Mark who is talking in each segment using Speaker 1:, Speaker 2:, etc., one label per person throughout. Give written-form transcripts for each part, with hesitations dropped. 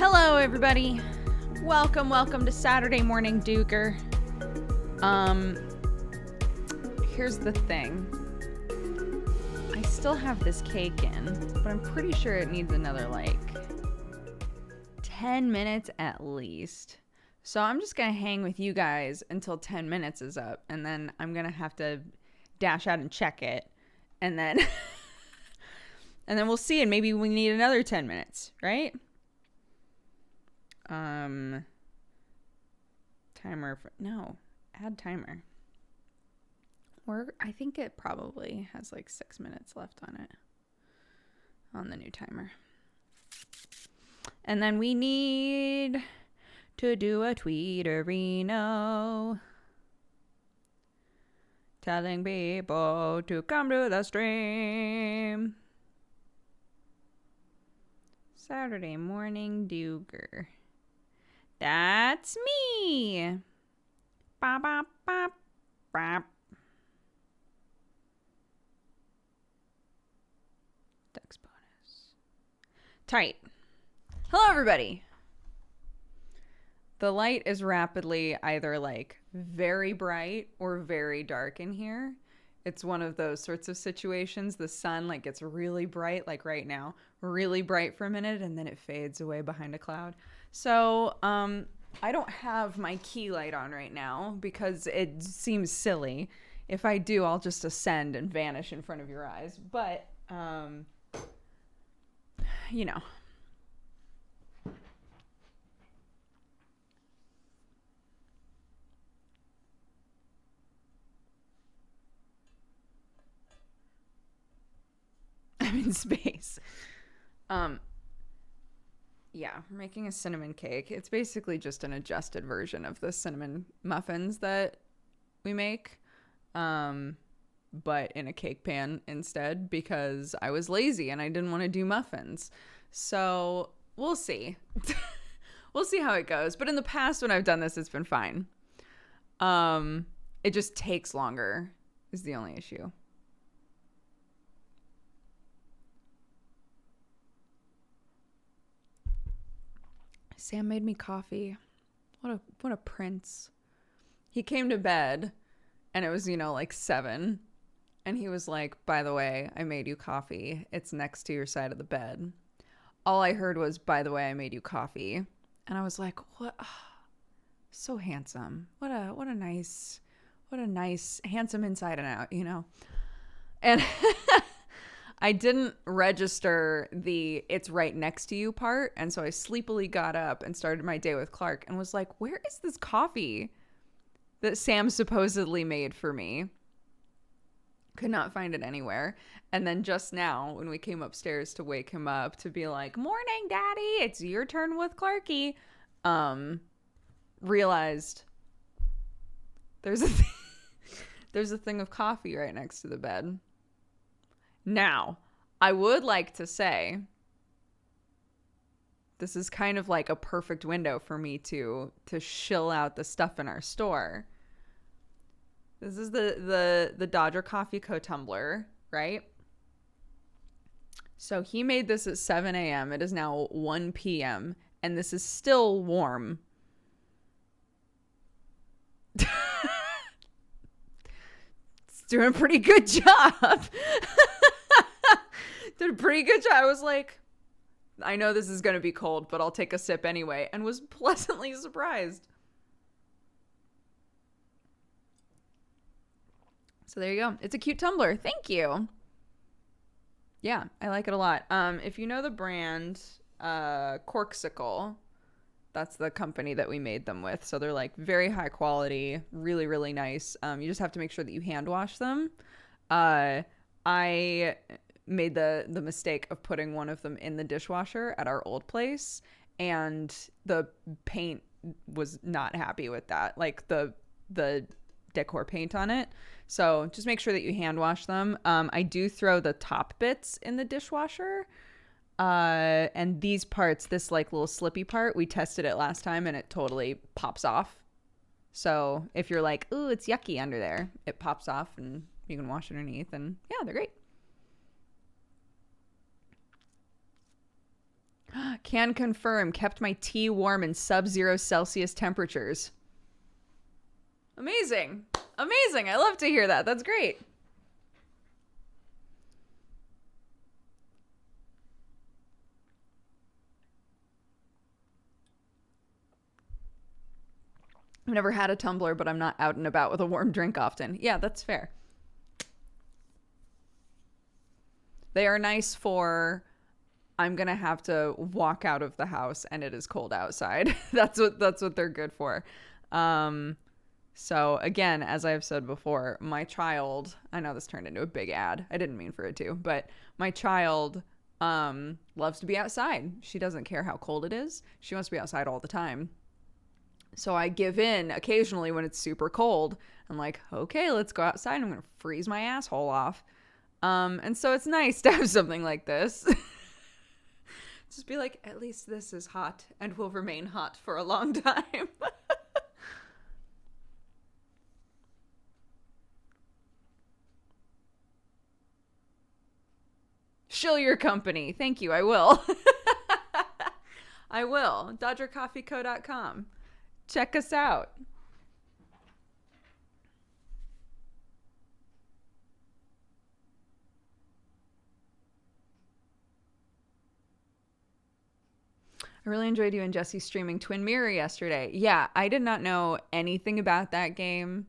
Speaker 1: Hello, everybody. Welcome to Saturday Morning Dooger. Here's the thing. I still have this cake in, but I'm pretty sure it needs another, 10 minutes at least. So I'm just going to hang with you guys until 10 minutes is up, and then I'm going to have to dash out and check it, and then and then we'll see, and maybe we need another 10 minutes, right? Add timer. Or I think it probably has 6 minutes left on it, on the new timer. And then we need to do a tweeterino telling people to come to the stream. Saturday Morning Dooger. That's me. Bop, bop, bop, bop. Dexbonus. Tight. Hello, everybody. The light is rapidly either very bright or very dark in here. It's one of those sorts of situations. The sun gets really bright, like right now, really bright for a minute, and then it fades away behind a cloud. So, I don't have my key light on right now because it seems silly. If I do, I'll just ascend and vanish in front of your eyes. But, you know. I'm in space. Yeah, we're making a cinnamon cake. It's basically just an adjusted version of the cinnamon muffins that we make, but in a cake pan instead because I was lazy and I didn't want to do muffins. So we'll see. We'll see how it goes. But in the past when I've done this, it's been fine. It just takes longer is the only issue. Sam made me coffee. What a prince. He came to bed and it was, 7. And he was like, by the way, I made you coffee. It's next to your side of the bed. All I heard was, by the way, I made you coffee. And I was like, what? Oh, so handsome. What a nice, handsome inside and out, And I didn't register the it's right next to you part. And so I sleepily got up and started my day with Clark and was like, where is this coffee that Sam supposedly made for me? Could not find it anywhere. And then just now when we came upstairs to wake him up to be like, morning, daddy, it's your turn with Clarky. Realized there's a thing of coffee right next to the bed. Now, I would like to say this is kind of like a perfect window for me to shill out the stuff in our store. This is the Dodger Coffee Co. tumbler, right? So he made this at 7 a.m. It is now 1 p.m. and this is still warm. It's doing a pretty good job. Did a pretty good job. I was like, I know this is going to be cold, but I'll take a sip anyway, and was pleasantly surprised. So there you go. It's a cute tumbler. Thank you. Yeah, I like it a lot. If you know the brand Corksicle, that's the company that we made them with. So they're very high quality, really, really nice. You just have to make sure that you hand wash them. I made the mistake of putting one of them in the dishwasher at our old place, and the paint was not happy with that, the Decor paint on it. So just make sure that you hand wash them. I do throw the top bits in the dishwasher, and these parts, this little slippy part, we tested it last time and it totally pops off. So if you're like, ooh, it's yucky under there, it pops off and you can wash underneath, and yeah, they're great. Can confirm, kept my tea warm in sub-zero Celsius temperatures. Amazing. Amazing. I love to hear that. That's great. I've never had a tumbler, but I'm not out and about with a warm drink often. Yeah, that's fair. They are nice for, I'm going to have to walk out of the house and it is cold outside. That's what they're good for. So again, as I've said before, my child, I know this turned into a big ad. I didn't mean for it to, but my child loves to be outside. She doesn't care how cold it is. She wants to be outside all the time. So I give in occasionally when it's super cold. I'm like, okay, let's go outside. I'm going to freeze my asshole off. And so it's nice to have something like this. Just be like, at least this is hot and will remain hot for a long time. Shill your company. Thank you. I will. I will. DodgerCoffeeCo.com. Check us out. I really enjoyed you and Jesse streaming Twin Mirror yesterday. Yeah, I did not know anything about that game.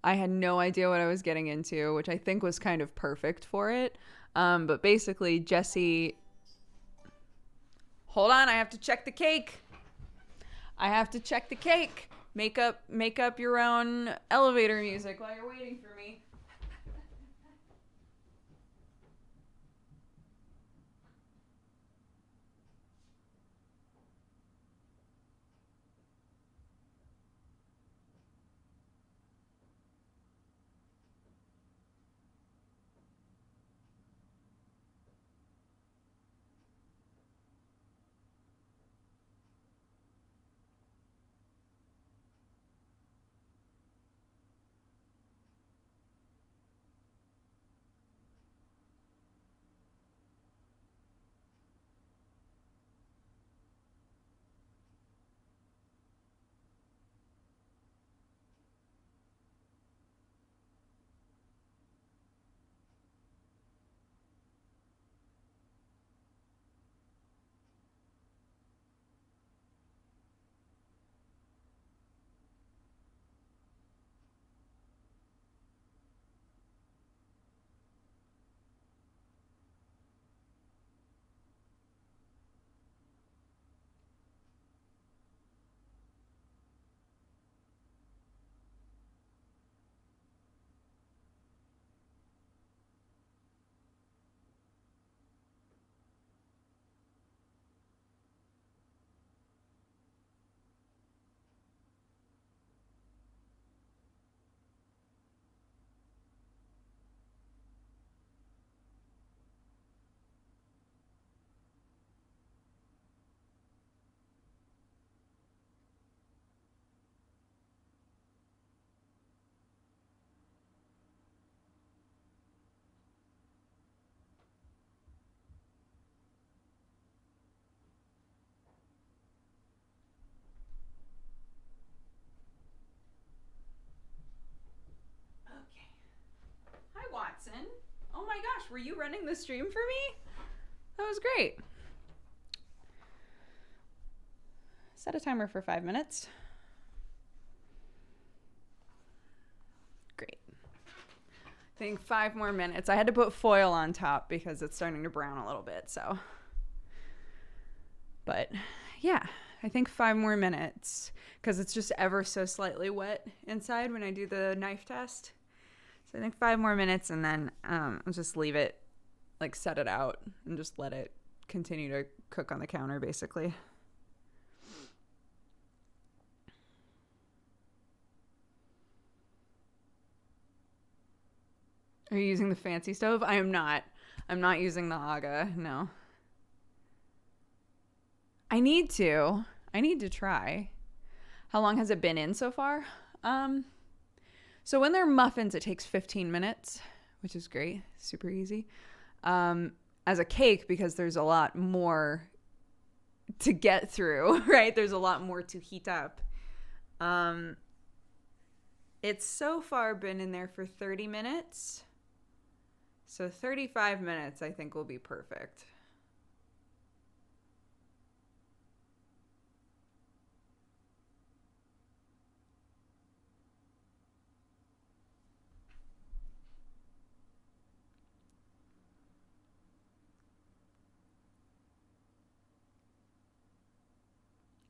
Speaker 1: I had no idea what I was getting into, which I think was kind of perfect for it. But basically, Jesse... Hold on, I have to check the cake. Make up your own elevator music while you're waiting for me. Watson. Oh my gosh, were you running the stream for me? That was great. Set a timer for 5 minutes. Great. I think 5 more minutes. I had to put foil on top because it's starting to brown a little bit, so. But yeah, I think 5 more minutes because it's just ever so slightly wet inside when I do the knife test. So I think 5 more minutes and then I'll just leave it, like set it out and just let it continue to cook on the counter basically. Are you using the fancy stove? I am not. I'm not using the Aga, no. I need to try. How long has it been in so far? So when they're muffins, it takes 15 minutes, which is great. Super easy. As a cake, because there's a lot more to get through, right? There's a lot more to heat up. It's so far been in there for 30 minutes. So 35 minutes, I think, will be perfect.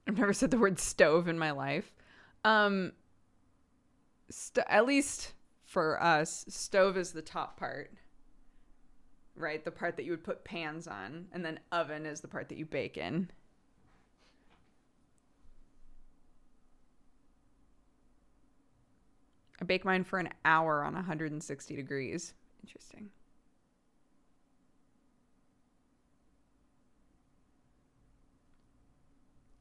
Speaker 1: I've never said the word stove in my life. At least for us, stove is the top part, right? The part that you would put pans on, and then oven is the part that you bake in. I bake mine for an hour on 160 degrees. Interesting.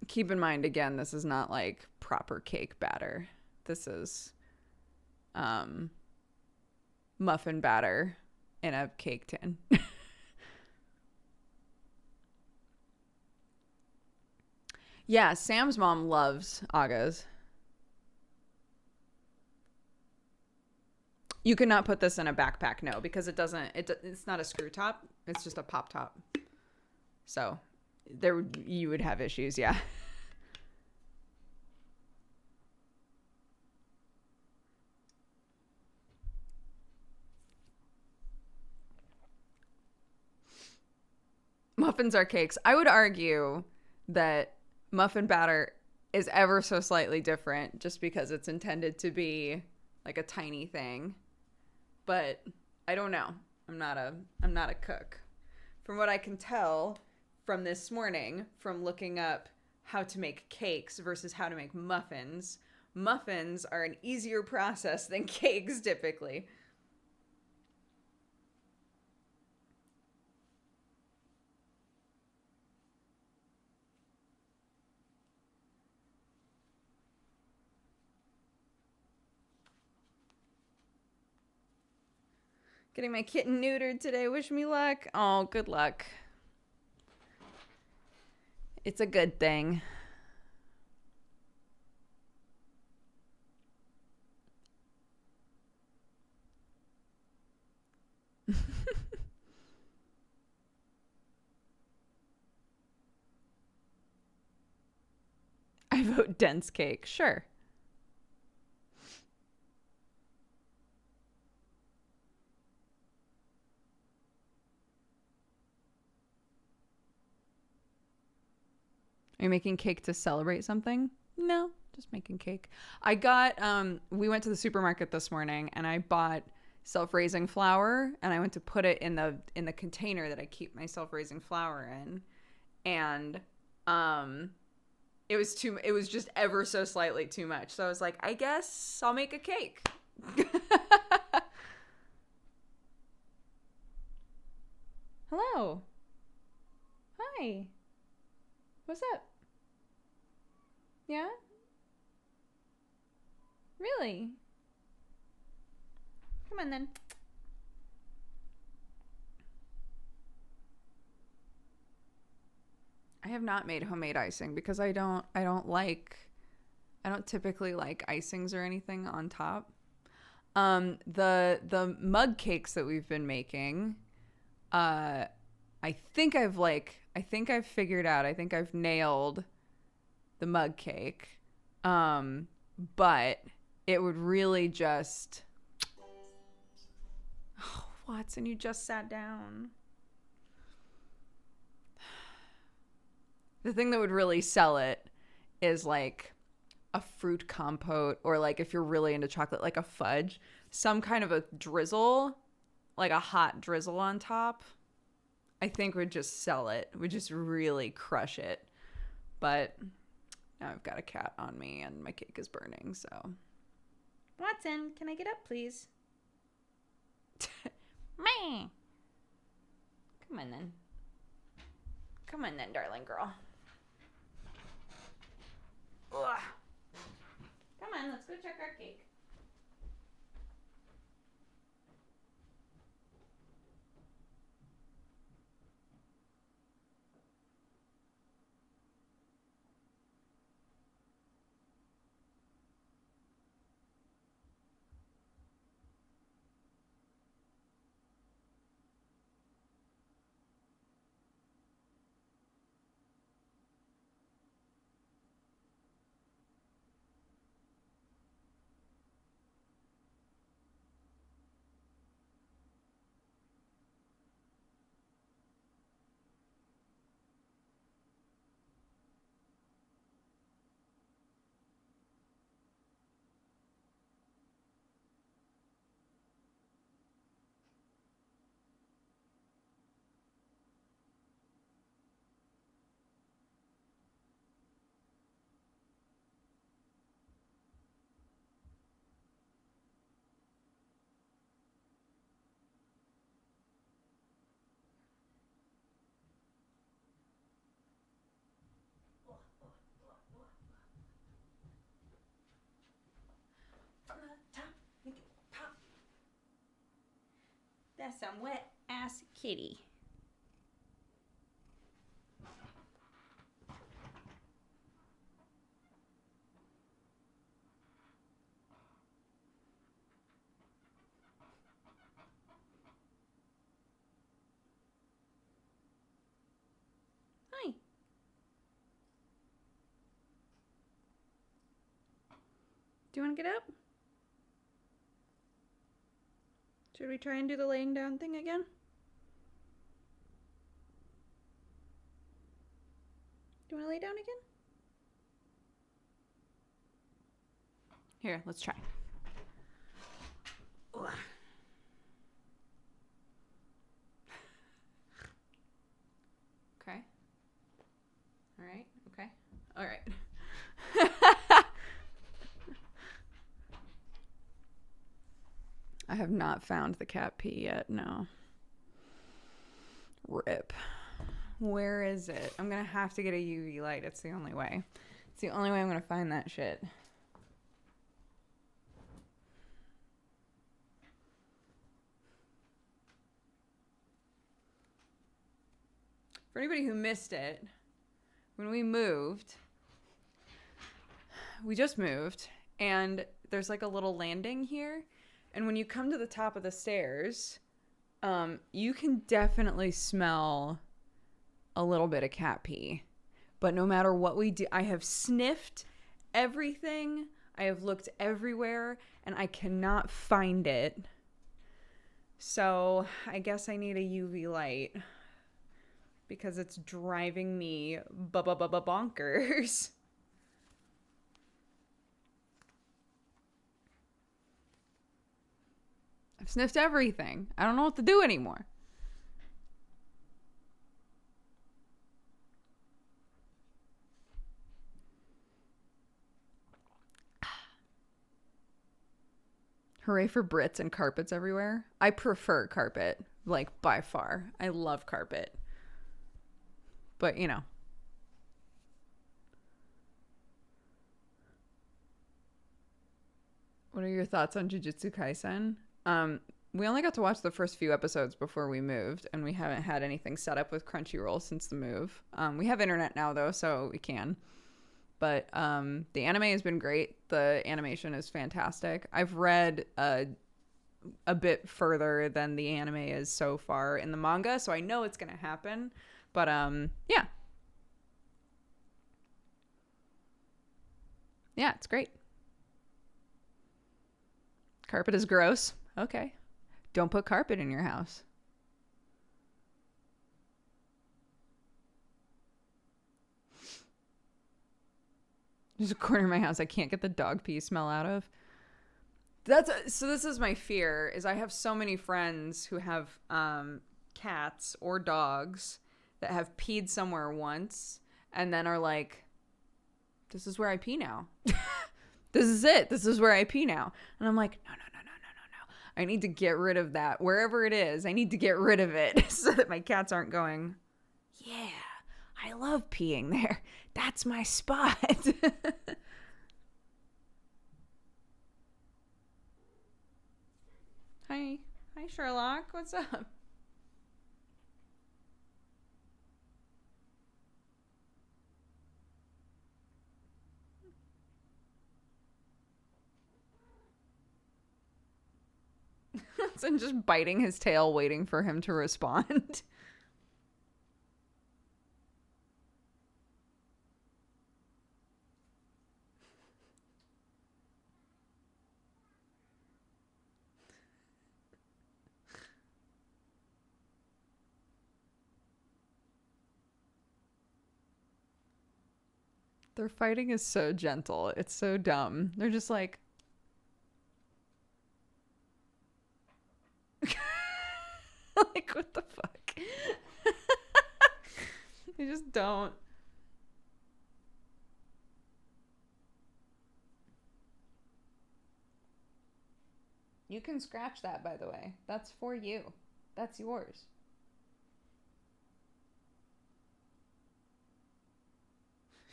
Speaker 1: Keep in mind, again, this is not like proper cake batter. This is muffin batter in a cake tin. Yeah, Sam's mom loves agas. You cannot put this in a backpack, no, because it's not a screw top. It's just a pop top. So you would have issues, yeah. Muffins are cakes. I would argue that muffin batter is ever so slightly different just because it's intended to be like a tiny thing. But I don't know. I'm not a cook. From what I can tell from this morning, from looking up how to make cakes versus how to make muffins, muffins are an easier process than cakes typically. Getting my kitten neutered today. Wish me luck. Oh, good luck. It's a good thing. I vote dense cake. Sure. Are you making cake to celebrate something? No, just making cake. I got we went to the supermarket this morning and I bought self-raising flour and I went to put it in the container that I keep my self-raising flour in. And it was just ever so slightly too much. So I was like, I guess I'll make a cake. Hello. Hi. What's up? Yeah? Really? Come on then. I have not made homemade icing because I don't typically like icings or anything on top. The mug cakes that we've been making, I think I've figured out, I think I've nailed the mug cake. But it would really just, oh, Watson, you just sat down. The thing that would really sell it is like a fruit compote, or like if you're really into chocolate, like a fudge, some kind of a drizzle, like a hot drizzle on top, I think would just sell it, would just really crush it. But now I've got a cat on me and my cake is burning, so. Watson, can I get up, please? Me. Come on then. Come on then, darling girl. Ugh. Come on, let's go check our cake. That's some wet ass kitty. Hi. Do you want to get up? Should we try and do the laying down thing again? Do you want to lay down again? Here, let's try. Ugh. Okay. All right. Okay. All right. I have not found the cat pee yet. No. Rip. Where is it? I'm going to have to get a UV light. It's the only way. It's the only way I'm going to find that shit. For anybody who missed it, when we moved, we just moved, and there's like a little landing here. And when you come to the top of the stairs, you can definitely smell a little bit of cat pee. But no matter what we do, I have sniffed everything. I have looked everywhere, and I cannot find it. So I guess I need a UV light because it's driving me bonkers. I've sniffed everything. I don't know what to do anymore. Hooray for Brits and carpets everywhere. I prefer carpet, like by far. I love carpet. But, you know. What are your thoughts on Jujutsu Kaisen? We only got to watch the first few episodes before we moved, and we haven't had anything set up with Crunchyroll since the move. We have internet now, though, so we can. But the anime has been great. The animation is fantastic. I've read a bit further than the anime is so far in the manga, so I know it's going to happen. But, yeah. Yeah, it's great. Carpet is gross. Okay. Don't put carpet in your house. There's a corner of my house I can't get the dog pee smell out of. So this is my fear, is I have so many friends who have cats or dogs that have peed somewhere once and then are like, this is where I pee now. This is it. This is where I pee now. And I'm like, no. I need to get rid of that. Wherever it is, I need to get rid of it so that my cats aren't going, yeah, I love peeing there. That's my spot. Hi. Hi, Sherlock. What's up? And just biting his tail, waiting for him to respond. Their fighting is so gentle. It's so dumb. They're just like... like, what the fuck? They just don't. You can scratch that, by the way. That's for you. That's yours.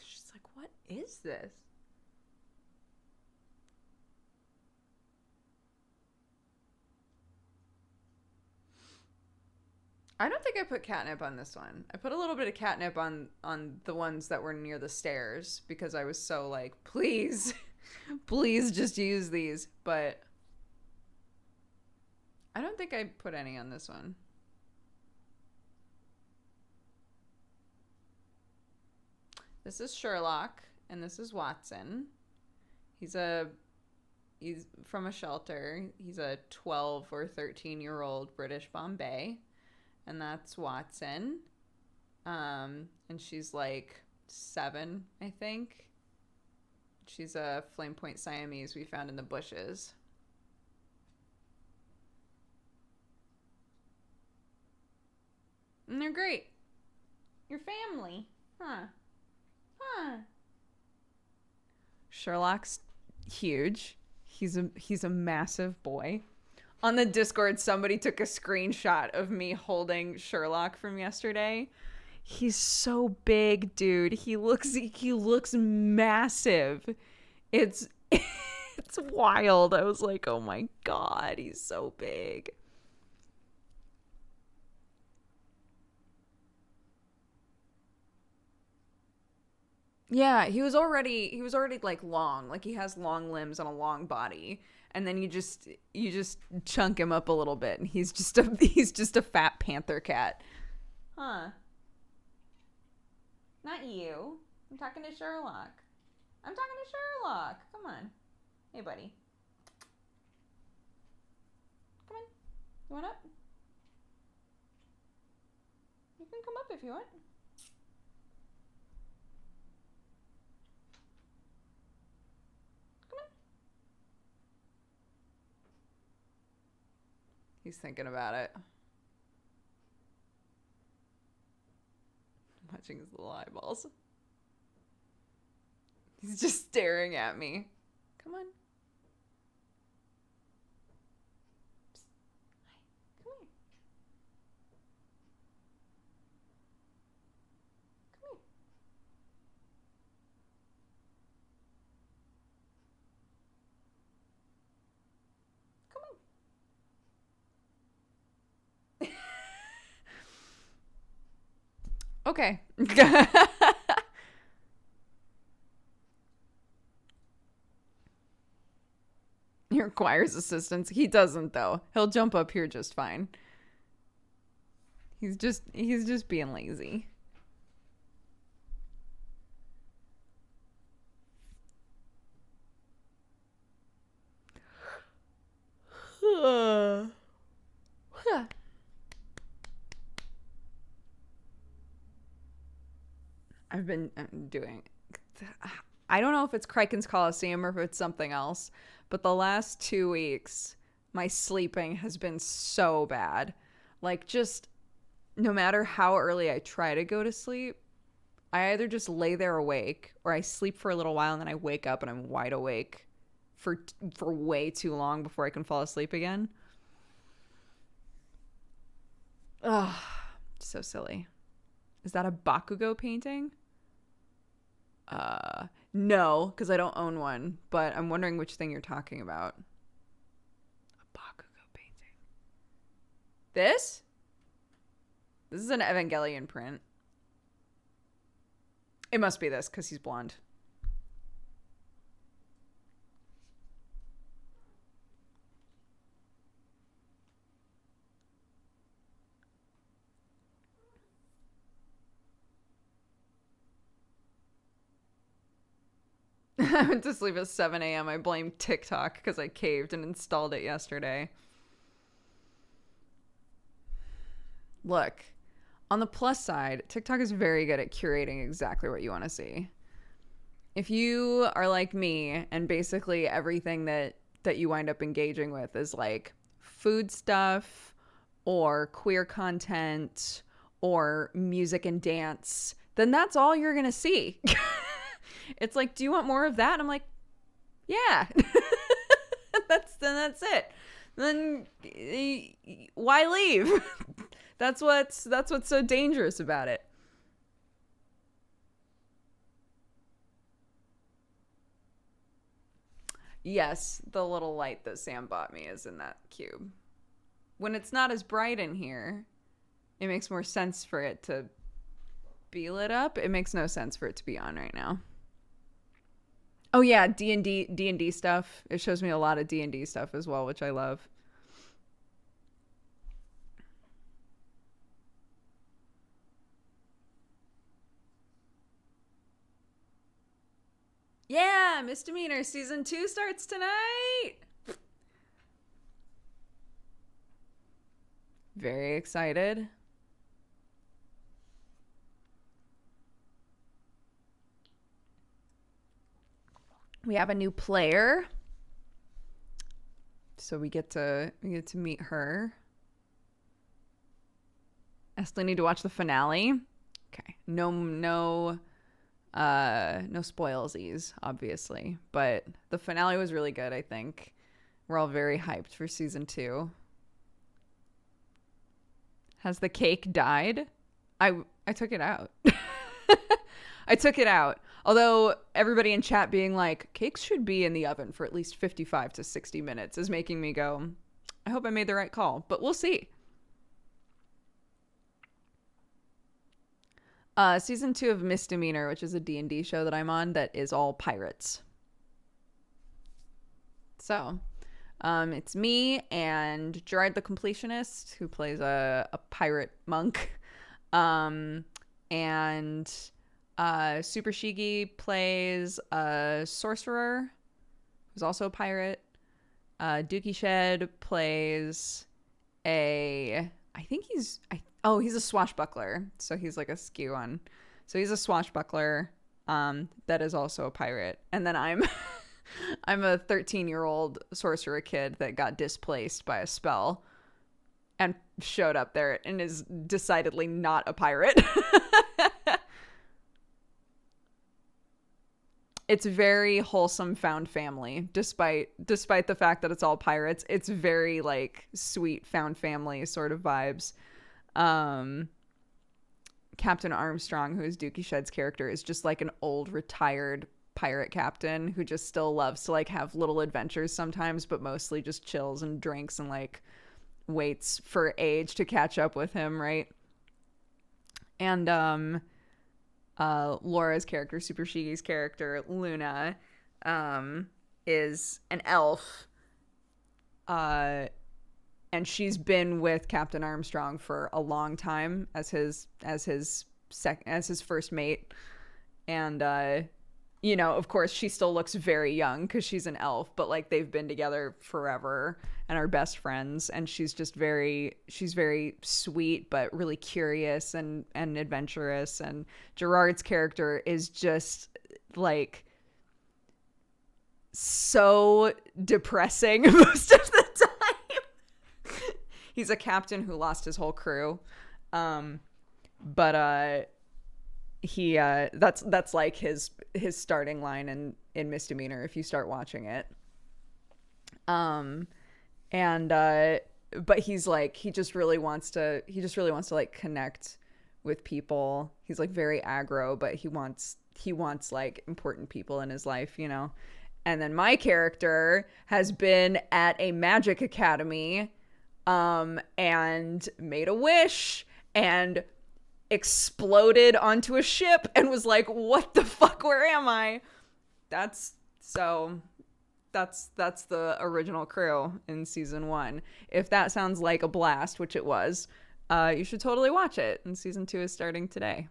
Speaker 1: She's like, what is this? I don't think I put catnip on this one. I put a little bit of catnip on the ones that were near the stairs because I was so like, please, please just use these. But I don't think I put any on this one. This is Sherlock and this is Watson. He's from a shelter. He's a 12 or 13-year-old British Bombay. And that's Watson. And she's like 7, I think. She's a flame point Siamese we found in the bushes. And they're great. Your family. Huh. Sherlock's huge. He's a massive boy. On the Discord, somebody took a screenshot of me holding Sherlock from yesterday. He's so big, dude. He looks massive. It's it's wild. I was like, "Oh my god, he's so big." Yeah, he was already like long. Like he has long limbs and a long body. And then you just chunk him up a little bit and he's just a fat panther cat. Huh. Not you. I'm talking to Sherlock. Come on. Hey, buddy. Come on. You want up? You can come up if you want. He's thinking about it. Watching his little eyeballs. He's just staring at me. Come on. Psst. Hi. Come here. Come here. Okay. He requires assistance. He doesn't though. He'll jump up here just fine. He's just being lazy. I've been doing, I don't know if it's Crichton's Coliseum or if it's something else, but the last 2 weeks, my sleeping has been so bad. Like, just no matter how early I try to go to sleep, I either just lay there awake or I sleep for a little while and then I wake up and I'm wide awake for way too long before I can fall asleep again. Ugh, so silly. Is that a Bakugo painting? No, because I don't own one, but I'm wondering which thing you're talking about. A Bakugo painting. This? This is an Evangelion print. It must be this, because he's blonde. I went to sleep at 7 a.m. I blame TikTok because I caved and installed it yesterday. Look, on the plus side, TikTok is very good at curating exactly what you want to see. If you are like me and basically everything that you wind up engaging with is like food stuff or queer content or music and dance, then that's all you're going to see. It's like, do you want more of that? And I'm like, yeah. That's it. Then why leave? That's what's so dangerous about it. Yes, the little light that Sam bought me is in that cube. When it's not as bright in here, It makes more sense for it to be lit up. It makes no sense for it to be on right now. Oh yeah, D&D stuff. It shows me a lot of D&D stuff as well, which I love. Yeah, Misdemeanor season 2 starts tonight. Very excited. We have a new player. So we get to meet her. I still need to watch the finale. Okay. No spoilsies, obviously. But the finale was really good, I think. We're all very hyped for season 2. Has the cake died? I took it out. I took it out. Although everybody in chat being like, cakes should be in the oven for at least 55 to 60 minutes is making me go, I hope I made the right call. But we'll see. Season 2 of Misdemeanor, which is a D&D show that I'm on that is all pirates. So, it's me and Gerard the Completionist, who plays a pirate monk. And Super Shigi plays a sorcerer, who's also a pirate. Dookie Shed plays he's a swashbuckler. So he's like a skew on. So he's a swashbuckler that is also a pirate. And then I'm a 13-year-old sorcerer kid that got displaced by a spell and showed up there and is decidedly not a pirate. It's very wholesome found family, despite the fact that it's all pirates. It's very like sweet found family sort of vibes. Captain Armstrong, who is Dookie Shed's character, is just like an old retired pirate captain who just still loves to like have little adventures sometimes, but mostly just chills and drinks and like waits for age to catch up with him, right? And Laura's character, Super Shigi's character, Luna, is an elf. And she's been with Captain Armstrong for a long time as his first mate. And of course she still looks very young because she's an elf, but like they've been together forever and are best friends. And she's very sweet, but really curious and adventurous. And Gerard's character is just like so depressing most of the time. He's a captain who lost his whole crew. But he that's like his starting line in Misdemeanor if you start watching it. But he's like he just really wants to like connect with people. He's like very aggro, but he wants like important people in his life, you know. And then my character has been at a magic academy and made a wish and exploded onto a ship and was like, what the fuck, where am I? That's the original crew in season 1. If that sounds like a blast, which it was, you should totally watch it. And season 2 is starting today.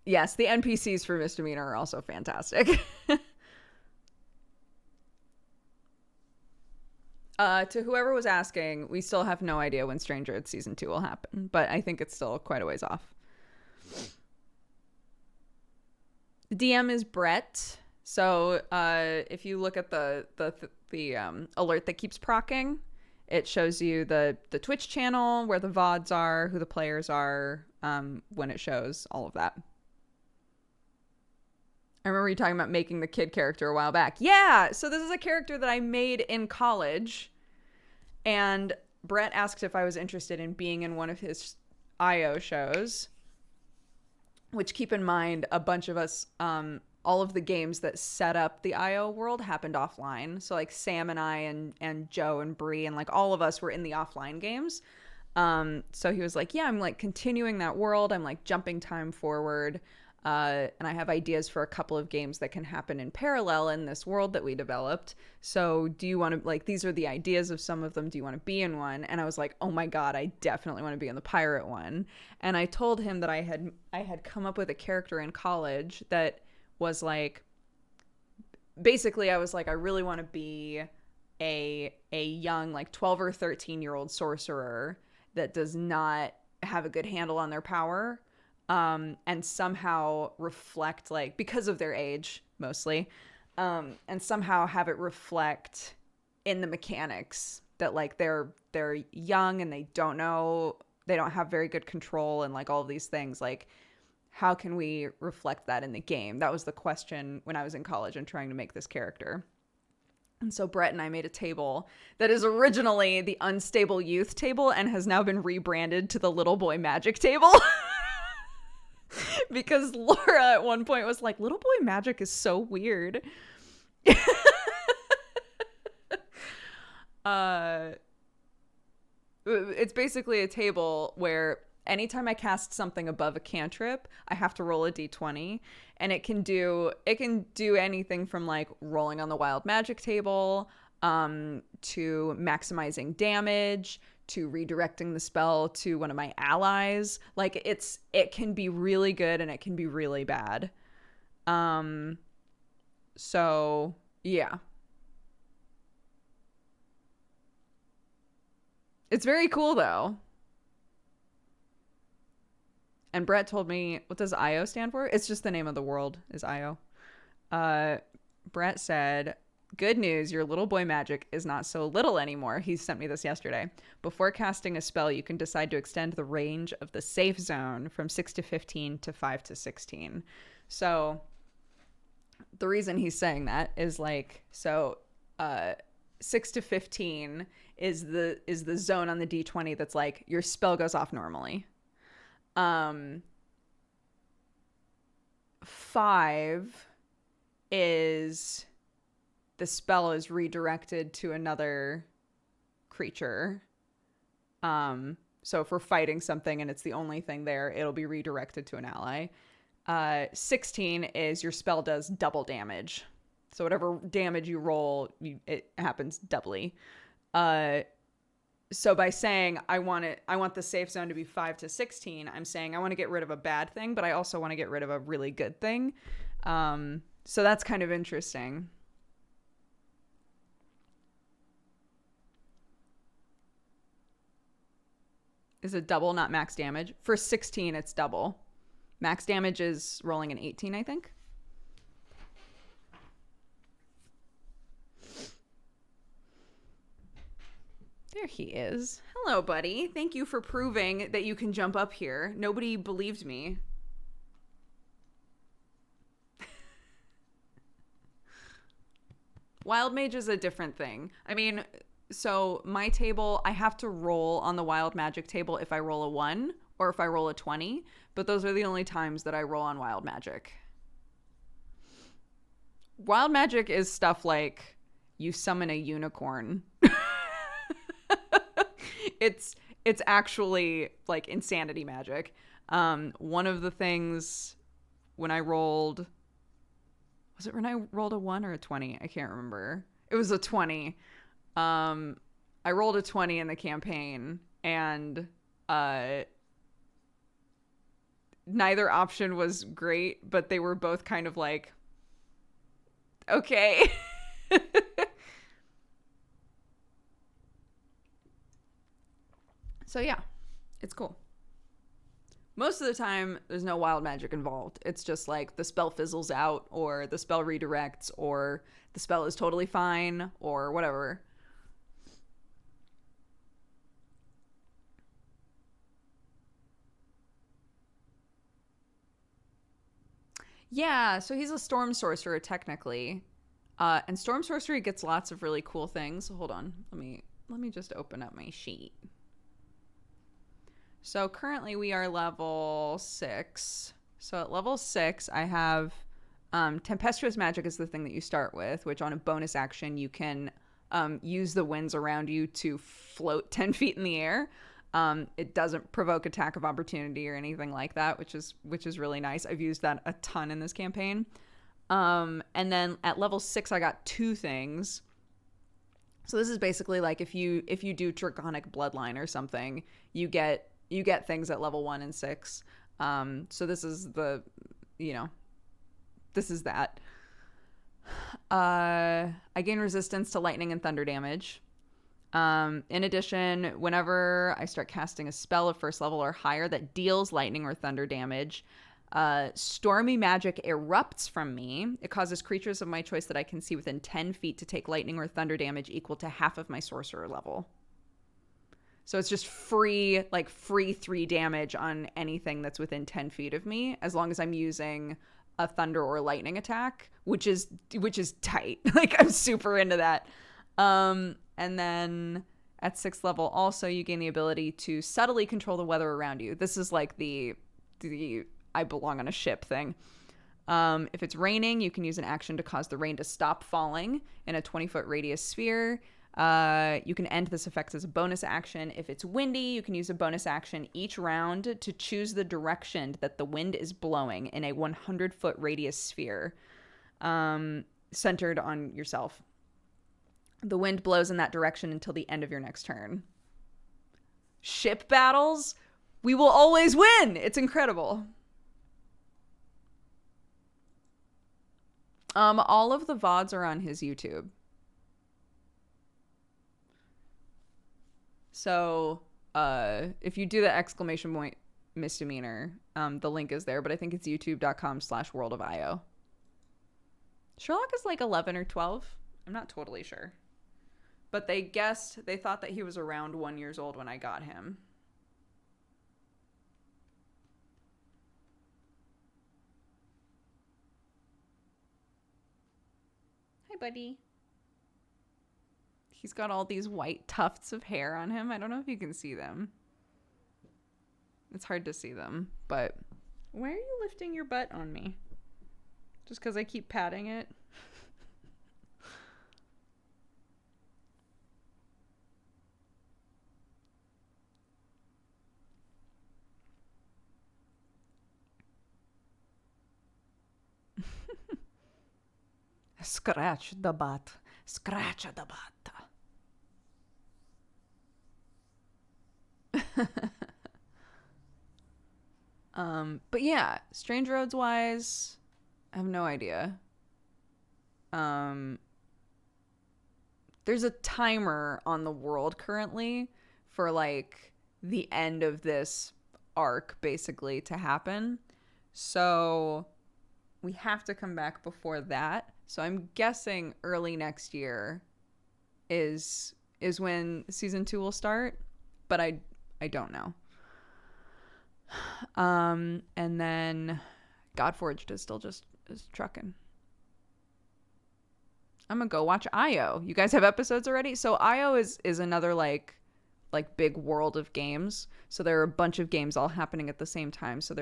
Speaker 1: Yes, the NPCs for Misdemeanor are also fantastic. To whoever was asking, we still have no idea when Stranger Things season 2 will happen, but I think it's still quite a ways off. The DM is Brett. So if you look at the alert that keeps procking, it shows you the Twitch channel, where the VODs are, who the players are, when it shows all of that. I remember you talking about making the kid character a while back. Yeah, so this is a character that I made in college, and Brett asked if I was interested in being in one of his IO shows, which, keep in mind, a bunch of us all of the games that set up the IO world happened offline. So like Sam and I and Joe and Bree and like all of us were in the offline games. So he was like, yeah, I'm like continuing that world. I'm like jumping time forward. And I have ideas for a couple of games that can happen in parallel in this world that we developed. So do you want to, like, these are the ideas of some of them. Do you want to be in one? And I was like, oh my God, I definitely want to be in the pirate one. And I told him that I had come up with a character in college that was like, basically I was like, I really want to be a young, like 12 or 13-year-old sorcerer that does not have a good handle on their power. And somehow reflect, like, because of their age mostly, and somehow have it reflect in the mechanics that like they're young and they don't have very good control and like all of these things. Like, how can we reflect that in the game? That was the question when I was in college and trying to make this character. And so Brett and I made a table that is originally the Unstable Youth table and has now been rebranded to the Little Boy Magic table. Because Laura at one point was like, Little Boy Magic is so weird. It's basically a table where anytime I cast something above a cantrip, I have to roll a d20, and it can do anything from like rolling on the wild magic table, to maximizing damage, to redirecting the spell to one of my allies. Like it can be really good and it can be really bad. So yeah. It's very cool though. And Brett told me, what does IO stand for? It's just the name of the world is IO. Brett said, good news, your little boy magic is not so little anymore. He sent me this yesterday. Before casting a spell, you can decide to extend the range of the safe zone from 6 to 15 to 5 to 16. So the reason he's saying that is like, so 6 to 15 is the zone on the D20 that's like your spell goes off normally. 5 is the spell is redirected to another creature. So if we're fighting something and it's the only thing there, it'll be redirected to an ally. 16 is your spell does double damage. So whatever damage you roll, it happens doubly. So by saying I want the safe zone to be 5 to 16, I'm saying I want to get rid of a bad thing, but I also want to get rid of a really good thing. So that's kind of interesting. Is it double, not max damage? For 16, it's double. Max damage is rolling an 18, I think. There he is. Hello, buddy. Thank you for proving that you can jump up here. Nobody believed me. Wild Mage is a different thing. I mean, so my table, I have to roll on the Wild Magic table if I roll a 1 or if I roll a 20, but those are the only times that I roll on Wild Magic. Wild Magic is stuff like you summon a unicorn. It's actually like insanity magic. One of the things when I rolled, was it when I rolled a 1 or a 20? I can't remember. It was a 20. I rolled a 20 in the campaign, and neither option was great, but they were both kind of like, okay. So yeah, it's cool. Most of the time, there's no wild magic involved. It's just like the spell fizzles out, or the spell redirects, or the spell is totally fine, or whatever. Yeah, so he's a storm sorcerer technically. And storm sorcery gets lots of really cool things. Hold on. Let me just open up my sheet. So currently we are level 6. So at level 6, I have Tempestuous magic is the thing that you start with, which on a bonus action you can use the winds around you to float 10 feet in the air. It doesn't provoke attack of opportunity or anything like that, which is really nice. I've used that a ton in this campaign. And then at level 6 I got 2 things. So this is basically like if you do Draconic Bloodline or something, you get things at level 1 and 6. So this is this is that. I gain resistance to lightning and thunder damage. In addition, whenever I start casting a spell of first level or higher that deals lightning or thunder damage, stormy magic erupts from me. It causes creatures of my choice that I can see within 10 feet to take lightning or thunder damage equal to half of my sorcerer level. So it's just free 3 damage on anything that's within 10 feet of me, as long as I'm using a thunder or lightning attack, which is tight. Like, I'm super into that. And then at 6th level also you gain the ability to subtly control the weather around you. This is like the I belong on a ship thing. If it's raining, you can use an action to cause the rain to stop falling in a 20-foot radius sphere. You can end this effect as a bonus action. If it's windy, you can use a bonus action each round to choose the direction that the wind is blowing in a 100-foot radius sphere, centered on yourself. The wind blows in that direction until the end of your next turn. Ship battles, we will always win. It's incredible. All of the VODs are on his YouTube. So, if you do the exclamation point misdemeanor, the link is there, but I think it's youtube.com/worldofio. Sherlock is like 11 or 12. I'm not totally sure. But they thought that he was around 1 year old when I got him. Hi, buddy. He's got all these white tufts of hair on him. I don't know if you can see them. It's hard to see them, but why are you lifting your butt on me? Just because I keep patting it? Scratch the butt. Scratch the butt. But yeah, Strange Roads wise, I have no idea. There's a timer on the world currently for like the end of this arc basically to happen. So we have to come back before that. So I'm guessing early next year is when season 2 will start, but I don't know. And then Godforged is still just trucking. I'm gonna go watch IO. You guys have episodes already? So IO is another like big world of games. So there are a bunch of games all happening at the same time. So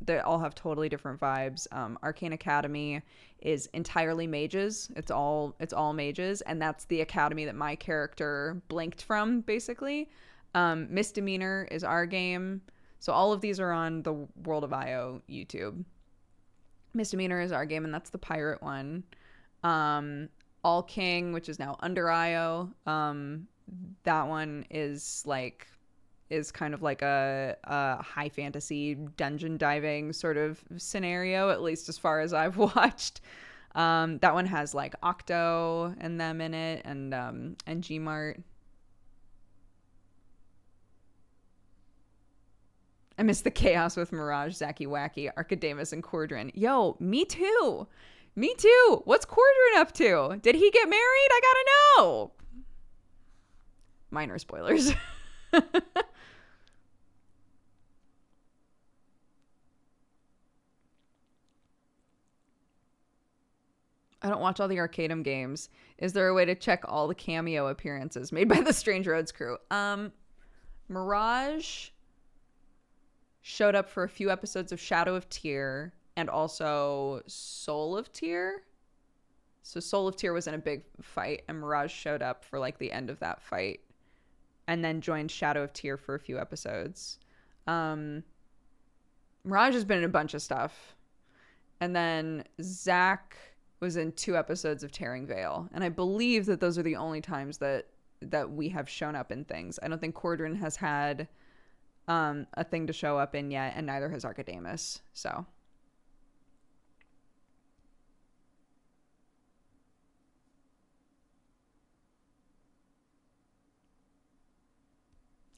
Speaker 1: they all have totally different vibes. Arcane Academy is entirely mages. It's all mages, and that's the academy that my character blinked from, basically. Misdemeanor is our game. So all of these are on the World of IO YouTube. Misdemeanor is our game, and that's the pirate one. All King, which is now under IO. That one is kind of like a high fantasy dungeon diving sort of scenario, at least as far as I've watched. That one has like Octo and them in it, and Gmart. I miss the chaos with Mirage, Zacky Wacky, Archidamus, and Cordrin. Yo, me too. Me too. What's Cordrin up to? Did he get married? I gotta know. Minor spoilers. I don't watch all the Arcadum games. Is there a way to check all the cameo appearances made by the Strange Roads crew? Mirage showed up for a few episodes of Shadow of Tyr. and also Soul of Tyr. So Soul of Tyr was in a big fight, and Mirage showed up for like the end of that fight, and then joined Shadow of Tyr for a few episodes. Mirage has been in a bunch of stuff, and then Zach was in 2 episodes of Tearing Veil, and I believe that those are the only times that we have shown up in things. I don't think Cordrin has had a thing to show up in yet, and neither has Archidamus. So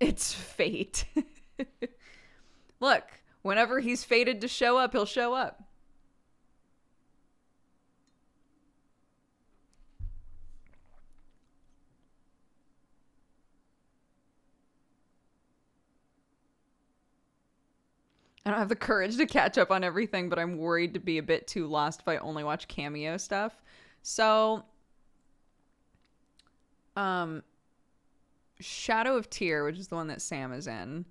Speaker 1: it's fate. Look, whenever he's fated to show up, he'll show up. I don't have the courage to catch up on everything, but I'm worried to be a bit too lost if I only watch cameo stuff. So, Shadow of Tyr, which is the one that Sam is in,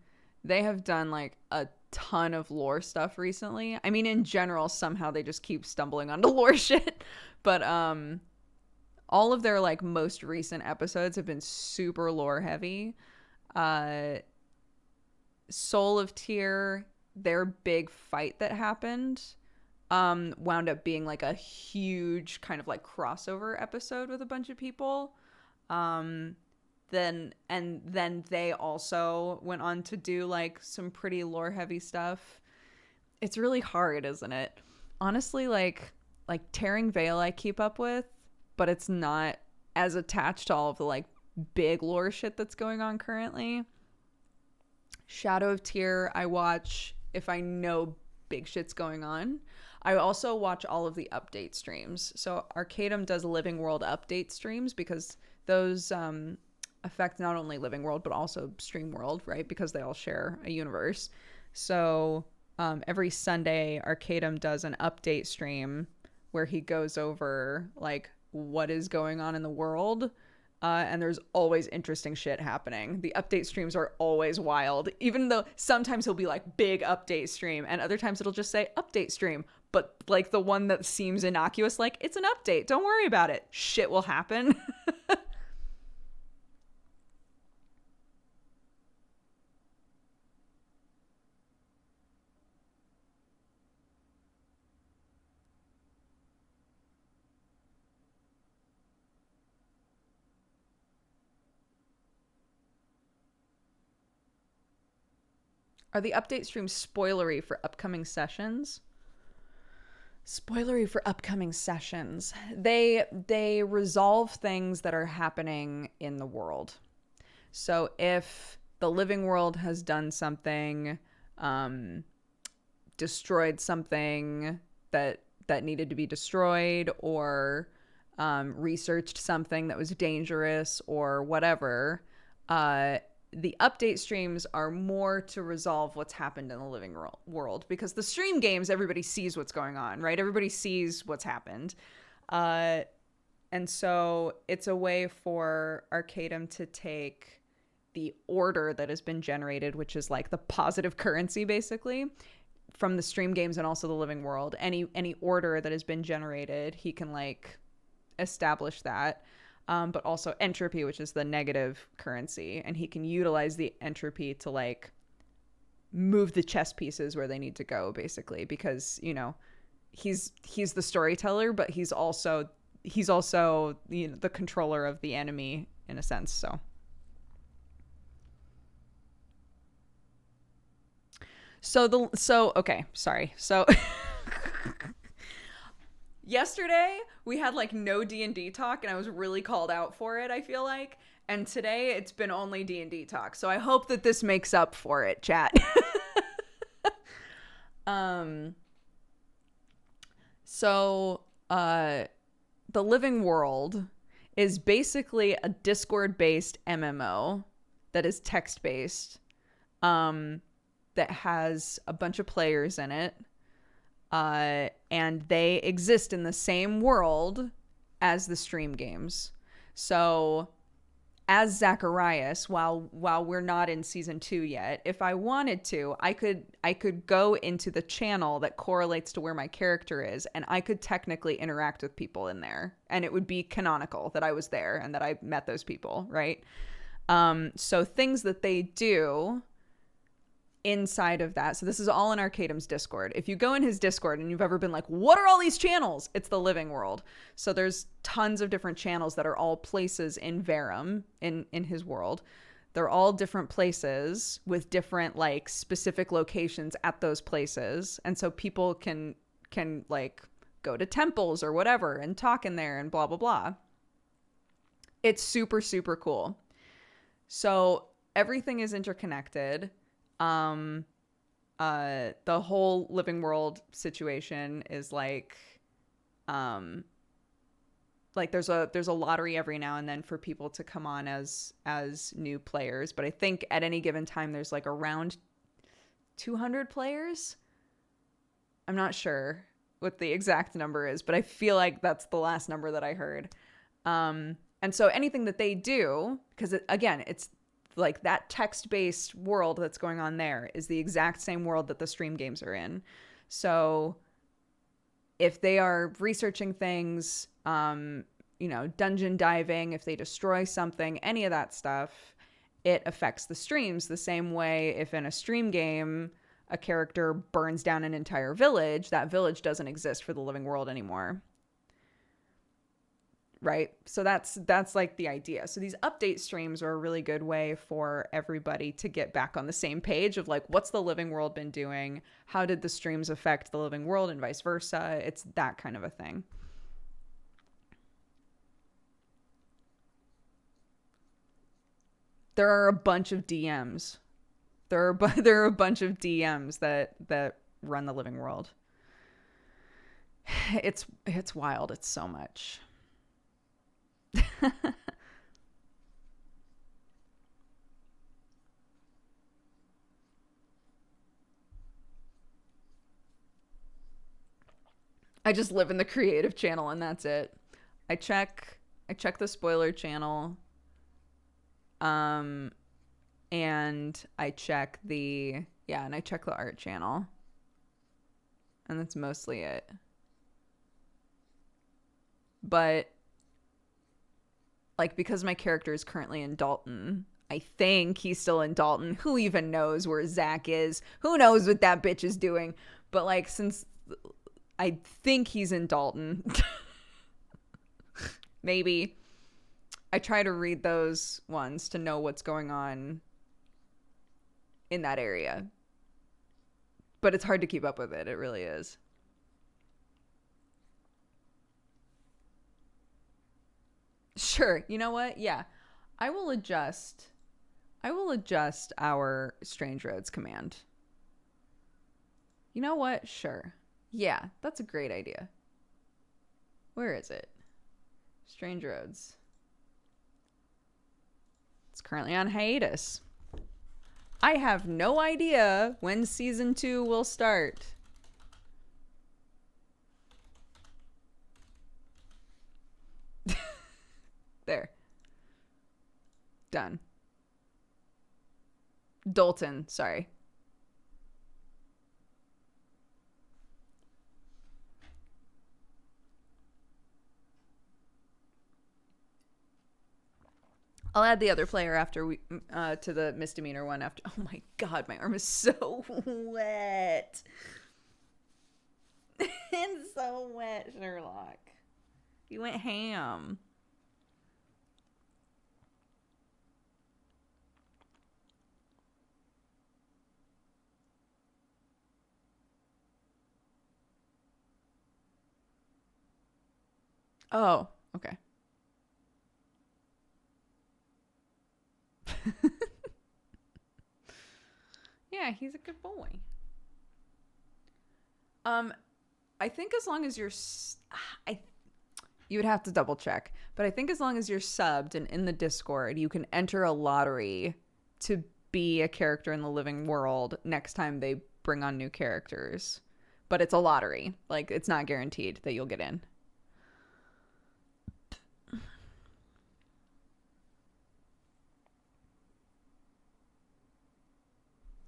Speaker 1: they have done like a ton of lore stuff recently. I mean, in general, somehow they just keep stumbling onto lore shit. But all of their like most recent episodes have been super lore heavy. Soul of Tyr, their big fight that happened wound up being like a huge kind of like crossover episode with a bunch of people. Then they also went on to do like some pretty lore heavy stuff. It's really hard, isn't it? Honestly, like Tearing Veil I keep up with, but it's not as attached to all of the like big lore shit that's going on currently. Shadow of Tyr I watch if I know big shit's going on. I also watch all of the update streams. So Arcadum does Living World update streams because those affect not only Living World but also Stream World, right? Because they all share a universe. So every Sunday Arcadum does an update stream where he goes over like what is going on in the world. And there's always interesting shit happening. The update streams are always wild, even though sometimes he'll be like big update stream and other times it'll just say update stream. But like the one that seems innocuous, like it's an update, don't worry about it. Shit will happen. Are the update streams spoilery for upcoming sessions? Spoilery for upcoming sessions. They resolve things that are happening in the world. So if the living world has done something, destroyed something that needed to be destroyed, or researched something that was dangerous or whatever, the update streams are more to resolve what's happened in the living world, because the stream games, everybody sees what's going on, right? Everybody sees what's happened. And so it's a way for Arcadum to take the order that has been generated, which is like the positive currency, basically, from the stream games and also the living world. Any order that has been generated, he can like establish that. But also entropy, which is the negative currency, and he can utilize the entropy to like move the chess pieces where they need to go, basically, because he's the storyteller, but he's also the controller of the enemy in a sense. Okay, sorry. So yesterday we had like no D&D talk, and I was really called out for it, I feel like. And today it's been only D&D talk. So I hope that this makes up for it, chat. The Living World is basically a Discord-based MMO that is text-based, that has a bunch of players in it. And they exist in the same world as the stream games. So as Zacharias while we're not in season 2 yet. If I wanted to, I could go into the channel that correlates to where my character is, and I could technically interact with people in there, and it would be canonical that I was there and that I met those people, right? So things that they do inside of that. So this is all in Arcadum's Discord. If you go in his Discord and you've ever been like, what are all these channels? It's the living world. So there's tons of different channels that are all places in Verum, in his world. They're all different places with different like specific locations at those places. And so people can like go to temples or whatever and talk in there and blah, blah, blah. It's super, super cool. So everything is interconnected. The whole living world situation is like there's a lottery every now and then for people to come on as new players, but I think at any given time there's like around 200 players. I'm not sure what the exact number is, but I feel like that's the last number that I heard. And so anything that they do, because again, it's like that text-based world that's going on there is the exact same world that the stream games are in. So if they are researching things, dungeon diving, if they destroy something, any of that stuff, it affects the streams the same way. If in a stream game, a character burns down an entire village, that village doesn't exist for the living world anymore. Right? So that's like the idea. So these update streams are a really good way for everybody to get back on the same page of like, what's the living world been doing? How did the streams affect the living world and vice versa? It's that kind of a thing. There are a bunch of DMs. There are a bunch of DMs that run the living world. It's wild. It's so much. I just live in the creative channel and that's it. I check the spoiler channel. And I check the art channel. And that's mostly it. But like, because my character is currently in Dalton, I think he's still in Dalton. Who even knows where Zach is? Who knows what that bitch is doing? But like, since I think he's in Dalton, maybe I try to read those ones to know what's going on in that area. But it's hard to keep up with it. It really is. Sure. You know what? Yeah. I will adjust our Strange Roads command. You know what? Sure. Yeah, that's a great idea. Where is it? Strange Roads. It's currently on hiatus. I have no idea when season 2 will start. There. Done. Dalton, sorry. I'll add the other player after we to the misdemeanor one after. Oh my god, my arm is so wet. It's so wet, Sherlock. You went ham. Oh, okay. Yeah, he's a good boy. I think as long as you're you would have to double check, but I think as long as you're subbed and in the Discord, you can enter a lottery to be a character in the living world next time they bring on new characters. But it's a lottery. Like, it's not guaranteed that you'll get in.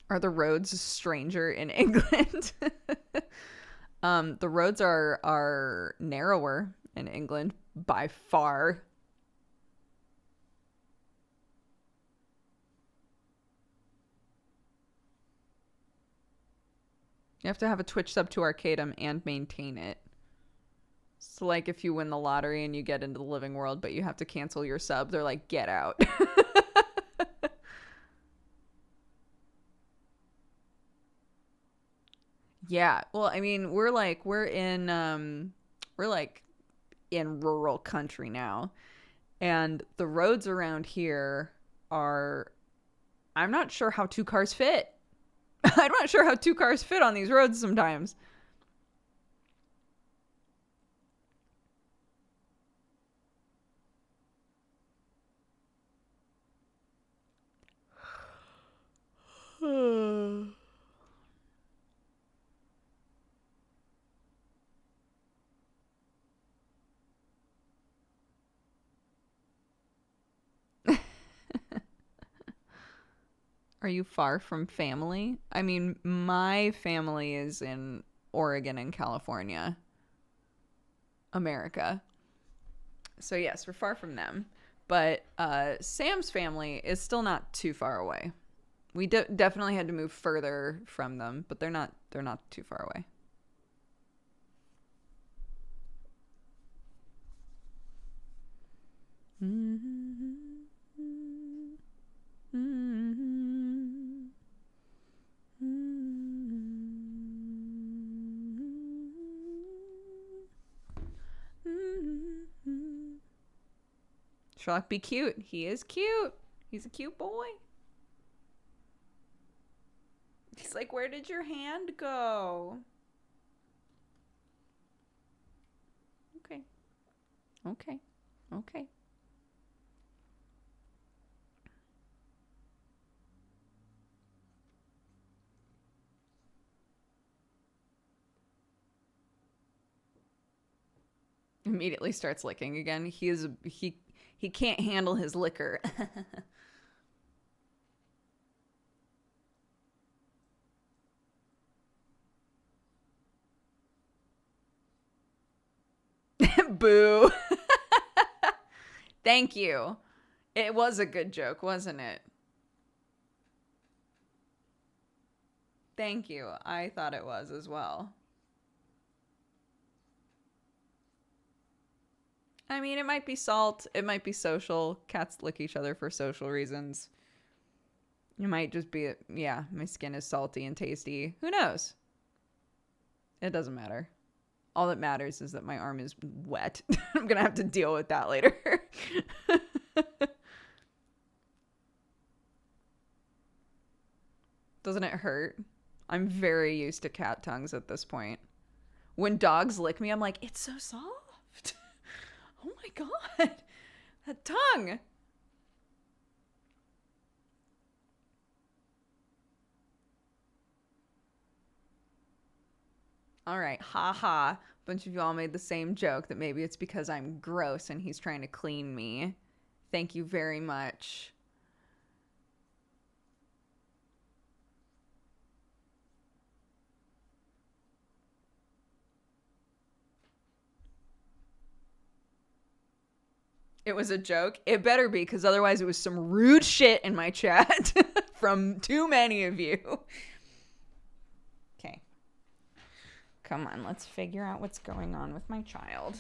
Speaker 1: Are the roads a stranger in England? The roads are narrower in England by far. You have to have a Twitch sub to Arcadum and maintain it. So, like, if you win the lottery and you get into the living world, but you have to cancel your sub, they're like, get out. Yeah. Well, I mean, we're like in rural country now, and the roads around here are, I'm not sure how two cars fit. I'm not sure how two cars fit on these roads sometimes. Are you far from family? I mean, my family is in Oregon and California, America. So yes, we're far from them. But Sam's family is still not too far away. We definitely had to move further from them, but they're not too far away. Sherlock, be cute. He is cute. He's a cute boy. He's like, where did your hand go? Okay. Okay. Okay. Immediately starts licking again. He can't handle his liquor. Boo. Thank you. It was a good joke, wasn't it? Thank you. I thought it was as well. I mean, it might be salt. It might be social. Cats lick each other for social reasons. It might just be, yeah, my skin is salty and tasty. Who knows? It doesn't matter. All that matters is that my arm is wet. I'm going to have to deal with that later. Doesn't it hurt? I'm very used to cat tongues at this point. When dogs lick me, I'm like, it's so soft. Oh my God. That tongue. All right. Ha ha. Bunch of y'all made the same joke that maybe it's because I'm gross and he's trying to clean me. Thank you very much. It was a joke. It better be, because otherwise it was some rude shit in my chat from too many of you. Okay. Come on, let's figure out what's going on with my child.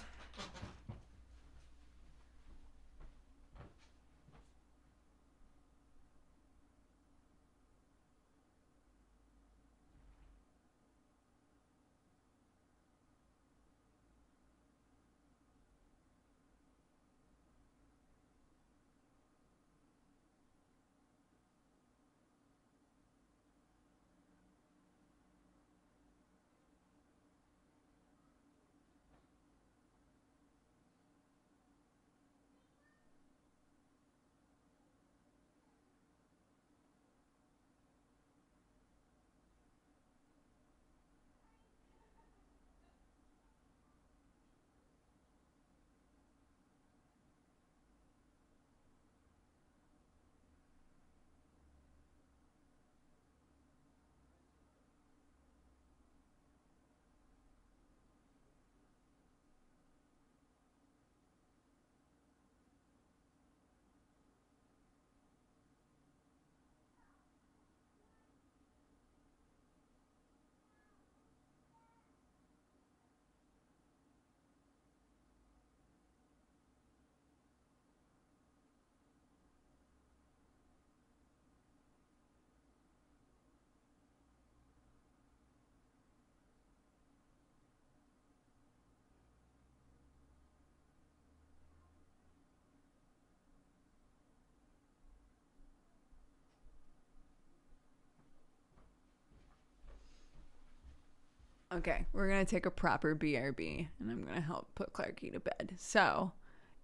Speaker 1: Okay, we're going to take a proper BRB, and I'm going to help put Clarky to bed. So,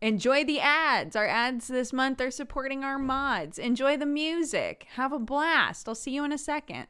Speaker 1: enjoy the ads. Our ads this month are supporting our mods. Enjoy the music. Have a blast. I'll see you in a second.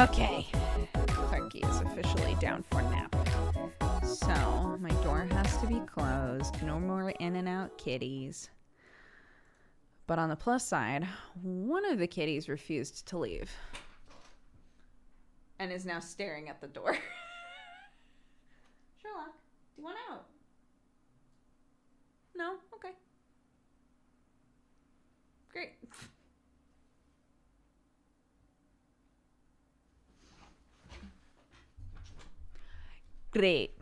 Speaker 1: Okay, Clarky is officially down for a nap. So, my door has to be closed. No more in and out kitties. But on the plus side, one of the kitties refused to leave. and is now staring at the door. Sherlock, do you want out? No? Okay. Great. Great.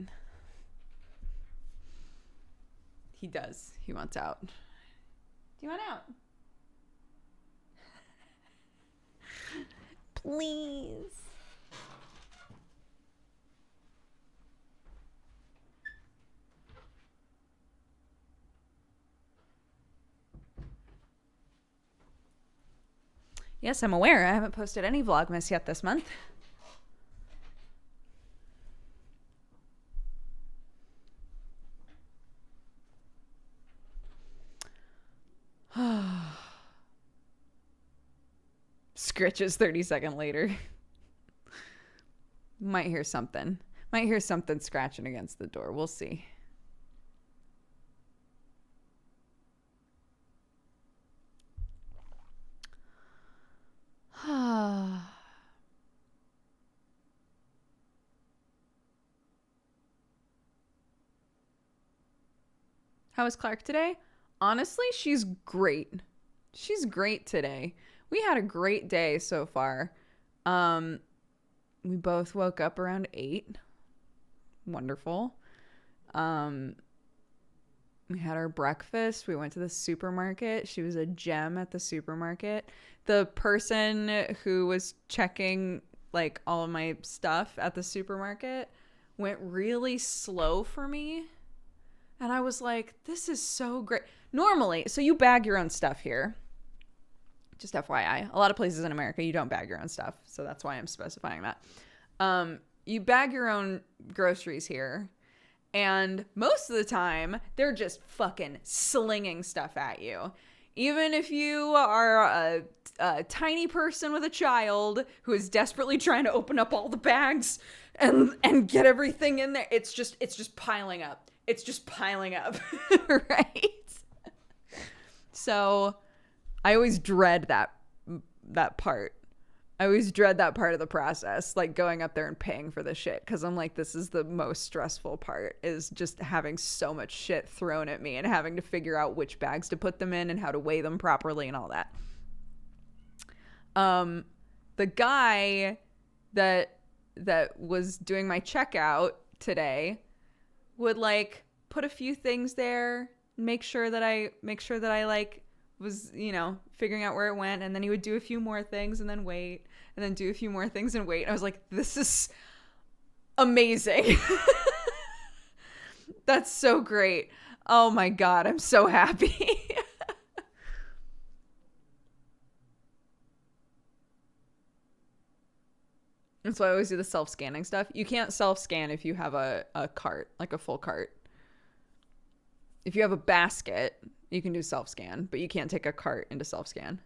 Speaker 1: He does. He wants out. Do you want out? Please. Yes, I'm aware. I haven't posted any Vlogmas yet this month. Scritches 30-second later. Might hear something. Might hear something scratching against the door. We'll see. How was Clark today? Honestly, she's great. She's great today. We had a great day so far. We both woke up around 8. Wonderful. We had our breakfast. We went to the supermarket. She was a gem at the supermarket. The person who was checking like all of my stuff at the supermarket went really slow for me. And I was like, this is so great. Normally, so you bag your own stuff here. Just FYI. A lot of places in America, you don't bag your own stuff. So that's why I'm specifying that. You bag your own groceries here. And most of the time, they're just fucking slinging stuff at you. Even if you are a tiny person with a child who is desperately trying to open up all the bags and get everything in there, it's just piling up. It's just piling up, right? So I always dread that part. I always dread that part of the process, like going up there and paying for the shit, because I'm like, this is the most stressful part, is just having so much shit thrown at me and having to figure out which bags to put them in and how to weigh them properly and all that. The guy that was doing my checkout today would like put a few things there, make sure that I like was, you know, figuring out where it went, and then he would do a few more things and then wait, and then do a few more things and wait. And I was like, this is amazing. That's so great. Oh my God, I'm so happy. And so I always do the self-scanning stuff. You can't self-scan if you have a cart, like a full cart. If you have a basket, you can do self-scan, but you can't take a cart into self-scan.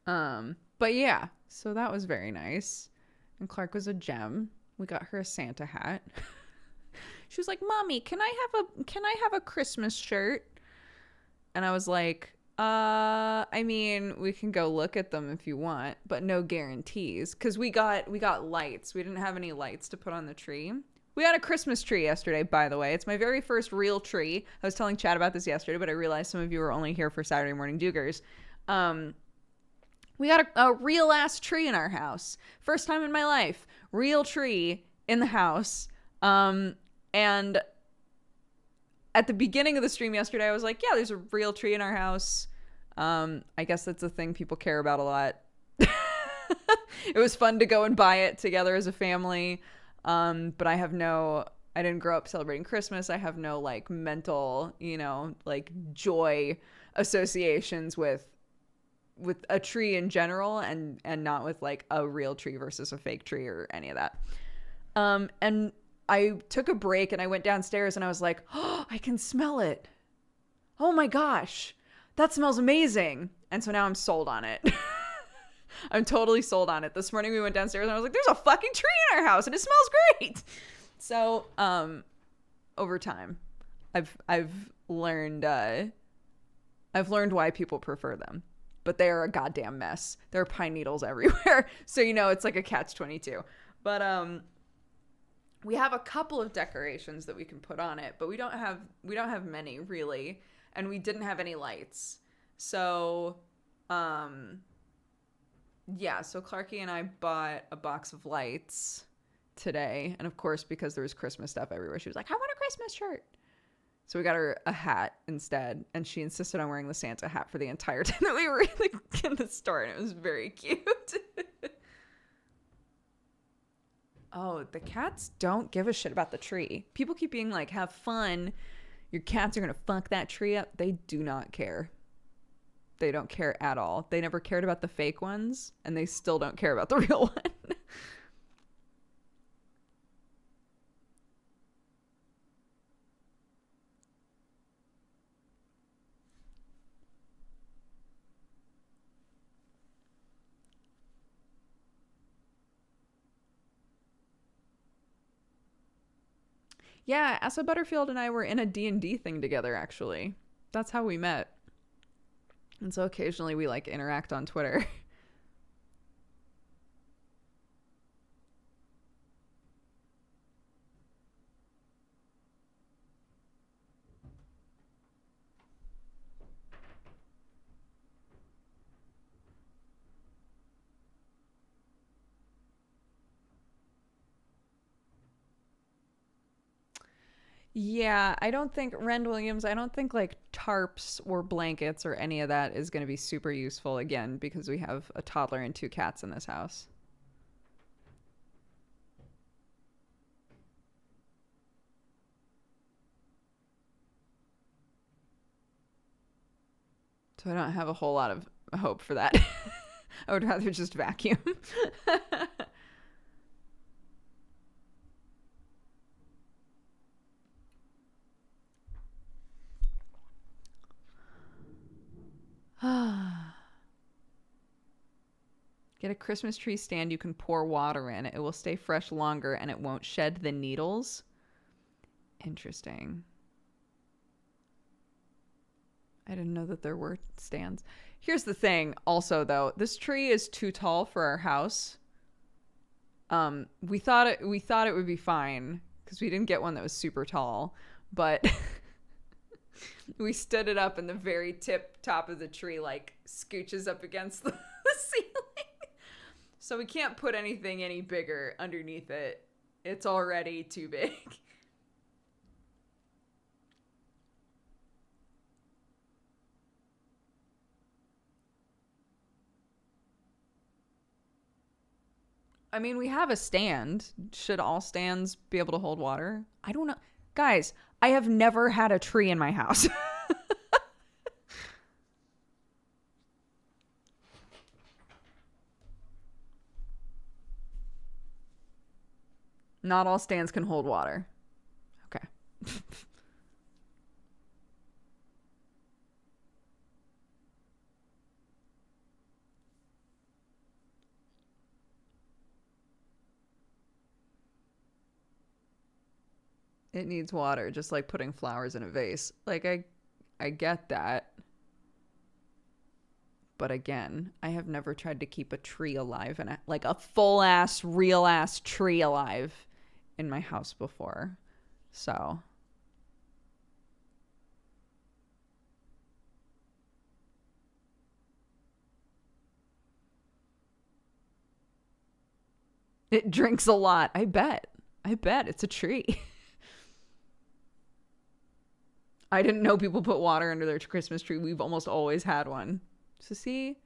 Speaker 1: But yeah, so that was very nice. And Clark was a gem. We got her a Santa hat. She was like, "Mommy, can I have a Christmas shirt?" And I was like, I mean, we can go look at them if you want, but no guarantees. Because we got lights. We didn't have any lights to put on the tree. We had a Christmas tree yesterday, by the way. It's my very first real tree. I was telling Chad about this yesterday, but I realized some of you were only here for Saturday morning Doogers. We got a real ass tree in our house. First time in my life. Real tree in the house. And at the beginning of the stream yesterday, I was like, yeah, there's a real tree in our house. I guess that's a thing people care about a lot. It was fun to go and buy it together as a family. But I didn't grow up celebrating Christmas. I have no like mental, like joy associations with a tree in general, and not with like a real tree versus a fake tree or any of that. And I took a break and I went downstairs and I was like, oh, I can smell it. Oh my gosh, that smells amazing. And so now I'm sold on it. I'm totally sold on it. This morning we went downstairs and I was like, there's a fucking tree in our house and it smells great. So, over time, I've learned I've learned why people prefer them. But they are a goddamn mess. There are pine needles everywhere. So it's like a catch-22. But we have a couple of decorations that we can put on it, but we don't have many really, and we didn't have any lights. So yeah, so Clarky and I bought a box of lights today, and of course because there was Christmas stuff everywhere, she was like, I want a Christmas shirt. So we got her a hat instead, and she insisted on wearing the Santa hat for the entire time that we were in the store, and it was very cute. Oh, the cats don't give a shit about the tree. People keep being like, have fun. Your cats are going to fuck that tree up. They do not care. They don't care at all. They never cared about the fake ones, and they still don't care about the real one. Yeah, Asa Butterfield and I were in a D&D thing together, actually. That's how we met. And so occasionally we like interact on Twitter. Yeah, I don't think Ren Williams, I don't think like tarps or blankets or any of that is going to be super useful again because we have a toddler and two cats in this house. So I don't have a whole lot of hope for that. I would rather just vacuum. Get a Christmas tree stand you can pour water in. It will stay fresh longer and it won't shed the needles. Interesting. I didn't know that there were stands. Here's the thing also though, this tree is too tall for our house. We thought it would be fine because we didn't get one that was super tall, but we stood it up and the very top of the tree like scooches up against the ceiling. So we can't put anything any bigger underneath it. It's already too big. I mean, we have a stand. Should all stands be able to hold water? I don't know. Guys, I have never had a tree in my house. Not all stands can hold water. Okay. It needs water, just like putting flowers in a vase. Like I get that. But again, I have never tried to keep a tree alive and like a full ass, real ass tree alive in my house before. So it drinks a lot. I bet. It's a tree. I didn't know people put water under their Christmas tree. We've almost always had one. So see,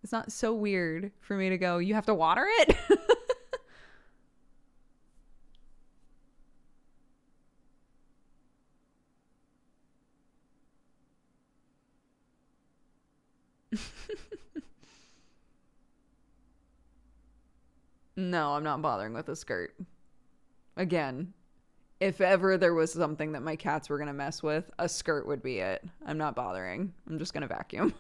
Speaker 1: it's not so weird for me to go, you have to water it? No, I'm not bothering with a skirt. Again, if ever there was something that my cats were going to mess with, a skirt would be it. I'm not bothering. I'm just going to vacuum.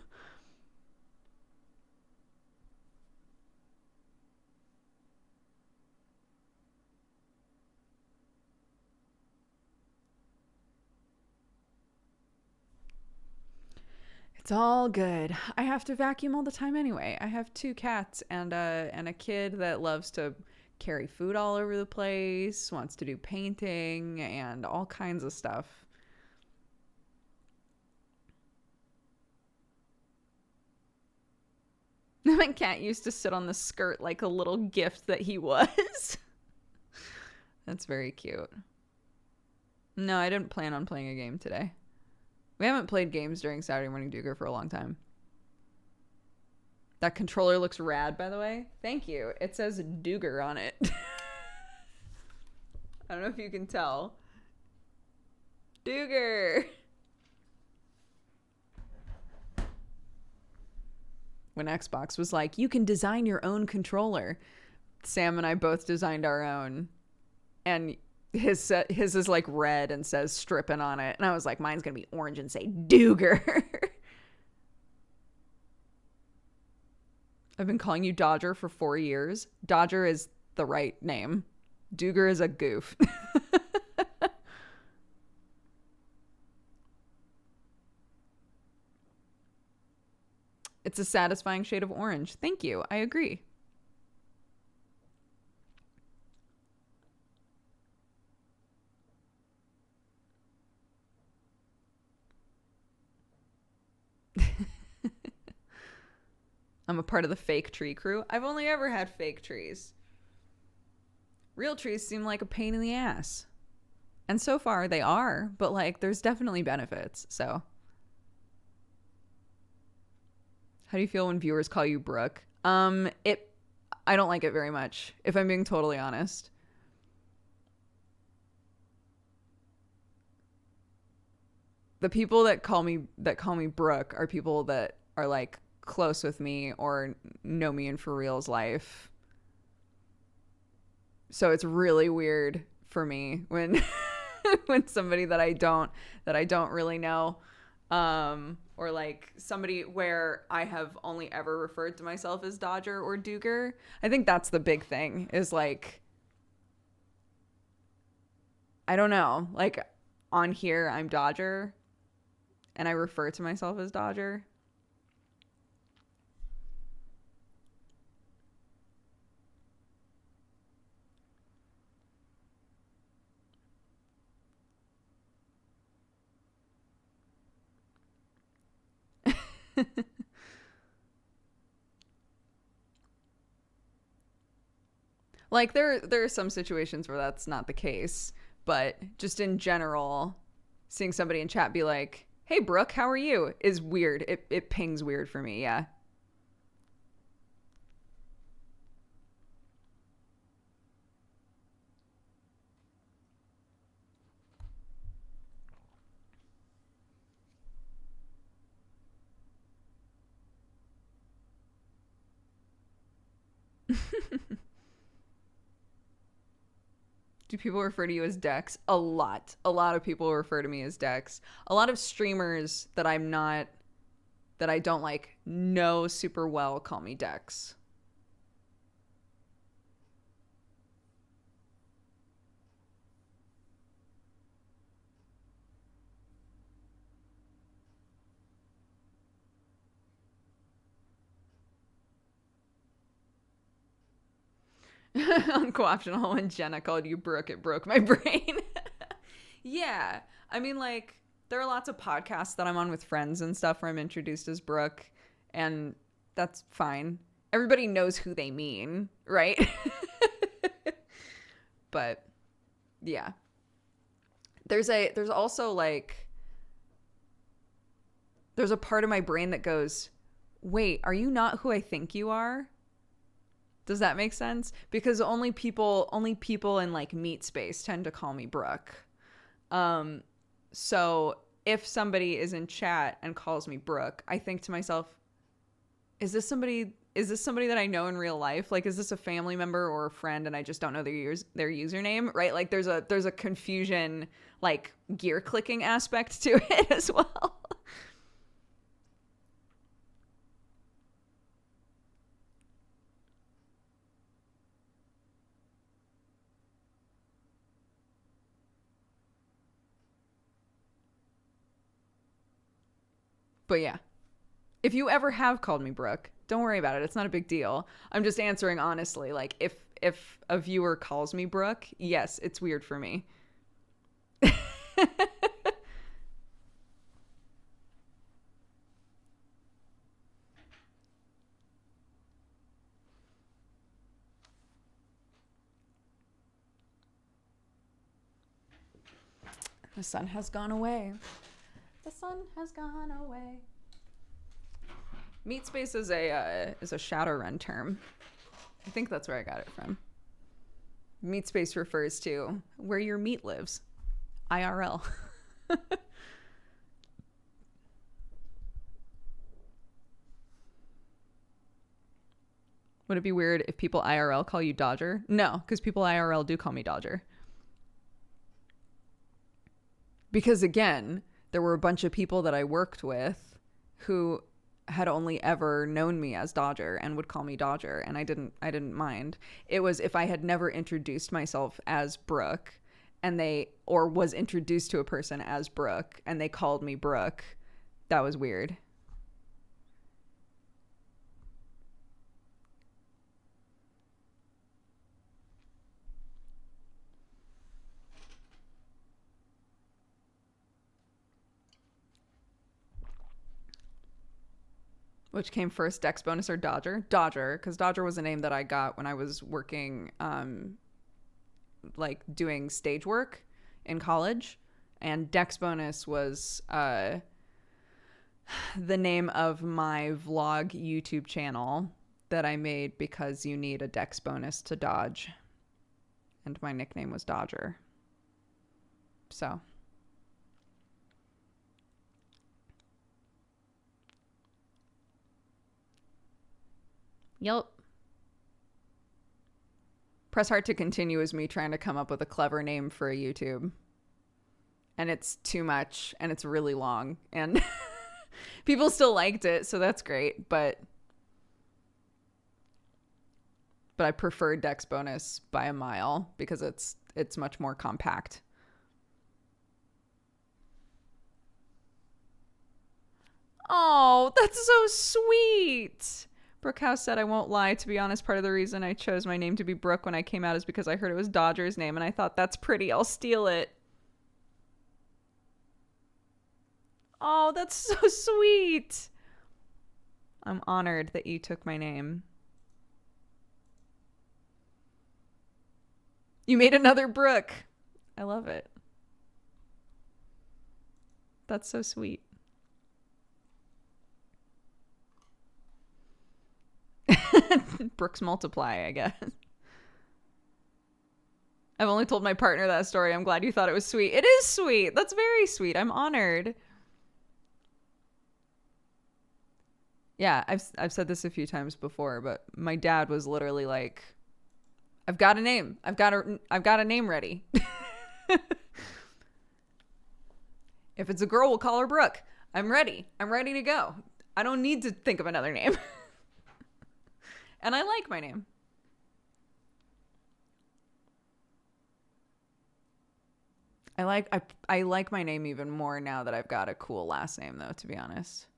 Speaker 1: It's all good. I have to vacuum all the time anyway. I have 2 cats and a kid that loves to carry food all over the place, wants to do painting and all kinds of stuff. My cat used to sit on the skirt like a little gift that he was. That's very cute. No, I didn't plan on playing a game today. We haven't played games during Saturday Morning Dooger for a long time. That controller looks rad, by the way. Thank you. It says Dooger on it. I don't know if you can tell. Dooger! When Xbox was like, you can design your own controller, Sam and I both designed our own. And his is like red and says stripping on it. And I was like, mine's going to be orange and say Dooger. I've been calling you Dodger for 4 years. Dodger is the right name. Dooger is a goof. It's a satisfying shade of orange. Thank you. I agree. I'm a part of the fake tree crew. I've only ever had fake trees. Real trees seem like a pain in the ass. And so far they are, but like there's definitely benefits. So how do you feel when viewers call you Brooke? I don't like it very much, if I'm being totally honest. The people that call me Brooke are people that are like close with me or know me in for real's life. So it's really weird for me when when somebody that I don't really know, or like somebody where I have only ever referred to myself as Dodger or Dooger. I think that's the big thing is like, I don't know, like on here I'm Dodger and I refer to myself as Dodger. Like there are some situations where that's not the case, but just in general, seeing somebody in chat be like, "Hey Brooke, how are you?" is weird. It pings weird for me, yeah. Do people refer to you as Dex? A lot. A lot of people refer to me as Dex. A lot of streamers that I don't like know super well call me Dex. Co-optional when Jenna called you Brooke, it broke my brain. Yeah. I mean, like, there are lots of podcasts that I'm on with friends and stuff where I'm introduced as Brooke, and that's fine. Everybody knows who they mean, right? But yeah. There's also like there's a part of my brain that goes, "Wait, are you not who I think you are?" Does that make sense? Because only people in like meat space tend to call me Brooke. So if somebody is in chat and calls me Brooke, I think to myself, is this somebody that I know in real life? Like, is this a family member or a friend and I just don't know their username, right? Like there's a confusion, like gear clicking aspect to it as well. But yeah, If you ever have called me Brooke, don't worry about it. It's not a big deal. I'm just answering honestly. Like, if a viewer calls me Brooke, yes, it's weird for me. The sun has gone away. The sun has gone away. Meat space is a Shadowrun term. I think that's where I got it from. Meat space refers to where your meat lives. IRL. Would it be weird if people IRL call you Dodger? No, because people IRL do call me Dodger. Because again, there were a bunch of people that I worked with who had only ever known me as Dodger and would call me Dodger, and I didn't mind. It was if I had never introduced myself as Brooke or was introduced to a person as Brooke and they called me Brooke, that was weird. Which came first, Dexbonus or Dodger? Dodger, because Dodger was a name that I got when I was working, like doing stage work in college. And Dexbonus was the name of my vlog YouTube channel that I made because you need a Dexbonus to dodge. And my nickname was Dodger. So... Yep. Press hard to continue is me trying to come up with a clever name for a YouTube. And it's too much and it's really long and people still liked it, so that's great, but I prefer Dexbonus by a mile because it's much more compact. Oh, that's so sweet. Brookhouse said, I won't lie. To be honest, part of the reason I chose my name to be Brooke when I came out is because I heard it was Dodger's name, and I thought, that's pretty. I'll steal it. Oh, that's so sweet. I'm honored that you took my name. You made another Brooke. I love it. That's so sweet. Brooks multiply, I guess. I've only told my partner that story. I'm glad you thought it was sweet. It is sweet. That's very sweet. I'm honored. Yeah, I've said this a few times before, but my dad was literally like, I've got a name. I've got a name ready. If it's a girl, we'll call her Brooke. I'm ready. I'm ready to go. I don't need to think of another name. And I like my name. I like my name even more now that I've got a cool last name, though, to be honest.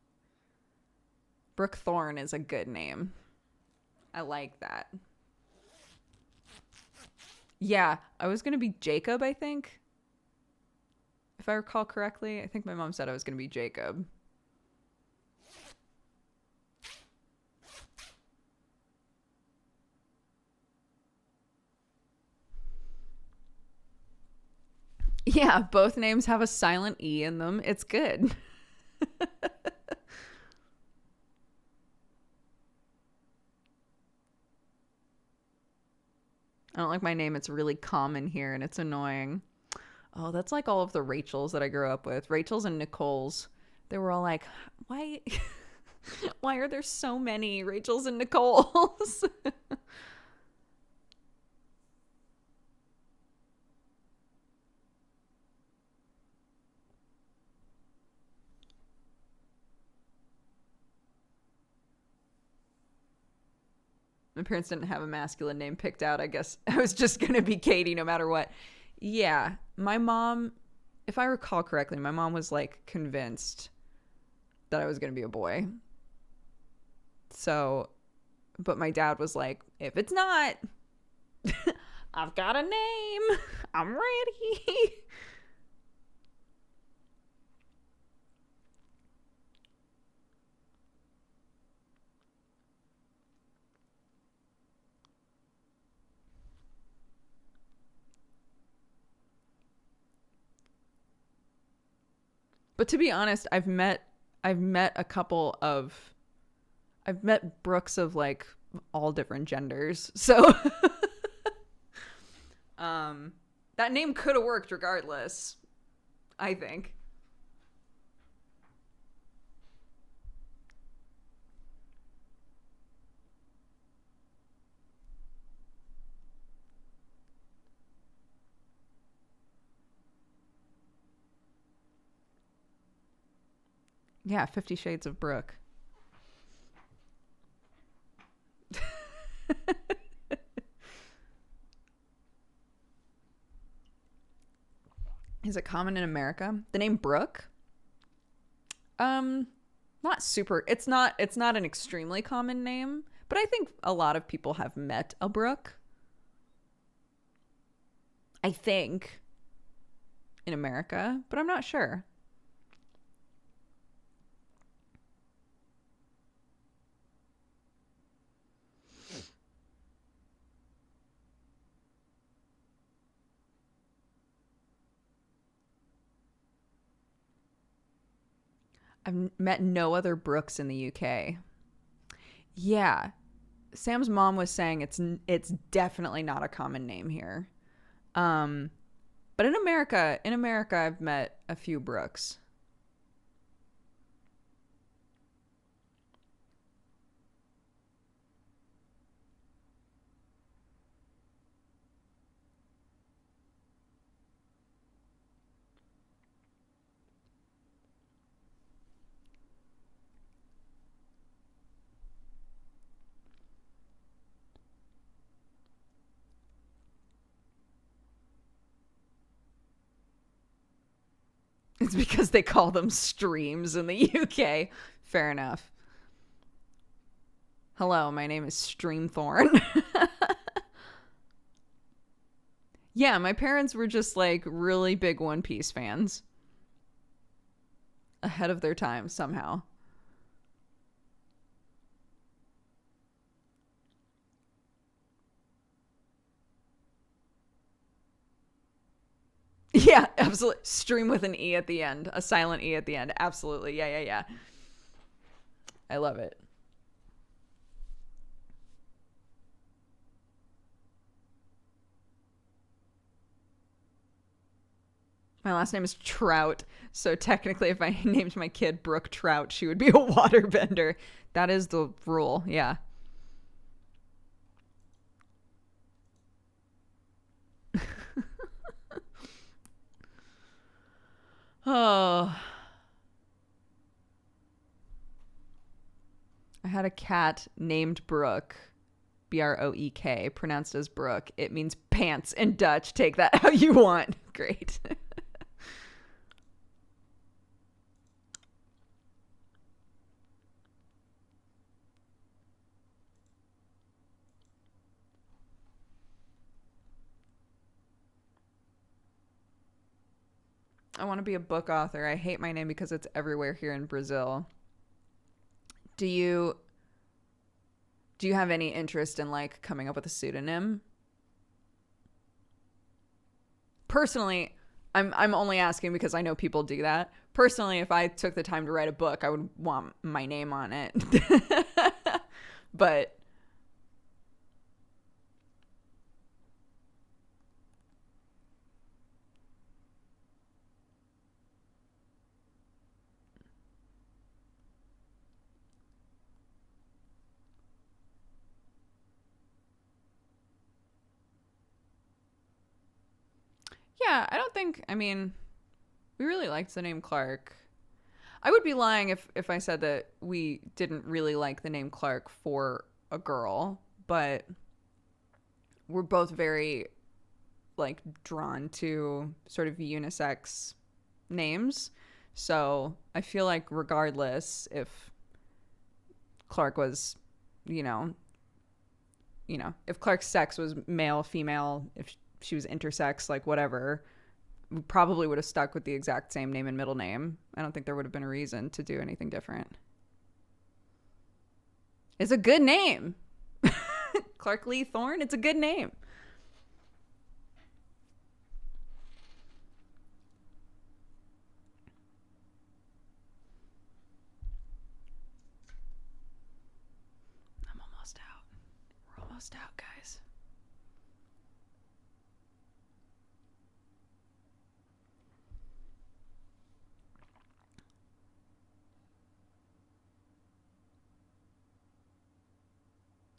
Speaker 1: Brooke Thorne is a good name. I like that. Yeah, I was going to be Jacob, I think. If I recall correctly, I think my mom said I was going to be Jacob. Yeah, both names have a silent E in them. It's good. I don't like my name. It's really common here and it's annoying. Oh, that's like all of the Rachels that I grew up with. Rachels and Nicoles. They were all like, why why are there so many Rachels and Nicoles? My parents didn't have a masculine name picked out. I guess I was just going to be Katie no matter what. Yeah, my mom, if I recall correctly, my mom was like convinced that I was going to be a boy. So, but my dad was like, if it's not, I've got a name. I'm ready. But to be honest, I've met a couple of I've met Brooks of like all different genders. So that name could have worked regardless, I think. Yeah, 50 Shades of Brooke. Is it common in America? The name Brooke? Not super. It's not an extremely common name, but I think a lot of people have met a Brooke. I think in America, but I'm not sure. I've met no other Brooks in the UK. Yeah, Sam's mom was saying it's definitely not a common name here. Um, but in America, I've met a few Brooks. It's because they call them streams in the UK. Fair enough. Hello, my name is Streamthorn. Yeah, my parents were just like really big One Piece fans. Ahead of their time somehow. Yeah, absolutely. Stream with an E at the end, a silent E at the end. Absolutely. Yeah, yeah, yeah. I love it. My last name is Trout, so technically, if I named my kid Brooke Trout, she would be a waterbender. That is the rule. Yeah. Oh, I had a cat named Brooke, Broek, pronounced as Brooke. It means pants in Dutch. Take that how you want. Great. I want to be a book author. I hate my name because it's everywhere here in Brazil. Do you do you have any interest in like coming up with a pseudonym? Personally, I'm only asking because I know people do that. Personally, if I took the time to write a book, I would want my name on it. But yeah, I don't think, I mean, we really liked the name Clark. I would be lying if I said that we didn't really like the name Clark for a girl, but we're both very like drawn to sort of unisex names. So I feel like regardless if Clark was, you know, if Clark's sex was male, female, if she was intersex, like whatever, we probably would have stuck with the exact same name and middle name. I don't think there would have been a reason to do anything different. It's a good name. Clark Lee Thorne, it's a good name. I'm almost out. We're almost out, guys.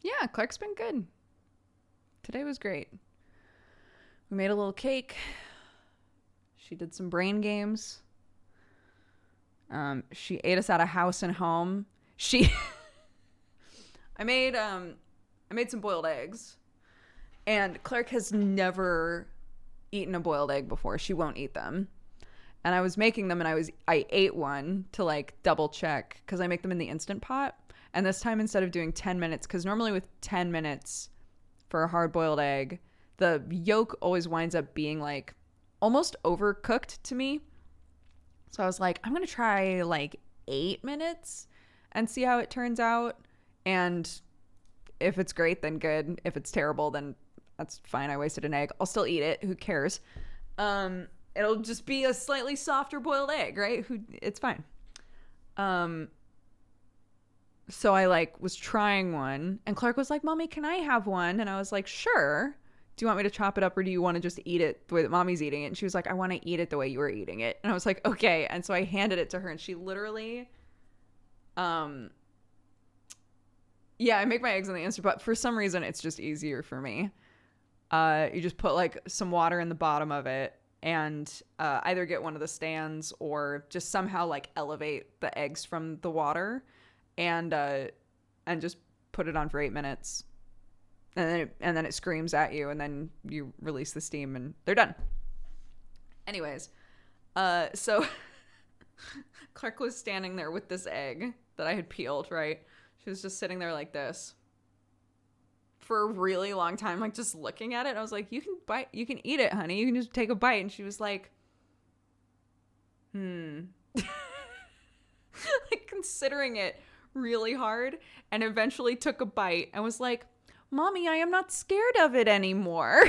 Speaker 1: Yeah, Clark's been good. Today was great. We made a little cake. She did some brain games. She ate us out of house and home. I made some boiled eggs. And Clark has never eaten a boiled egg before. She won't eat them. And I was making them and I ate one to like double check because I make them in the Instant Pot. And this time, instead of doing 10 minutes, because normally with 10 minutes for a hard-boiled egg, the yolk always winds up being like almost overcooked to me. So I was like, I'm going to try like 8 minutes and see how it turns out. And if it's great, then good. If it's terrible, then that's fine. I wasted an egg. I'll still eat it. Who cares? It'll just be a slightly softer boiled egg, right? It's fine. So I like was trying one and Clark was like, Mommy, can I have one? And I was like, sure. Do you want me to chop it up or do you want to just eat it the way that Mommy's eating it? And she was like, I want to eat it the way you were eating it. And I was like, okay. And so I handed it to her and she literally, I make my eggs in the Instant Pot. For some reason, it's just easier for me. You just put like some water in the bottom of it and either get one of the stands or just somehow like elevate the eggs from the water. And just put it on for 8 minutes, and then it screams at you, and then you release the steam, and they're done. Anyways, so Clark was standing there with this egg that I had peeled. Right, she was just sitting there like this for a really long time, like just looking at it. I was like, "You can bite, you can eat it, honey. You can just take a bite." And she was like, like considering it really hard, and eventually took a bite and was like, Mommy, I am not scared of it anymore.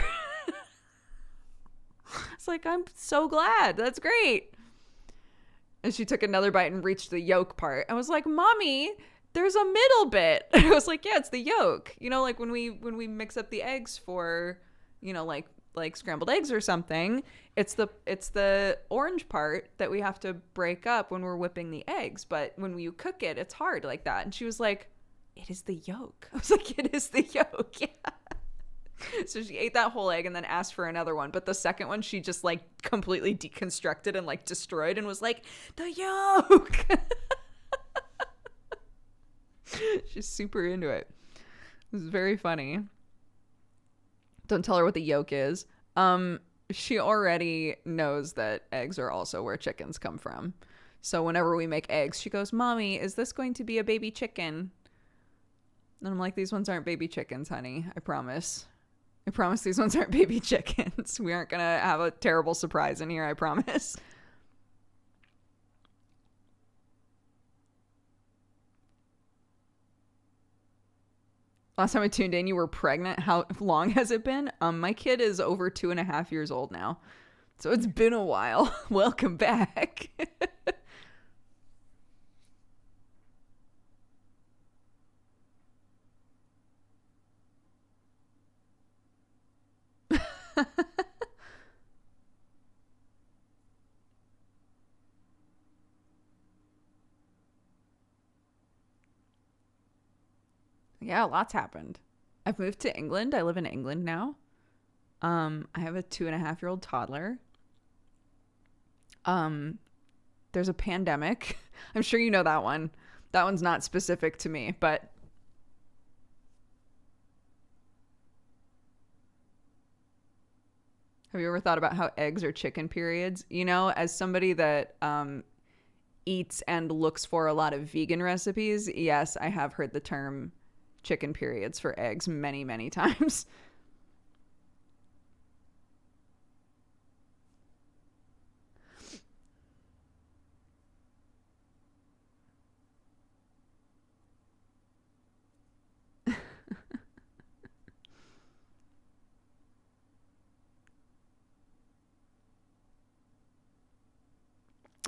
Speaker 1: It's like, I'm so glad. That's great. And she took another bite and reached the yolk part. I was like, Mommy, there's a middle bit. I was like, yeah, it's the yolk. You know, like when we mix up the eggs for, you know, like scrambled eggs or something, it's the orange part that we have to break up when we're whipping the eggs. But when you cook it, it's hard like that. And she was like, it is the yolk. I was like, it is the yolk. Yeah. So she ate that whole egg and then asked for another one. But the second one, she just like completely deconstructed and like destroyed and was like, the yolk. She's super into it. It was very funny. Don't tell her what the yolk is. She already knows that eggs are also where chickens come from. So whenever we make eggs, she goes, Mommy, is this going to be a baby chicken? And I'm like, these ones aren't baby chickens, honey. I promise. I promise these ones aren't baby chickens. We aren't going to have a terrible surprise in here, I promise. Last time I tuned in, you were pregnant. How long has it been? My kid is over 2.5 years old now. So it's been a while. Welcome back. Yeah, lots happened. I've moved to England. I live in England now. I have a 2.5-year-old toddler. There's a pandemic. I'm sure you know that one. That one's not specific to me, but have you ever thought about how eggs are chicken periods? You know, as somebody that eats and looks for a lot of vegan recipes, yes, I have heard the term chicken periods for eggs many, many times.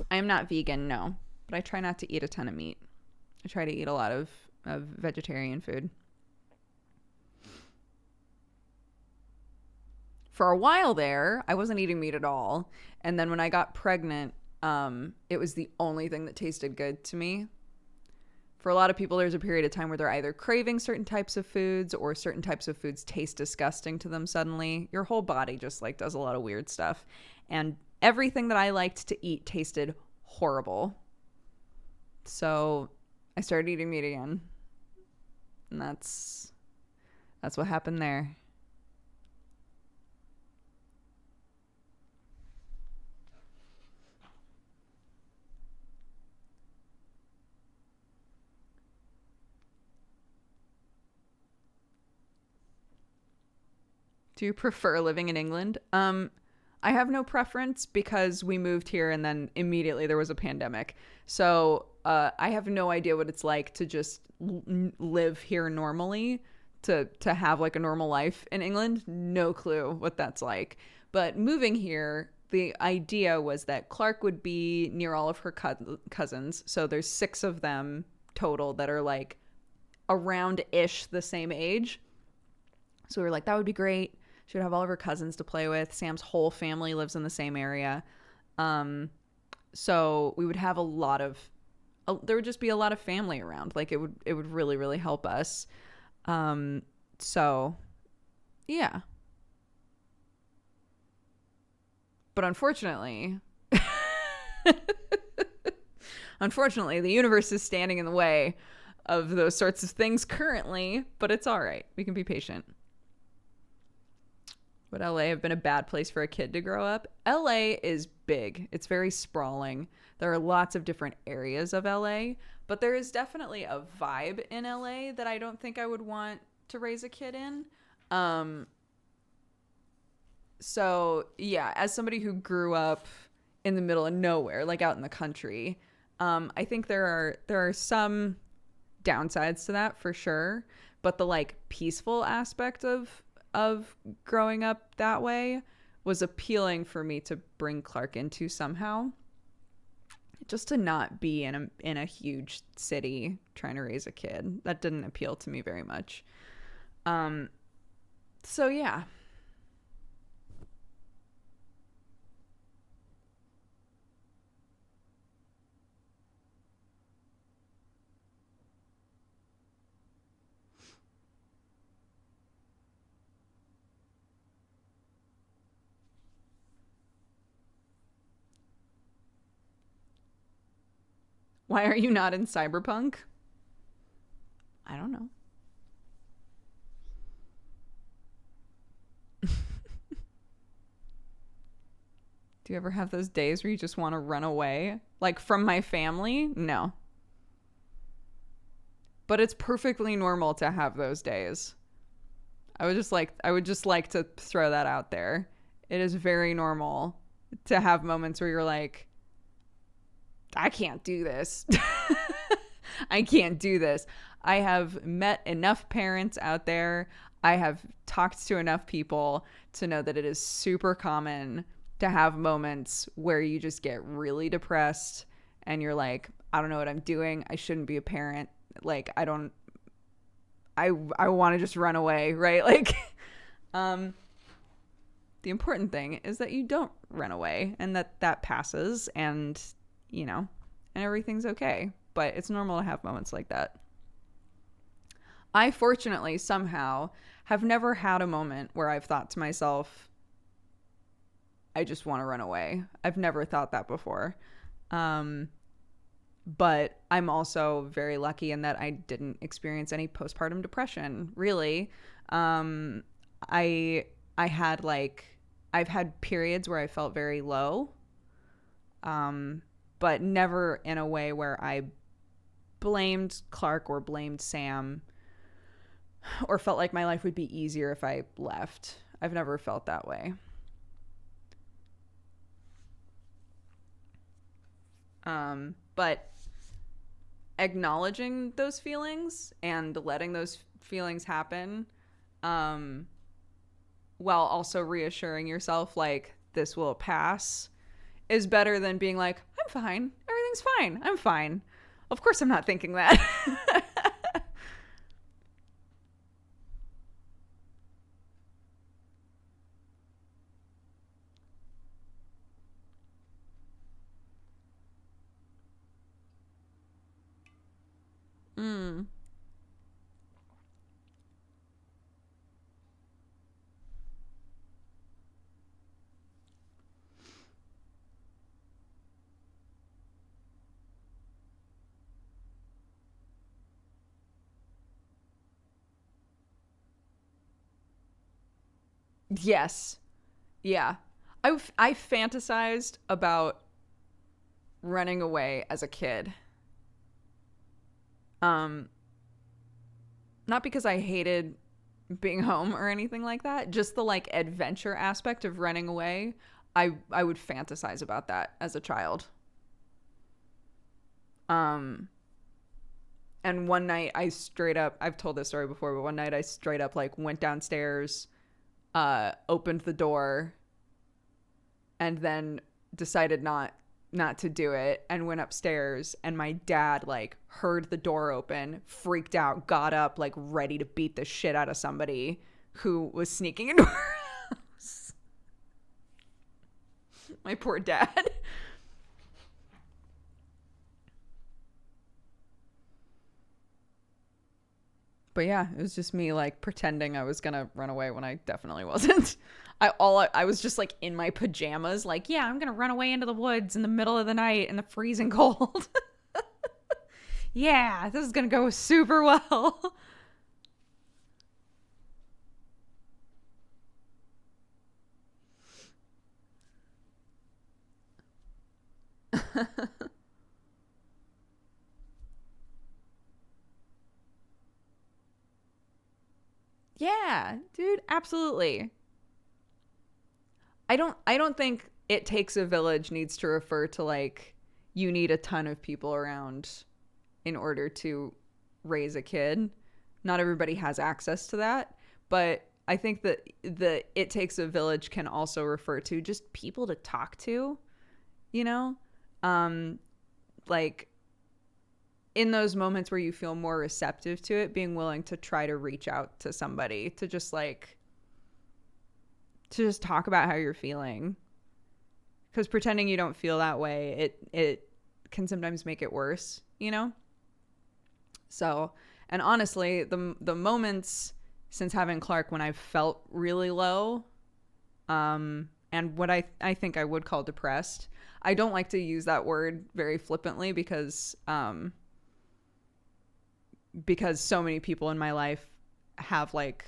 Speaker 1: I am not vegan, no, but I try not to eat a ton of meat. I try to eat a lot of vegetarian food. For a while there, I wasn't eating meat at all. And then when I got pregnant, it was the only thing that tasted good to me. For a lot of people, there's a period of time where they're either craving certain types of foods or certain types of foods taste disgusting to them suddenly. Your whole body just like does a lot of weird stuff. And everything that I liked to eat tasted horrible. So I started eating meat again. And that's what happened there. Do you prefer living in England? I have no preference because we moved here and then immediately there was a pandemic. So I have no idea what it's like to just live here normally, to have like a normal life in England. No clue what that's like. But moving here, the idea was that Clark would be near all of her cousins. So there's 6 of them total that are like around-ish the same age. So we were like, that would be great. She would have all of her cousins to play with. Sam's whole family lives in the same area. So we would have there would just be a lot of family around. Like it would really, really help us. So yeah. But unfortunately, the universe is standing in the way of those sorts of things currently, but it's all right. We can be patient. Would LA have been a bad place for a kid to grow up? LA is big. It's very sprawling. There are lots of different areas of LA, but there is definitely a vibe in LA that I don't think I would want to raise a kid in. So yeah, as somebody who grew up in the middle of nowhere, like out in the country, I think there are some downsides to that for sure, but the like peaceful aspect of growing up that way was appealing for me to bring Clark into somehow, just to not be in a huge city trying to raise a kid. That didn't appeal to me very much. So yeah. Why are you not in Cyberpunk? I don't know. Do you ever have those days where you just want to run away? Like from my family? No. But it's perfectly normal to have those days. I would just like to throw that out there. It is very normal to have moments where you're like, I can't do this. I can't do this. I have met enough parents out there. I have talked to enough people to know that it is super common to have moments where you just get really depressed and you're like, I don't know what I'm doing. I shouldn't be a parent. Like, I want to just run away, right? Like, the important thing is that you don't run away and that passes and and everything's okay. But it's normal to have moments like that. I fortunately somehow have never had a moment where I've thought to myself, I just want to run away. I've never thought that before. But I'm also very lucky in that I didn't experience any postpartum depression, really. I've had periods where I felt very low. but never in a way where I blamed Clark or blamed Sam or felt like my life would be easier if I left. I've never felt that way. But acknowledging those feelings and letting those feelings happen, while also reassuring yourself like this will pass, is better than being like, I'm fine, everything's fine, I'm fine. Of course I'm not thinking that. mm. Yes. Yeah. I fantasized about running away as a kid. Um, Not because I hated being home or anything like that, just the like adventure aspect of running away. I would fantasize about that as a child. Um, and one night I've told this story before, but one night I straight up like went downstairs, opened the door, and then decided not to do it and went upstairs, and my dad like heard the door open, freaked out, got up like ready to beat the shit out of somebody who was sneaking into our house. My poor dad. But yeah, it was just me like pretending I was gonna run away when I definitely wasn't. I was just like in my pajamas, like, yeah, I'm gonna run away into the woods in the middle of the night in the freezing cold. Yeah, this is gonna go super well. Yeah, dude, absolutely. I don't think it takes a village needs to refer to like you need a ton of people around in order to raise a kid. Not everybody has access to that, but I think that the it takes a village can also refer to just people to talk to, you know? Um like in those moments where you feel more receptive to it, being willing to try to reach out to somebody to just like to just talk about how you're feeling, because pretending you don't feel that way, it can sometimes make it worse, you know? So, and honestly, the moments since having Clark when I've felt really low, and what I think I would call depressed. I don't like to use that word very flippantly because so many people in my life have like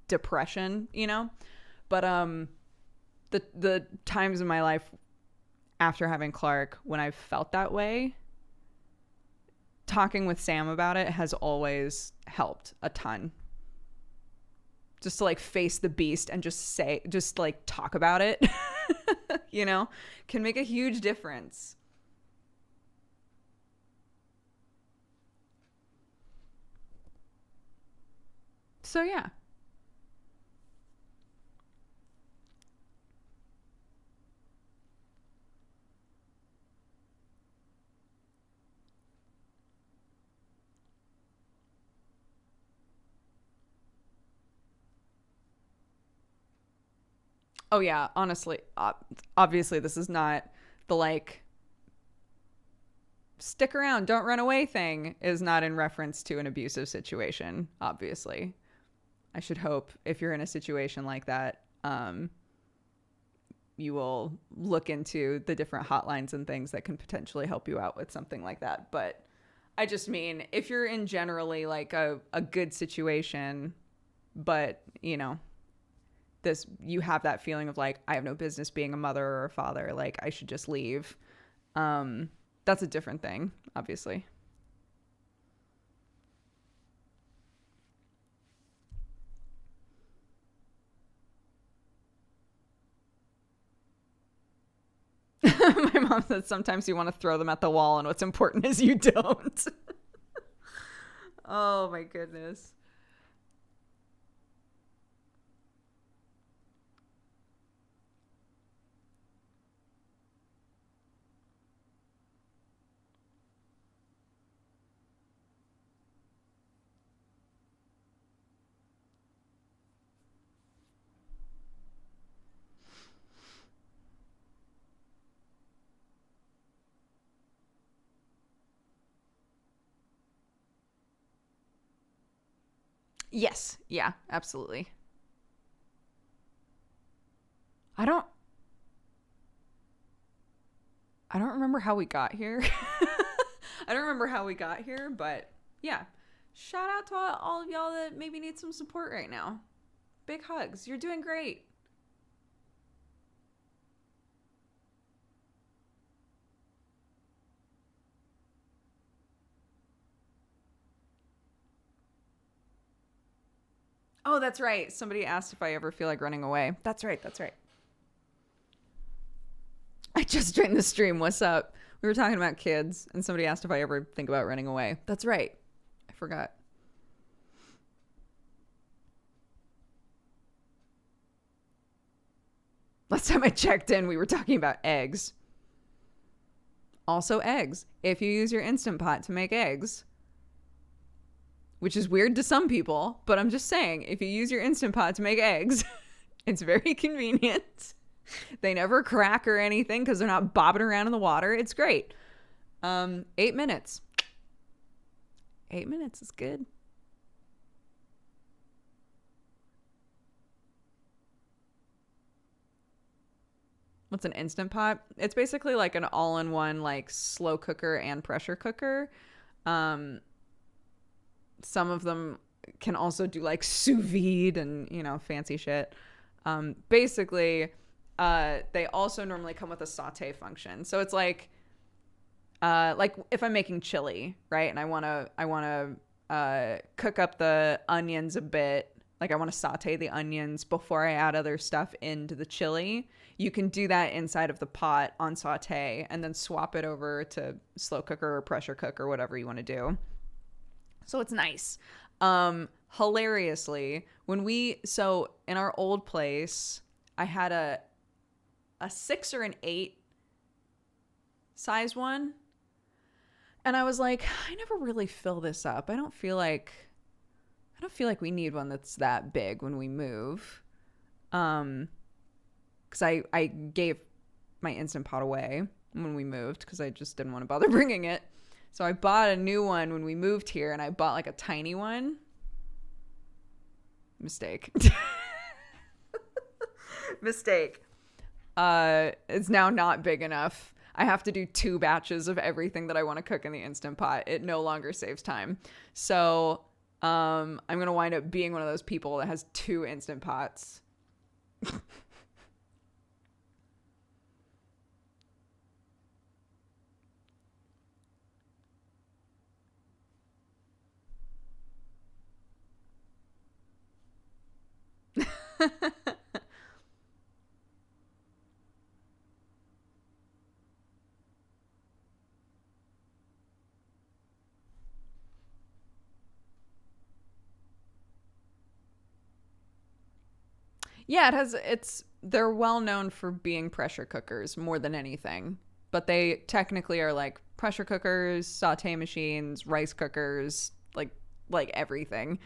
Speaker 1: depression, you know? But the times in my life after having Clark when I've felt that way, talking with Sam about it has always helped a ton. Just to like face the beast and just like talk about it, you know, can make a huge difference. So yeah. Oh yeah, honestly, obviously this is not the like stick around, don't run away thing is not in reference to an abusive situation, obviously. I should hope if you're in a situation like that, you will look into the different hotlines and things that can potentially help you out with something like that. But I just mean, if you're in generally like a good situation, but, you know, you have that feeling of like, I have no business being a mother or a father. Like, I should just leave. That's a different thing, obviously. My mom said sometimes you want to throw them at the wall, and what's important is you don't. Oh my goodness. Yes. Yeah, absolutely. I don't I don't remember how we got here. I don't remember how we got here, but yeah. Shout out to all of y'all that maybe need some support right now. Big hugs. You're doing great. Oh, that's right. Somebody asked if I ever feel like running away. That's right. That's right. I just joined the stream. What's up? We were talking about kids, and somebody asked if I ever think about running away. That's right. I forgot. Last time I checked in, we were talking about eggs. Also, eggs. If you use your Instant Pot to make eggs, which is weird to some people, but I'm just saying, if you use your Instant Pot to make eggs, it's very convenient. They never crack or anything because they're not bobbing around in the water. It's great. 8 minutes. 8 minutes is good. What's an Instant Pot? It's basically like an all-in-one like slow cooker and pressure cooker. Some of them can also do like sous vide and, you know, fancy shit. Basically, they also normally come with a saute function. So it's like if I'm making chili, right? And I want to cook up the onions a bit. Like I want to saute the onions before I add other stuff into the chili. You can do that inside of the pot on saute and then swap it over to slow cooker or pressure cook or whatever you want to do. So it's nice. Hilariously, so in our old place, I had a 6 or an 8 size one. And I was like, I never really fill this up. I don't feel like we need one that's that big when we move. Because I gave my Instant Pot away when we moved because I just didn't want to bother bringing it. So I bought a new one when we moved here, and I bought like a tiny one. Mistake. Mistake. It's now not big enough. I have to do 2 batches of everything that I want to cook in the Instant Pot. It no longer saves time. So I'm going to wind up being one of those people that has 2 Instant Pots. Yeah, they're well known for being pressure cookers more than anything. But they technically are like pressure cookers, saute machines, rice cookers, like everything.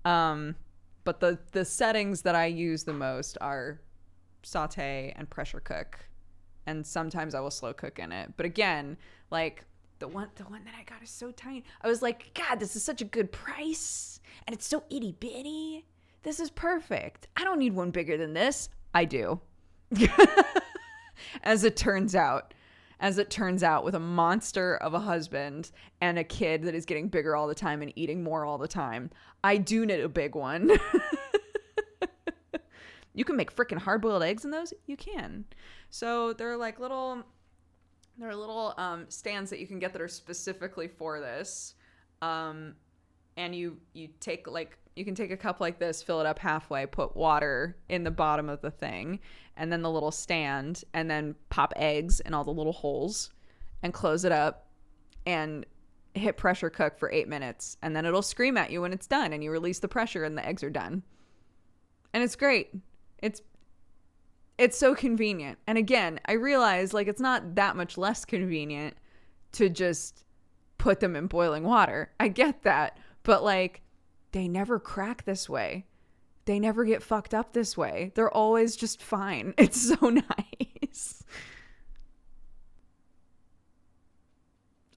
Speaker 1: But the settings that I use the most are saute and pressure cook. And sometimes I will slow cook in it. But again, like the one that I got is so tiny. I was like, God, this is such a good price. And it's so itty bitty. This is perfect. I don't need one bigger than this. I do. As it turns out, with a monster of a husband and a kid that is getting bigger all the time and eating more all the time, I do need a big one. You can make freaking hard-boiled eggs in those. You can. So they're like little stands that you can get that are specifically for this. And you take like, you can take a cup like this, fill it up halfway, put water in the bottom of the thing, and then the little stand, and then pop eggs in all the little holes and close it up and hit pressure cook for 8 minutes. And then it'll scream at you when it's done, and you release the pressure and the eggs are done. And it's great. It's so convenient. And again, I realize like it's not that much less convenient to just put them in boiling water. I get that. But like, they never crack this way. They never get fucked up this way. They're always just fine. It's so nice.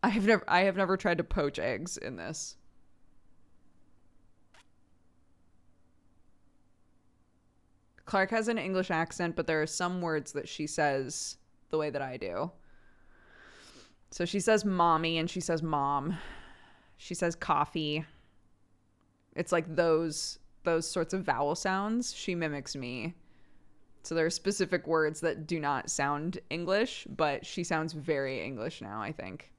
Speaker 1: I have never tried to poach eggs in this. Clark has an English accent, but there are some words that she says the way that I do. So she says mommy and she says mom. She says coffee. It's like those sorts of vowel sounds. She mimics me. So there are specific words that do not sound English, but she sounds very English now, I think.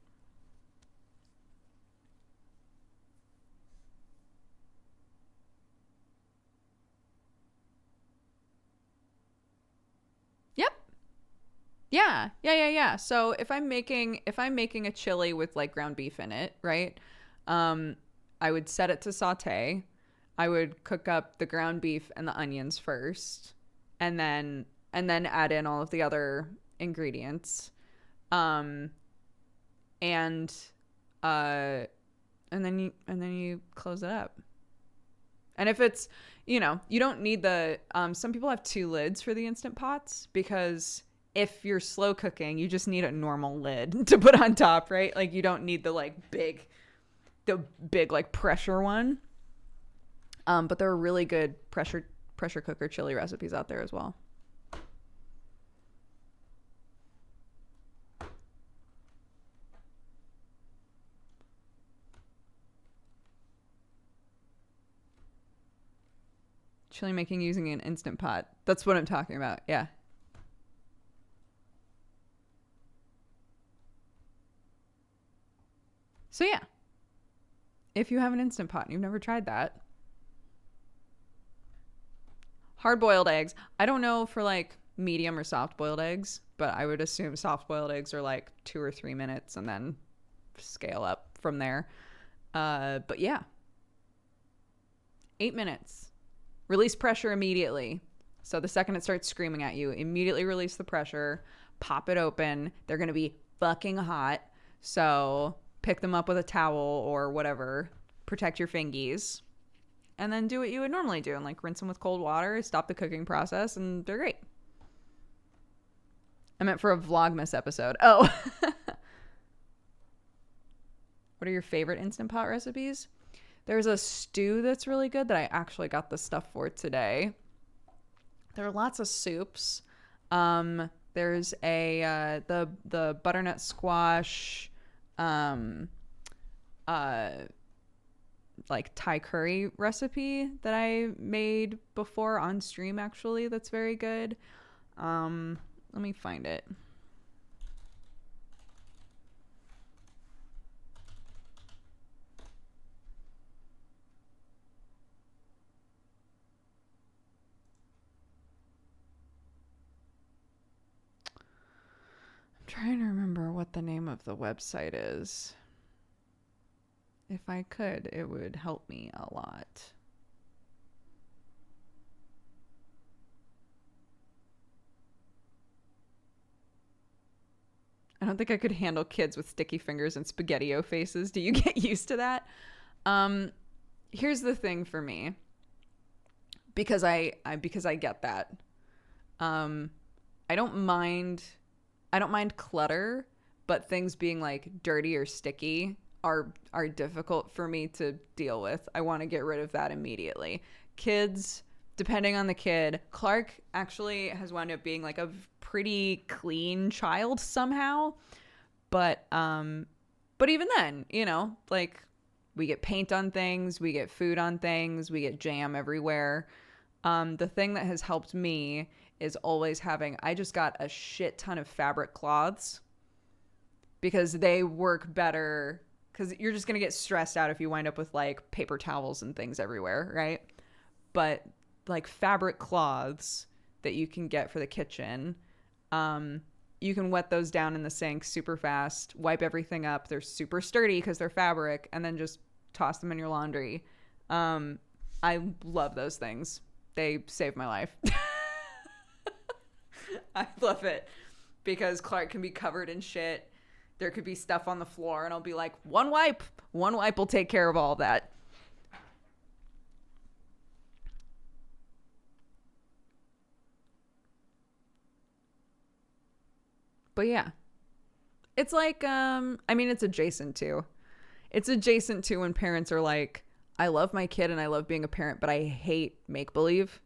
Speaker 1: Yep. Yeah. So if I'm making a chili with like ground beef in it, right? I would set it to saute. I would cook up the ground beef and the onions first, and then add in all of the other ingredients. And then you close it up. And if it's, you don't need the, some people have 2 lids for the Instant Pots, because if you're slow cooking, you just need a normal lid to put on top, right? Like you don't need the big like pressure one. But there are really good pressure cooker chili recipes out there as well. Chili making using an Instant Pot. That's what I'm talking about. Yeah. So yeah. If you have an Instant Pot and you've never tried that. Hard-boiled eggs. I don't know for like medium or soft-boiled eggs, but I would assume soft-boiled eggs are like 2 or 3 minutes and then scale up from there. But yeah. 8 minutes. Release pressure immediately. So the second it starts screaming at you, immediately release the pressure, pop it open. They're going to be fucking hot. So pick them up with a towel or whatever. Protect your fingies. And then do what you would normally do and like rinse them with cold water, stop the cooking process, and they're great. I meant for a Vlogmas episode. Oh. What are your favorite Instant Pot recipes? There's a stew that's really good that I actually got the stuff for today. There are lots of soups. There's the butternut squash, like Thai curry recipe that I made before on stream, actually. That's very good. Let me find it. I'm trying to remember what the name of the website is. If I could, it would help me a lot. I don't think I could handle kids with sticky fingers and SpaghettiO faces. Do you get used to that? Here's the thing for me. Because I get that. I don't mind clutter, but things being like dirty or sticky are difficult for me to deal with. I want to get rid of that immediately. Kids, depending on the kid, Clark actually has wound up being like a pretty clean child somehow. But even then, like we get paint on things, we get food on things, we get jam everywhere. The thing that has helped me is always having, I just got a shit ton of fabric cloths because they work better, because you're just going to get stressed out if you wind up with like paper towels and things everywhere, right? But like fabric cloths that you can get for the kitchen, you can wet those down in the sink super fast, wipe everything up. They're super sturdy because they're fabric, and then just toss them in your laundry. I love those things. They save my life. I love it because Clark can be covered in shit. There could be stuff on the floor, and I'll be like, one wipe will take care of all of that. But yeah, it's like, I mean, it's adjacent to when parents are like, I love my kid and I love being a parent, but I hate make-believe.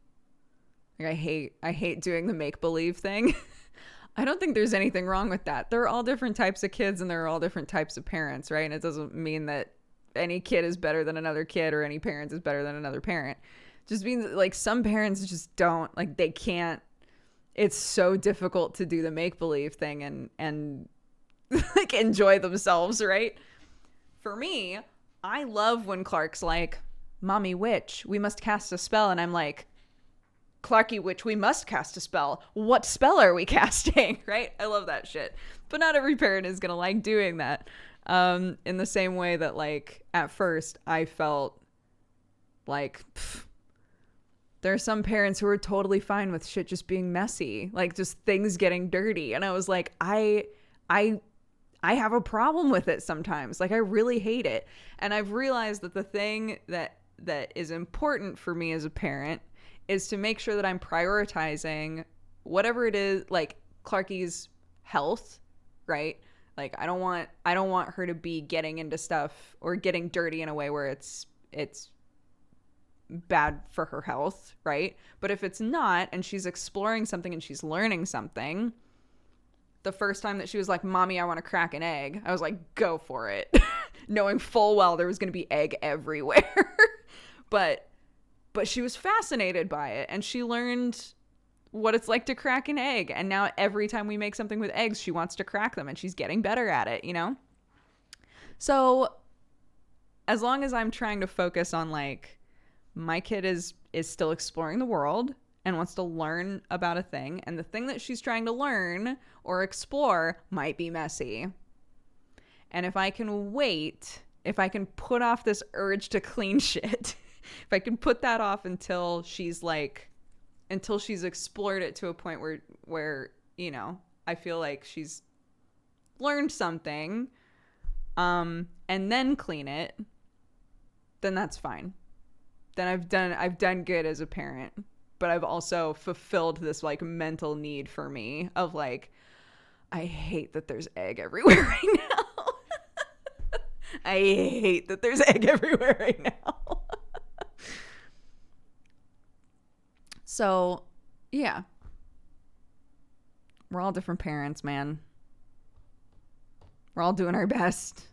Speaker 1: Like, I hate doing the make-believe thing. I don't think there's anything wrong with that. There are all different types of kids and there are all different types of parents, right? And it doesn't mean that any kid is better than another kid or any parent is better than another parent. It just means like some parents just don't, like, they can't. It's so difficult to do the make-believe thing and like enjoy themselves, right? For me, I love when Clark's like, Mommy Witch, we must cast a spell. And I'm like, Clarky Witch, we must cast a spell. What spell are we casting? Right? I love that shit. But not every parent is going to like doing that. In the same way that like at first I felt like, there are some parents who are totally fine with shit just being messy, like just things getting dirty. And I was like, I have a problem with it sometimes. Like I really hate it. And I've realized that the thing that is important for me as a parent is to make sure that I'm prioritizing whatever it is, like Clarky's health, right? Like I don't want her to be getting into stuff or getting dirty in a way where it's bad for her health, right? But if it's not, and she's exploring something and she's learning something, the first time that she was like, Mommy, I want to crack an egg, I was like, go for it. Knowing full well there was going to be egg everywhere. but she was fascinated by it and she learned what it's like to crack an egg. And now every time we make something with eggs, she wants to crack them and she's getting better at it, you know? So as long as I'm trying to focus on like, my kid is still exploring the world and wants to learn about a thing, and the thing that she's trying to learn or explore might be messy. And if I can wait, if I can put off this urge to clean shit, if I can put that off until she's explored it to a point where, you know, I feel like she's learned something, and then clean it, then that's fine. Then I've done good as a parent, but I've also fulfilled this like mental need for me of like, I hate that there's egg everywhere right now. I hate that there's egg everywhere right now. So, yeah. We're all different parents, man. We're all doing our best.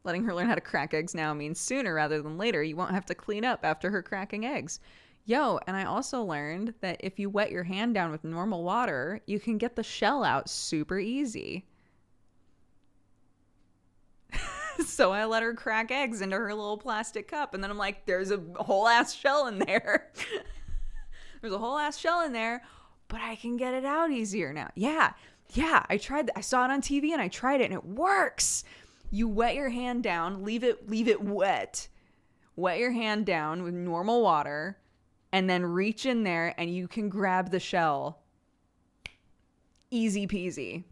Speaker 1: Letting her learn how to crack eggs now means sooner rather than later you won't have to clean up after her cracking eggs. Yo, and I also learned that if you wet your hand down with normal water, you can get the shell out super easy. So I let her crack eggs into her little plastic cup, and then I'm like, there's a whole ass shell in there. There's a whole ass shell in there, but I can get it out easier now. Yeah, I tried that. I saw it on TV and I tried it and it works. You wet your hand down, leave it wet. Wet your hand down with normal water and then reach in there and you can grab the shell. Easy peasy.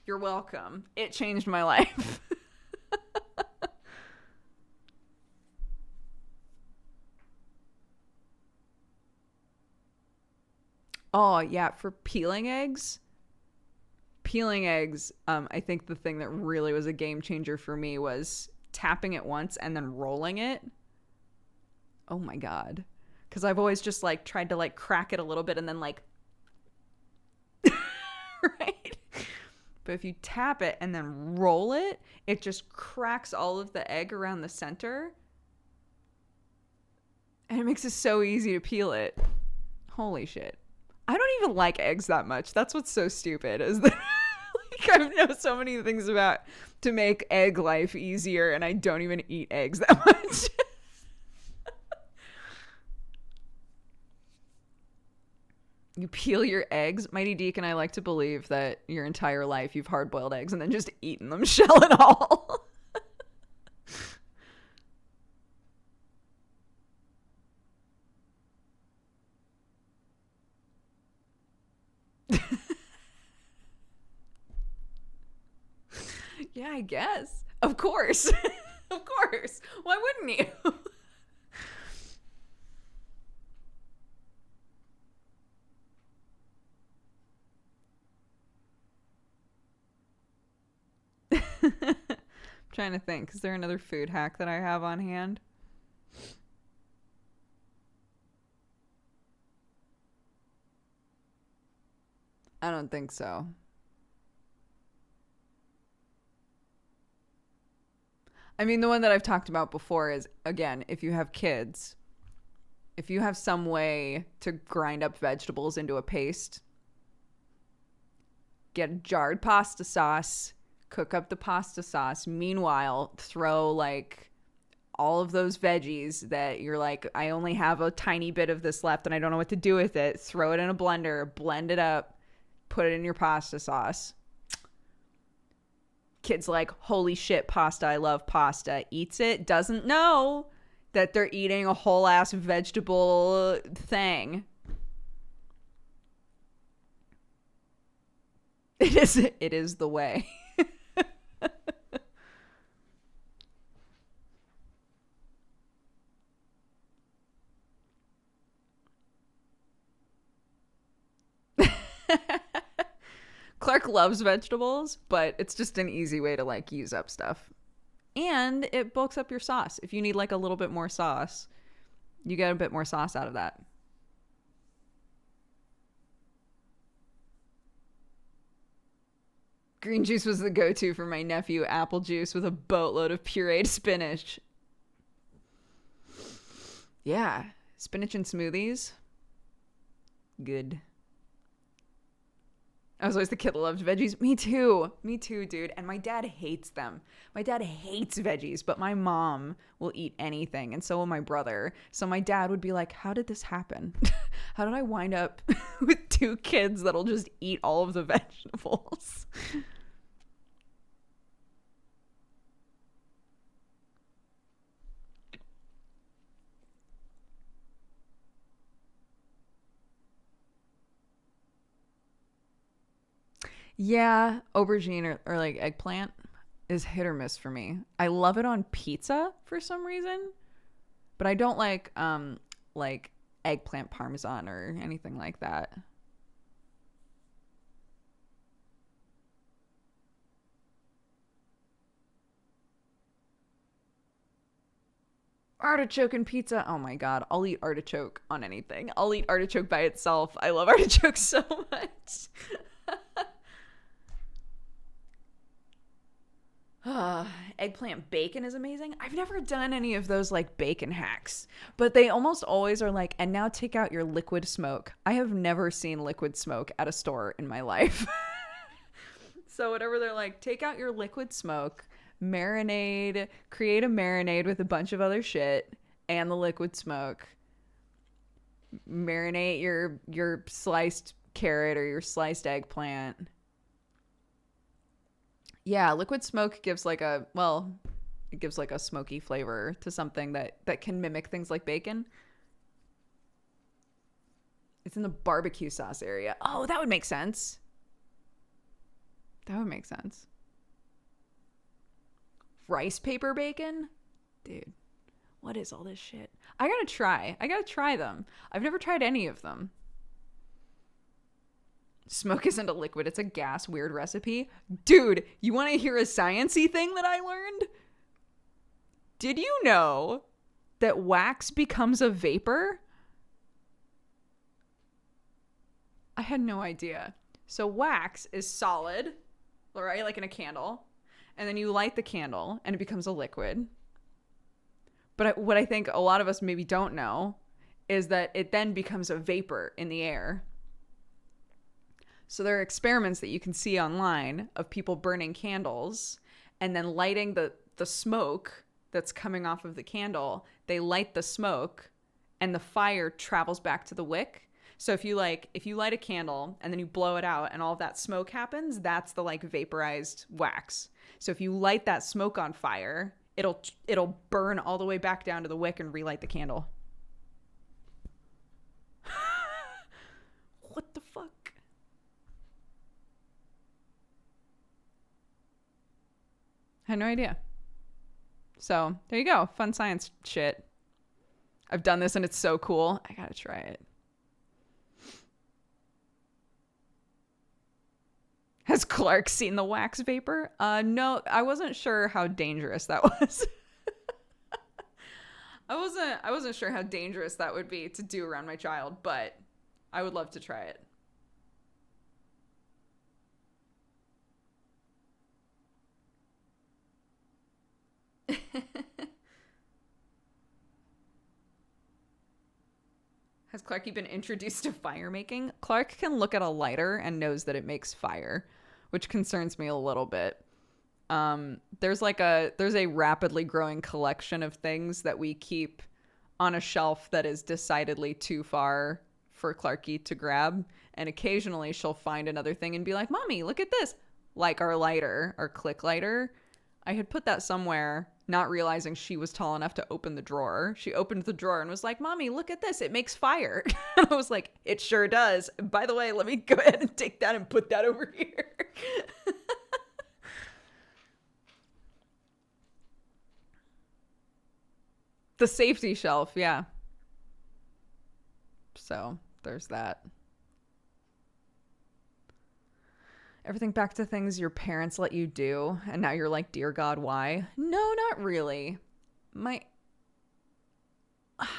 Speaker 1: You're welcome. It changed my life. Oh, yeah, for peeling eggs, I think the thing that really was a game changer for me was tapping it once and then rolling it. Oh my God. Because I've always just like tried to like crack it a little bit and then like, right? But if you tap it and then roll it, it just cracks all of the egg around the center. And it makes it so easy to peel it. Holy shit. I don't even like eggs that much. That's what's so stupid is that like, I know so many things about to make egg life easier and I don't even eat eggs that much. You peel your eggs. Mighty Deke and I like to believe that your entire life you've hard-boiled eggs and then just eaten them shell and all. Yeah, I guess. Of course. Of course. Why wouldn't you? I'm trying to think. Is there another food hack that I have on hand? I don't think so. I mean, the one that I've talked about before is, again, if you have kids, if you have some way to grind up vegetables into a paste, get a jarred pasta sauce, cook up the pasta sauce. Meanwhile, throw like all of those veggies that you're like, I only have a tiny bit of this left and I don't know what to do with it. Throw it in a blender, blend it up, put it in your pasta sauce. Kid's like, holy shit, pasta, I love pasta. Eats it, doesn't know that they're eating a whole ass vegetable thing. It is the way. Clark loves vegetables, but it's just an easy way to like use up stuff. And it bulks up your sauce. If you need like a little bit more sauce, you get a bit more sauce out of that. Green juice was the go-to for my nephew. Apple juice with a boatload of pureed spinach. Yeah, spinach and smoothies. Good. I was always the kid that loved veggies. Me too. Me too, dude. And my dad hates them. My dad hates veggies, but my mom will eat anything. And so will my brother. So my dad would be like, how did this happen? How did I wind up with two kids that'll just eat all of the vegetables? Yeah, aubergine or like eggplant is hit or miss for me. I love it on pizza for some reason, but I don't like eggplant parmesan or anything like that. Artichoke and pizza. Oh my god, I'll eat artichoke on anything. I'll eat artichoke by itself. I love artichoke so much. Eggplant bacon is amazing. I've never done any of those like bacon hacks, but they almost always are like, and now take out your liquid smoke. I have never seen liquid smoke at a store in my life. So whatever they're like, take out your liquid smoke, marinade, create a marinade with a bunch of other shit and the liquid smoke. Marinate your sliced carrot or your sliced eggplant. Yeah, liquid smoke gives like it gives like a smoky flavor to something that can mimic things like bacon. It's in the barbecue sauce area. Oh, that would make sense. That would make sense. Rice paper bacon? Dude, what is all this shit? I gotta try them. I've never tried any of them. Smoke isn't a liquid, it's a gas. Weird recipe. Dude, you want to hear a sciencey thing that I learned? Did you know that wax becomes a vapor? I had no idea. So wax is solid, right? Like in a candle. And then you light the candle and it becomes a liquid. But what I think a lot of us maybe don't know is that it then becomes a vapor in the air. So there are experiments that you can see online of people burning candles and then lighting the smoke that's coming off of the candle. They light the smoke and the fire travels back to the wick. So if you light a candle and then you blow it out and all of that smoke happens, that's the like vaporized wax. So if you light that smoke on fire, it'll burn all the way back down to the wick and relight the candle. What the fuck? I had no idea. So there you go. Fun science shit. I've done this and it's so cool. I gotta try it. Has Clark seen the wax vapor? No, I wasn't sure how dangerous that was. I wasn't sure how dangerous that would be to do around my child, but I would love to try it. Has Clarky been introduced to fire making? Clark can look at a lighter and knows that it makes fire, which concerns me a little bit. There's a rapidly growing collection of things that we keep on a shelf that is decidedly too far for Clarky to grab. And occasionally she'll find another thing and be like, Mommy, look at this. Like our lighter, our click lighter. I had put that somewhere, not realizing she was tall enough to open the drawer. She opened the drawer and was like, Mommy, look at this. It makes fire. And I was like, it sure does. By the way, let me go ahead and take that and put that over here. The safety shelf, yeah. So there's that. Everything back to things your parents let you do, and now you're like, dear God, why? No, not really. I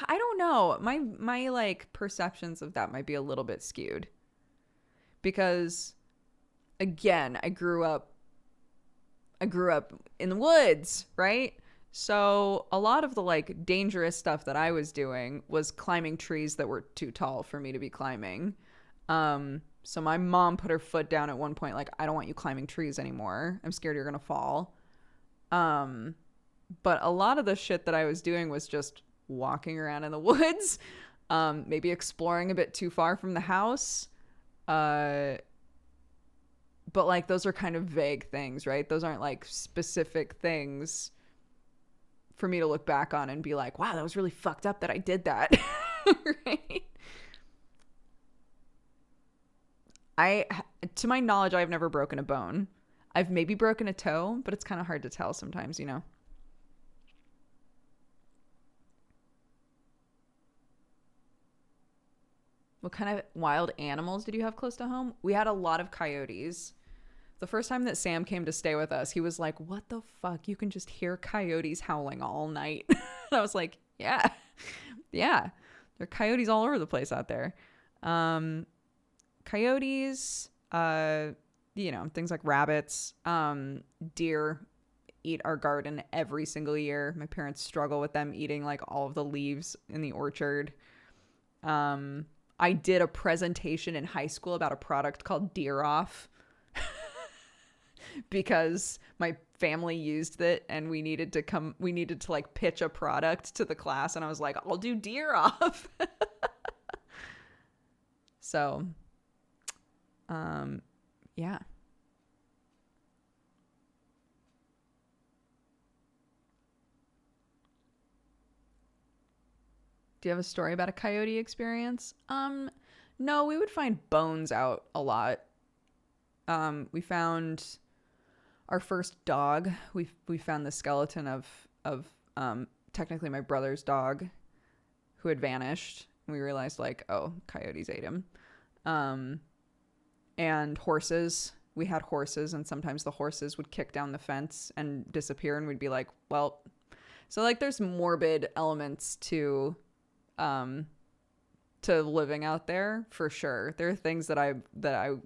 Speaker 1: don't know. My like perceptions of that might be a little bit skewed. Because again, I grew up in the woods, right? So a lot of the like dangerous stuff that I was doing was climbing trees that were too tall for me to be climbing. So my mom put her foot down at one point, like, I don't want you climbing trees anymore. I'm scared you're going to fall. But a lot of the shit that I was doing was just walking around in the woods, maybe exploring a bit too far from the house. But like, those are kind of vague things, right? Those aren't like specific things for me to look back on and be like, wow, that was really fucked up that I did that. Right? To my knowledge, I've never broken a bone. I've maybe broken a toe, but it's kind of hard to tell sometimes, you know? What kind of wild animals did you have close to home? We had a lot of coyotes. The first time that Sam came to stay with us, he was like, what the fuck? You can just hear coyotes howling all night. And I was like, yeah. There are coyotes all over the place out there. Coyotes, things like rabbits, deer eat our garden every single year. My parents struggle with them eating like all of the leaves in the orchard. I did a presentation in high school about a product called Deer Off because my family used it and we needed to like pitch a product to the class, and I was like, I'll do Deer Off. So yeah. Do you have a story about a coyote experience? No, we would find bones out a lot. We found our first dog. We found the skeleton of technically my brother's dog who had vanished. We realized like, oh, coyotes ate him. And horses. We had horses, and sometimes the horses would kick down the fence and disappear, and we'd be like, well, So like there's morbid elements to living out there for sure. There are things that I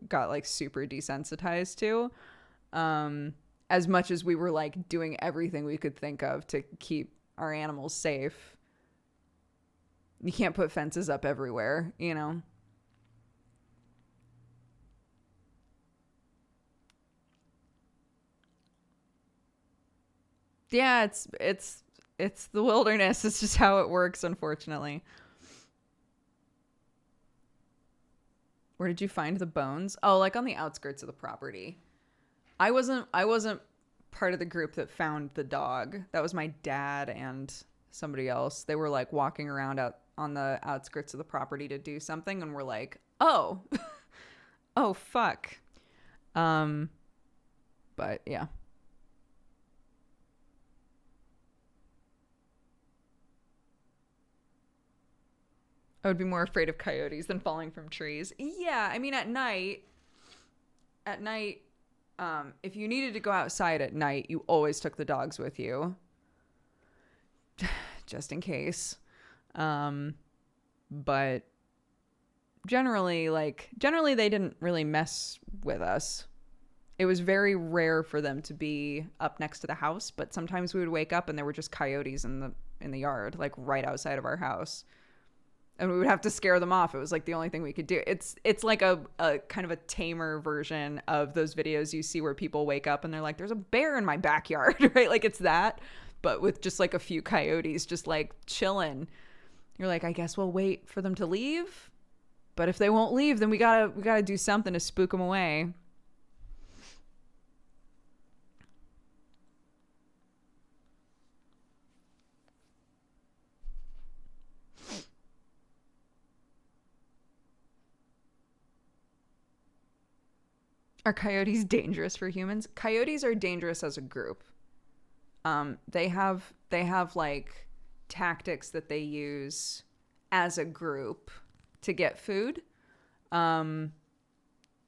Speaker 1: got like super desensitized to. As much as we were like doing everything we could think of to keep our animals safe. You can't put fences up everywhere, you know? Yeah, it's the wilderness. It's just how it works, unfortunately. Where did you find the bones? Oh, like on the outskirts of the property. I wasn't part of the group that found the dog. That was my dad and somebody else. They were like walking around out on the outskirts of the property to do something and we're like, "Oh. Oh fuck." Um but yeah. I would be more afraid of coyotes than falling from trees. Yeah, I mean at night, if you needed to go outside at night, you always took the dogs with you, just in case. Um, but generally they didn't really mess with us. It was very rare for them to be up next to the house, but sometimes we would wake up and there were just coyotes in the yard, like right outside of our house. And we would have to scare them off. It was like the only thing we could do. It's like a kind of a tamer version of those videos you see where people wake up and they're like, there's a bear in my backyard, right? Like it's that, but with just like a few coyotes just like chilling. You're like, I guess we'll wait for them to leave. But if they won't leave, then we gotta do something to spook them away. Are coyotes dangerous for humans? Coyotes are dangerous as a group. They have like tactics that they use as a group to get food, um,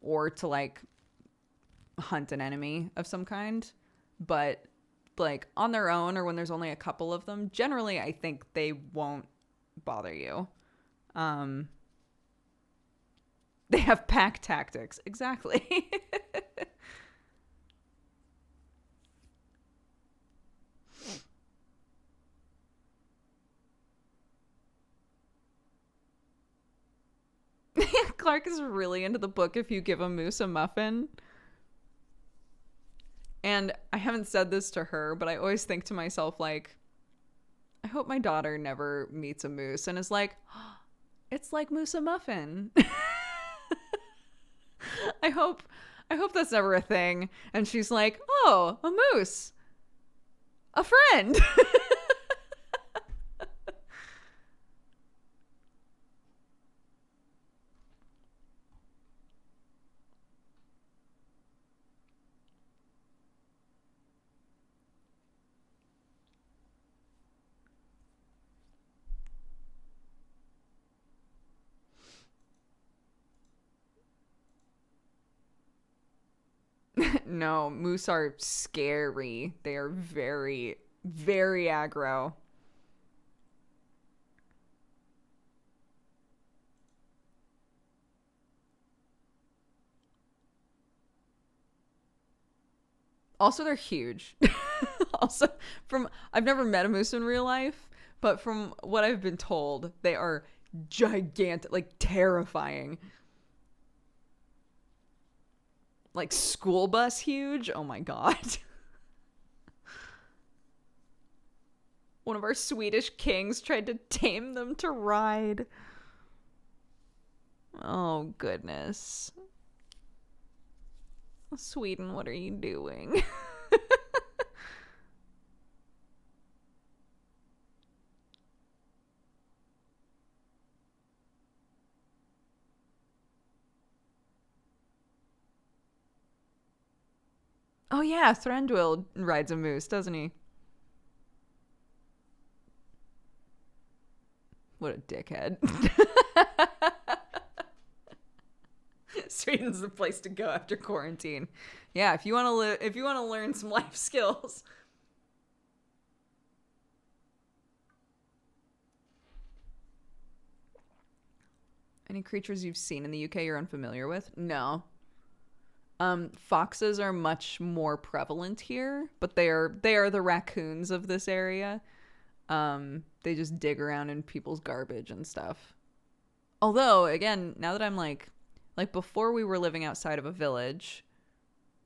Speaker 1: or to like hunt an enemy of some kind. But like on their own or when there's only a couple of them, generally I think they won't bother you. Um, they have pack tactics. Exactly. Clark is really into the book if you give a moose a muffin. And I haven't said this to her, but I always think to myself, like, I hope my daughter never meets a moose and is like, oh, it's like moose a muffin. I hope I hope that's never a thing. And she's like, oh, a moose. A friend. No, moose are scary. They are very, very aggro. Also, they're huge. Also, from I've never met a moose in real life, but from what I've been told, they are gigantic, like terrifying. Like school bus huge. Oh my god. One of our Swedish kings tried to tame them to ride. Oh goodness. Sweden, what are you doing? Oh yeah, Thranduil rides a moose, doesn't he? What a dickhead. Sweden's the place to go after quarantine. Yeah, if you want to if you want to learn some life skills. Any creatures you've seen in the UK you're unfamiliar with? No. Foxes are much more prevalent here, but they are the raccoons of this area. They just dig around in people's garbage and stuff. Although, again, now that I'm like before we were living outside of a village,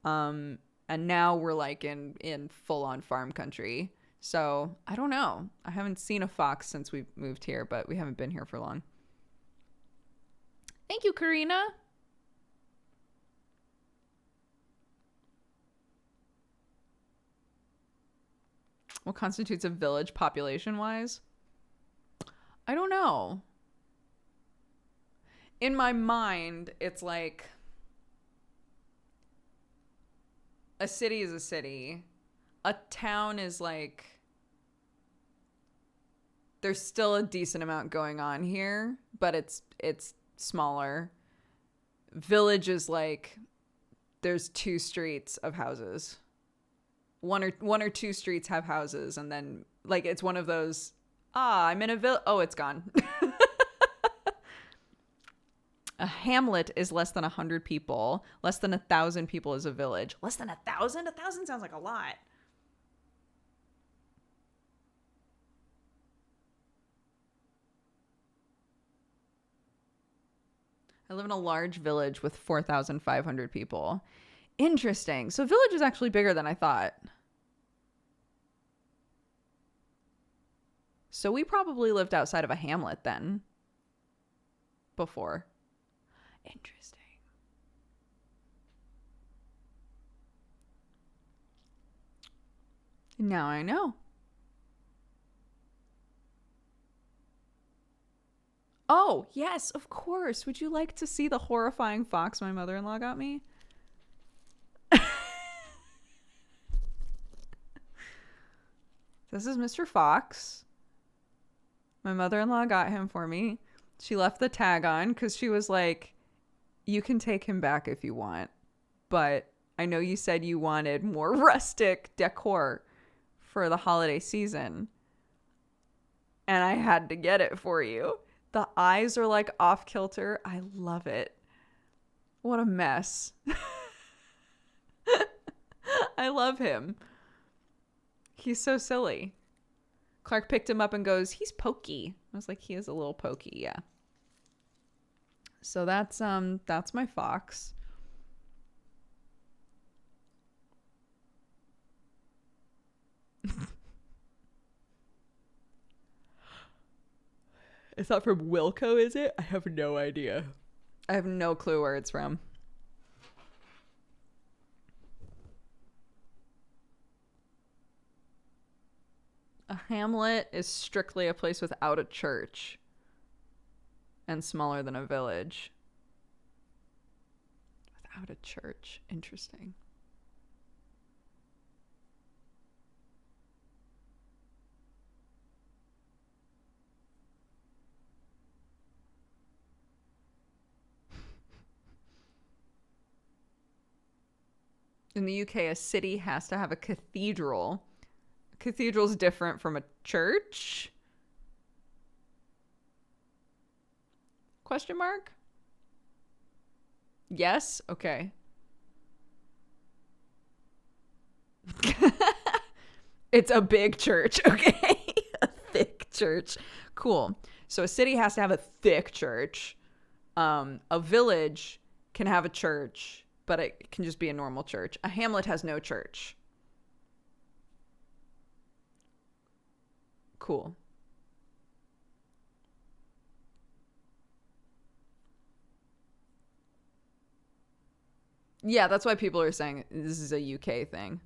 Speaker 1: and now we're like in full on farm country. So I don't know. I haven't seen a fox since we moved here, but we haven't been here for long. Thank you, Karina. What constitutes a village population-wise? I don't know. In my mind, it's like a city is a city. A town is like there's still a decent amount going on here, but it's smaller. Village is like there's 2 streets of houses. One or two streets have houses, and then like it's one of those, I'm in a village. Oh, it's gone. A hamlet is less than 100 people. Less than 1,000 people is a village. Less than 1,000? 1,000 sounds like a lot. I live in a large village with 4,500 people. Interesting. So village is actually bigger than I thought. So we probably lived outside of a hamlet then. Before. Interesting. Now I know. Oh, yes, of course. Would you like to see the horrifying fox my mother-in-law got me? This is Mr. Fox. My mother-in-law got him for me. She left the tag on because she was like, you can take him back if you want, but I know you said you wanted more rustic decor for the holiday season, and I had to get it for you. The eyes are like off kilter. I love it. What a mess. I love him. He's so silly. Clark picked him up and goes, he's pokey. I was like, he is a little pokey, yeah. So that's my fox. It's not from Wilco, is it? I have no idea. I have no clue where it's from. A hamlet is strictly a place without a church and smaller than a village. Without a church. Interesting. In the UK, a city has to have a cathedral. A cathedral is different from a church? Question mark? Yes? Okay. It's a big church, okay? A thick church. Cool. So a city has to have a thick church. A village can have a church, but it can just be a normal church. A hamlet has no church. Cool. Yeah, that's why people are saying this is a UK thing.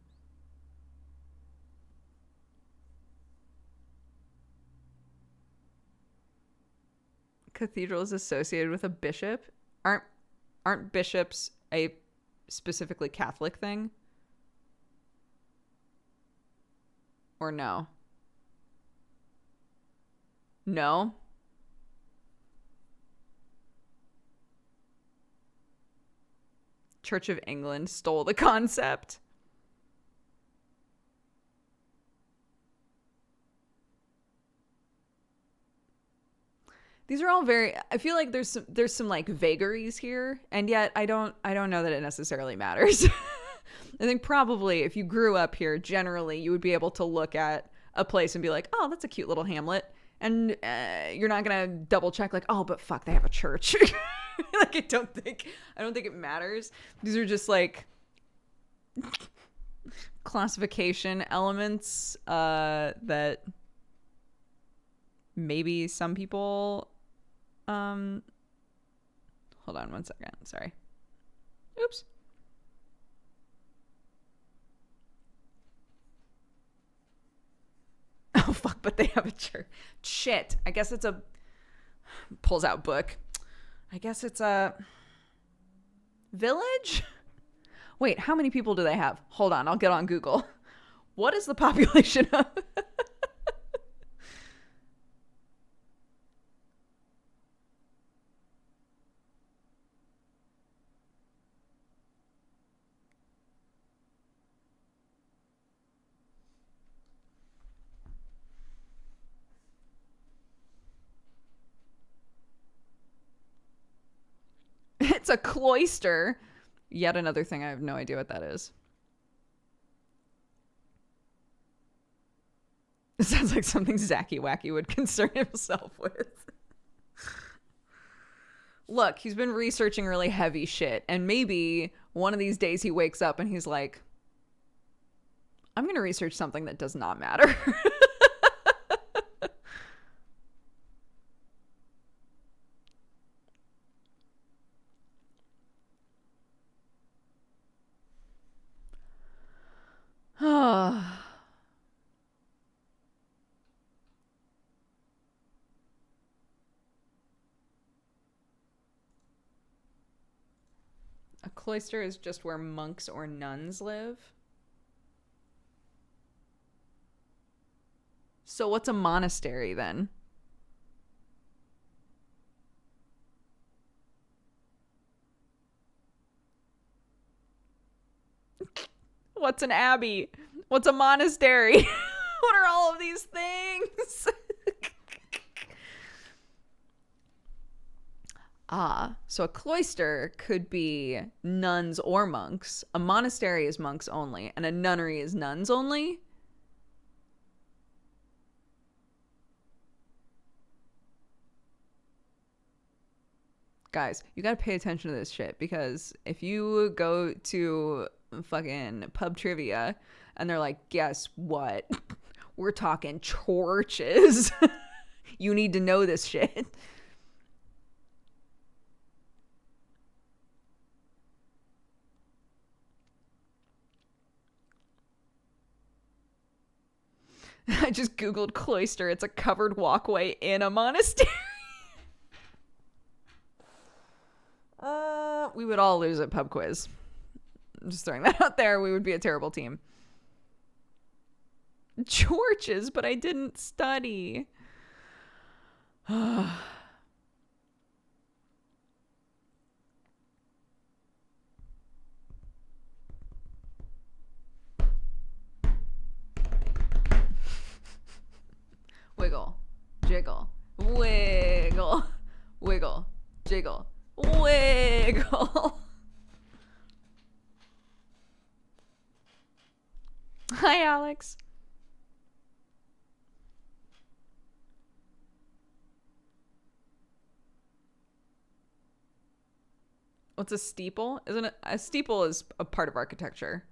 Speaker 1: Cathedral is associated with a bishop. Aren't bishops a specifically Catholic thing? Or no? No? Church of England stole the concept. These are all very, I feel like there's some like vagaries here, and yet I don't know that it necessarily matters. I think probably if you grew up here, generally you would be able to look at a place and be like, oh, that's a cute little hamlet. And you're not going to double check like, oh, but fuck, they have a church. Like, I don't think it matters. These are just like classification elements that maybe some people, hold on one second. Sorry. Oops. Oh, fuck, but they have a church. Shit. I guess it's a... Pulls out book. I guess it's a... village? Wait, how many people do they have? Hold on, I'll get on Google. What is the population of... It's a cloister. Yet another thing, I have no idea what that is. It sounds like something Zacky Wacky would concern himself with. Look, he's been researching really heavy shit, and maybe one of these days he wakes up and he's like, I'm going to research something that does not matter. A cloister is just where monks or nuns live. So what's a monastery then? What's an abbey? What's a monastery? What are all of these things? So a cloister could be nuns or monks. A monastery is monks only, and a nunnery is nuns only. Guys, you gotta pay attention to this shit, because if you go to fucking pub trivia and they're like, guess what? We're talking churches. You need to know this shit. I just Googled cloister. It's a covered walkway in a monastery. We would all lose at pub quiz. I'm just throwing that out there. We would be a terrible team. Churches, but I didn't study. Wiggle, jiggle, wiggle, wiggle, jiggle, wiggle. Hi, Alex. What's a steeple? Isn't it? A steeple is a part of architecture.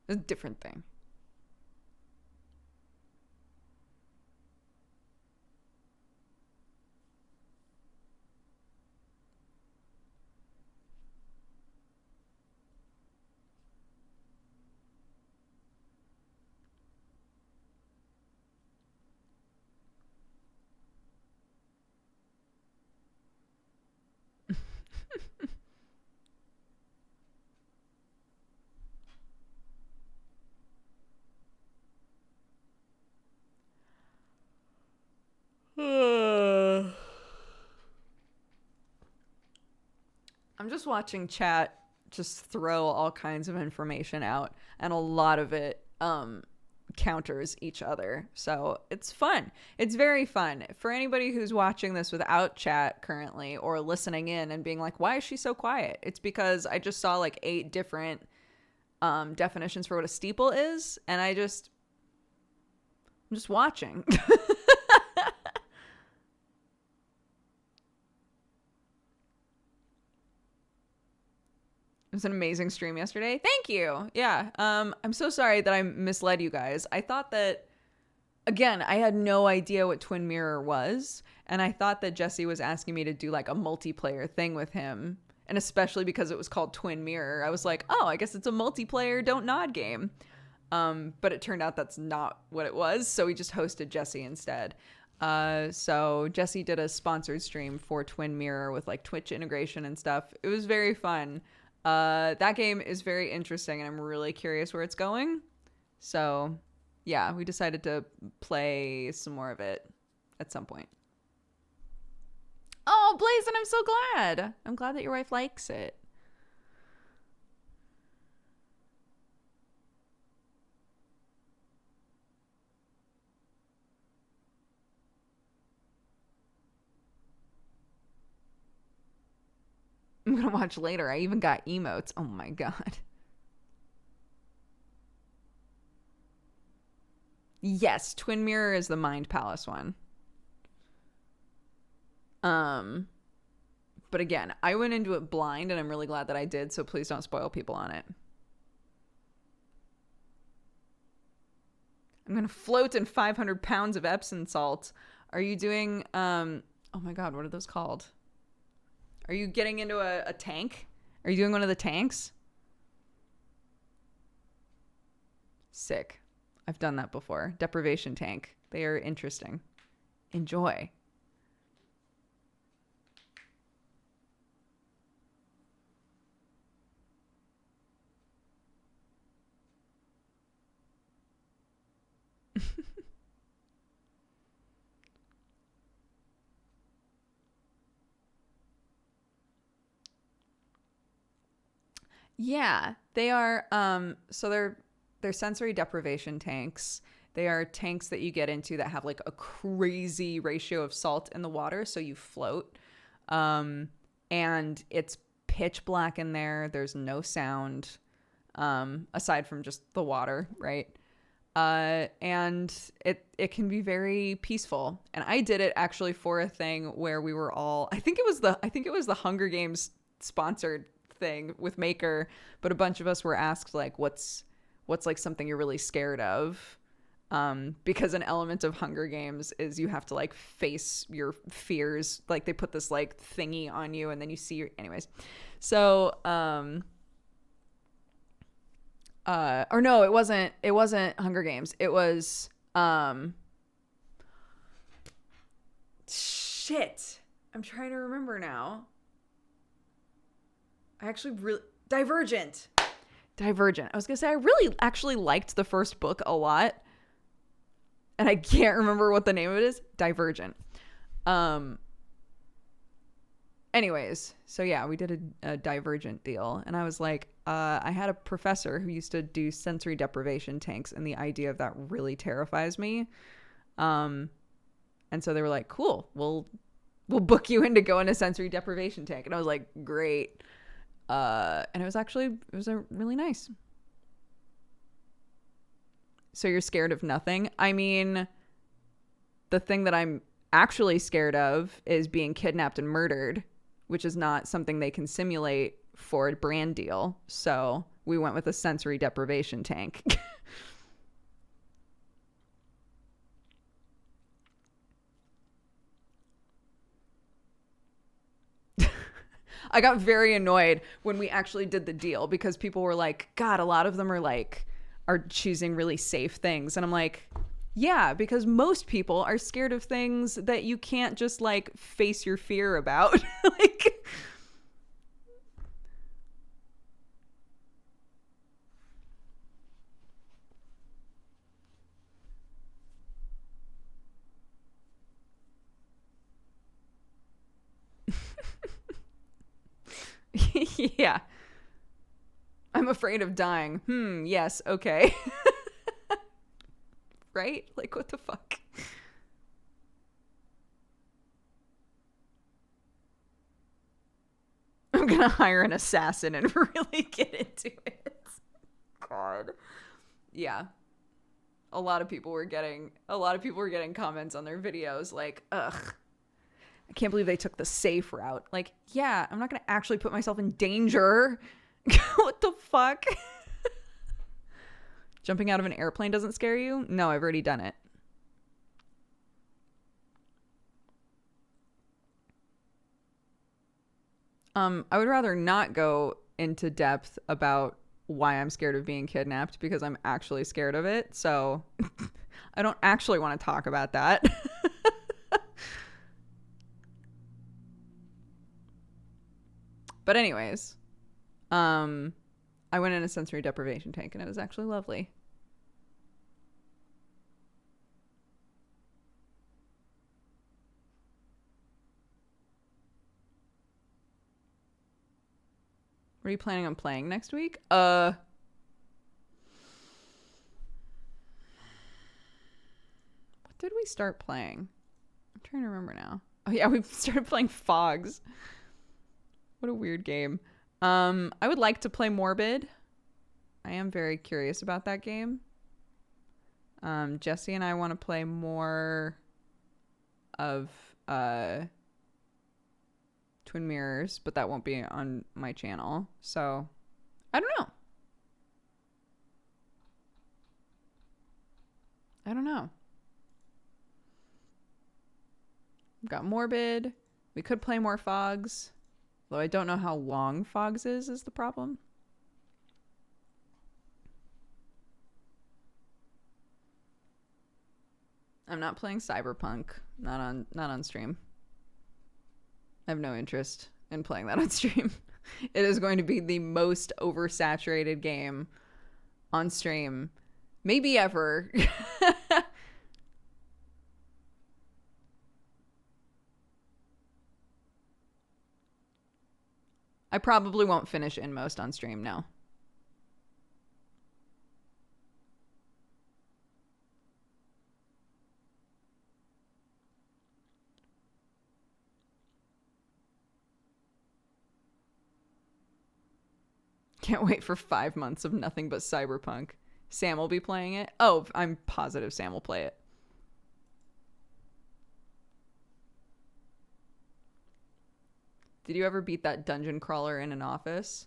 Speaker 1: It's a different thing. I'm just watching chat just throw all kinds of information out, and a lot of it counters each other. So it's fun. It's very fun. For anybody who's watching this without chat currently or listening in and being like, why is she so quiet? It's because I just saw like 8 different definitions for what a steeple is, and I'm just watching. It was an amazing stream yesterday. Thank you. Yeah. I'm so sorry that I misled you guys. I thought that, again, I had no idea what Twin Mirror was, and I thought that Jesse was asking me to do like a multiplayer thing with him, and especially because it was called Twin Mirror, I was like, oh, I guess it's a multiplayer don't nod game. But it turned out that's not what it was, so we just hosted Jesse instead. So Jesse did a sponsored stream for Twin Mirror with like Twitch integration and stuff. It was very fun. That game is very interesting, and I'm really curious where it's going. So, yeah, we decided to play some more of it at some point. Oh, Blazin', I'm so glad. I'm glad that your wife likes it. I'm gonna watch later. I even got emotes. Oh my god. Yes, Twin Mirror is the Mind Palace one. But again, I went into it blind, and I'm really glad that I did, so please don't spoil people on it. I'm gonna float in 500 pounds of Epsom salt. Are you doing, oh my god, what are those called? Are you getting into a tank? Are you doing one of the tanks? Sick. I've done that before. Deprivation tank. They are interesting. Enjoy. Yeah, they are so they're sensory deprivation tanks. They are tanks that you get into that have like a crazy ratio of salt in the water, so you float. And it's pitch black in there. There's no sound aside from just the water, right? And it can be very peaceful. And I did it actually for a thing where we were all, I think it was the Hunger Games sponsored thing with Maker, but a bunch of us were asked like what's like something you're really scared of, because an element of Hunger Games is you have to like face your fears. Like they put this like thingy on you, and then you see your, anyways. So or no, it wasn't Hunger Games. It was shit, I'm trying to remember now. I actually really... Divergent. I was going to say, I really actually liked the first book a lot. And I can't remember what the name of it is. Divergent. Anyways, so yeah, we did a Divergent deal. And I was like, I had a professor who used to do sensory deprivation tanks, and the idea of that really terrifies me. And so they were like, cool, we'll book you in to go in a sensory deprivation tank. And I was like, great. And it was a really nice. So you're scared of nothing? I mean, the thing that I'm actually scared of is being kidnapped and murdered, which is not something they can simulate for a brand deal. So we went with a sensory deprivation tank. I got very annoyed when we actually did the deal, because people were like, God, a lot of them are choosing really safe things. And I'm like, yeah, because most people are scared of things that you can't just like face your fear about. Like, yeah. I'm afraid of dying. Yes, okay. Right? Like, what the fuck? I'm gonna hire an assassin and really get into it. God. Yeah. A lot of people were getting comments on their videos like, ugh, I can't believe they took the safe route. Like, yeah, I'm not gonna actually put myself in danger. What the fuck? Jumping out of an airplane doesn't scare you? No, I've already done it. I would rather not go into depth about why I'm scared of being kidnapped because I'm actually scared of it. So I don't actually want to talk about that. But anyways, I went in a sensory deprivation tank and it was actually lovely. What are you planning on playing next week? What did we start playing? I'm trying to remember now. Oh yeah, we started playing Fogs. What a weird game. I would like to play Morbid. I am very curious about that game. Jesse and I want to play more of Twin Mirrors, but that won't be on my channel. So, I don't know. We've got Morbid. We could play more Fogs. Though I don't know how long Fogs is the problem. I'm not playing Cyberpunk. Not on stream. I have no interest in playing that on stream. It is going to be the most oversaturated game on stream maybe ever. I probably won't finish Inmost on stream now. Can't wait for 5 months of nothing but Cyberpunk. Sam will be playing it. Oh, I'm positive Sam will play it. Did you ever beat that dungeon crawler in an office?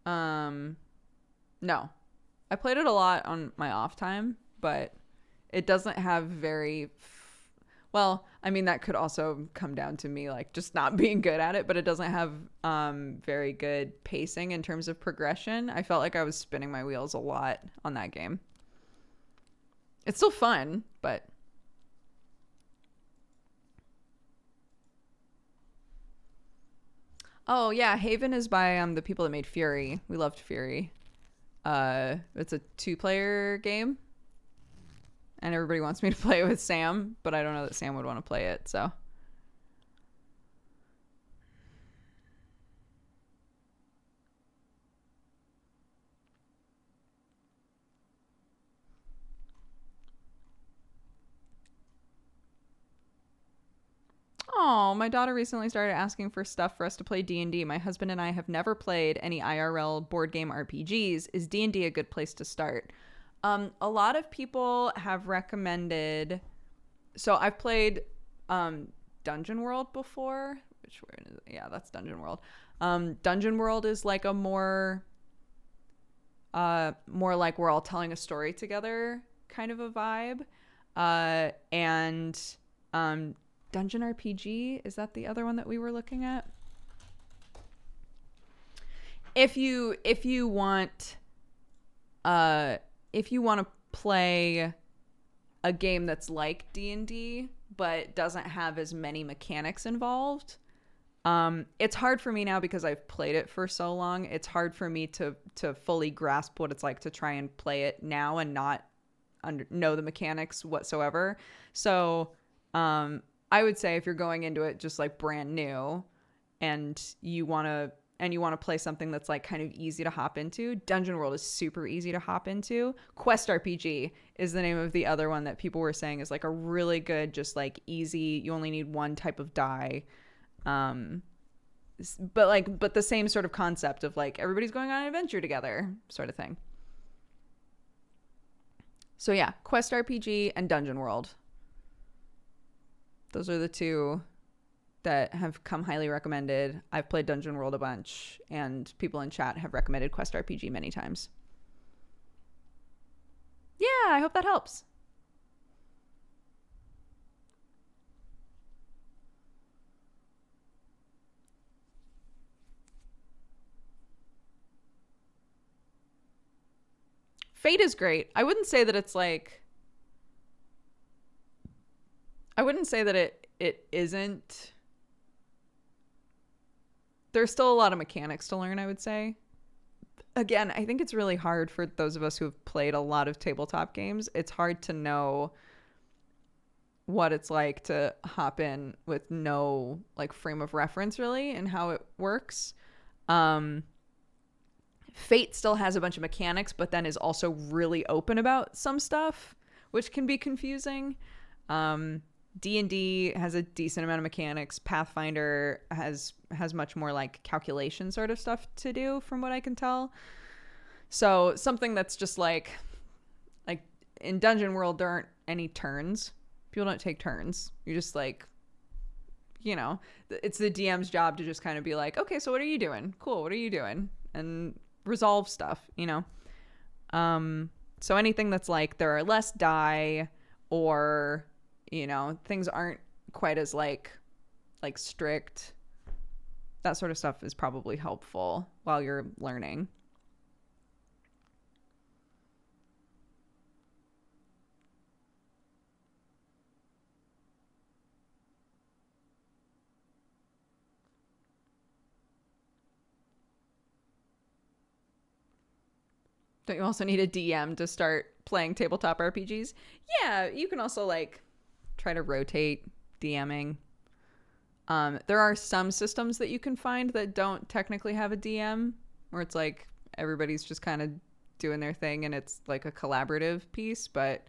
Speaker 1: No. I played it a lot on my off time, but it doesn't have very... Well, I mean, that could also come down to me, like, just not being good at it, but it doesn't have very good pacing in terms of progression. I felt like I was spinning my wheels a lot on that game. It's still fun, but... Oh, yeah, Haven is by the people that made Fury. We loved Fury. It's a 2-player game. And everybody wants me to play it with Sam, but I don't know that Sam would want to play it, so. Oh, my daughter recently started asking for stuff for us to play D&D. My husband and I have never played any IRL board game RPGs. Is D&D a good place to start? A lot of people have recommended... So I've played Dungeon World before. Yeah, that's Dungeon World. Dungeon World is like a more like we're all telling a story together kind of a vibe. And Dungeon RPG, is that the other one that we were looking at? If you want to play a game that's like D&D but doesn't have as many mechanics involved, it's hard for me now because I've played it for so long. It's hard for me to fully grasp what it's like to try and play it now and not know the mechanics whatsoever. So I would say if you're going into it just like brand new and you want to and you want to play something that's like kind of easy to hop into, Dungeon World is super easy to hop into. Quest RPG is the name of the other one that people were saying is like a really good, just like easy, you only need one type of die. But the same sort of concept of like everybody's going on an adventure together sort of thing. So yeah, Quest RPG and Dungeon World. Those are the two that have come highly recommended. I've played Dungeon World a bunch, and people in chat have recommended Quest RPG many times. Yeah, I hope that helps. Fate is great. I wouldn't say that it's like... I wouldn't say that it isn't... There's still a lot of mechanics to learn, I would say. Again, I think it's really hard for those of us who have played a lot of tabletop games. It's hard to know what it's like to hop in with no like frame of reference really and how it works. Fate still has a bunch of mechanics, but then is also really open about some stuff, which can be confusing. D&D has a decent amount of mechanics. Pathfinder has much more like calculation sort of stuff to do from what I can tell. So something that's just like in Dungeon World, there aren't any turns. People don't take turns. You're just like, you know, it's the DM's job to just kind of be like, okay, so what are you doing? Cool. What are you doing? And resolve stuff, you know? So anything that's like there are less die or, you know, things aren't quite as like strict, that sort of stuff is probably helpful while you're learning. Don't you also need a DM to start playing tabletop RPGs? Yeah, you can also like try to rotate DMing. There are some systems that you can find that don't technically have a DM, where it's like everybody's just kind of doing their thing and it's like a collaborative piece. But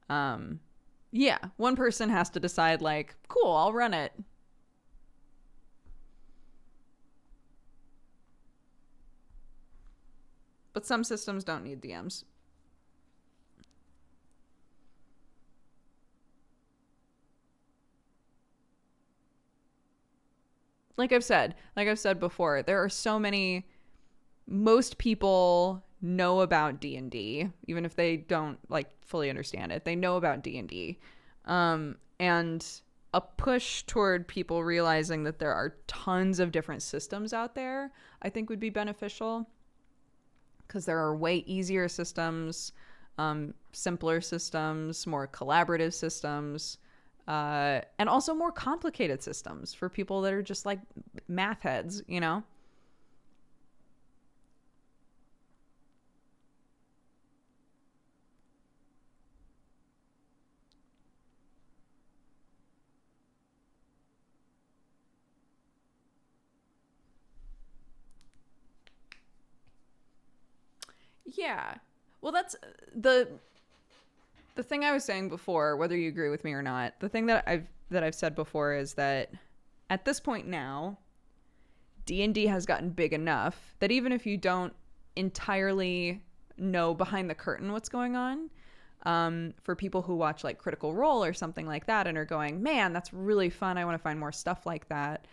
Speaker 1: yeah, one person has to decide like, cool, I'll run it. But some systems don't need DMs. Like I've said before, there are so many, most people know about D&D, even if they don't like fully understand it. They know about D&D. And a push toward people realizing that there are tons of different systems out there, I think would be beneficial. Because there are way easier systems, simpler systems, more collaborative systems, and also more complicated systems for people that are just like math heads, you know? Yeah. Well, that's the thing I was saying before, whether you agree with me or not. The thing that I've said before is that at this point now, D&D has gotten big enough that even if you don't entirely know behind the curtain what's going on, for people who watch like Critical Role or something like that and are going, man, that's really fun, I want to find more stuff like that,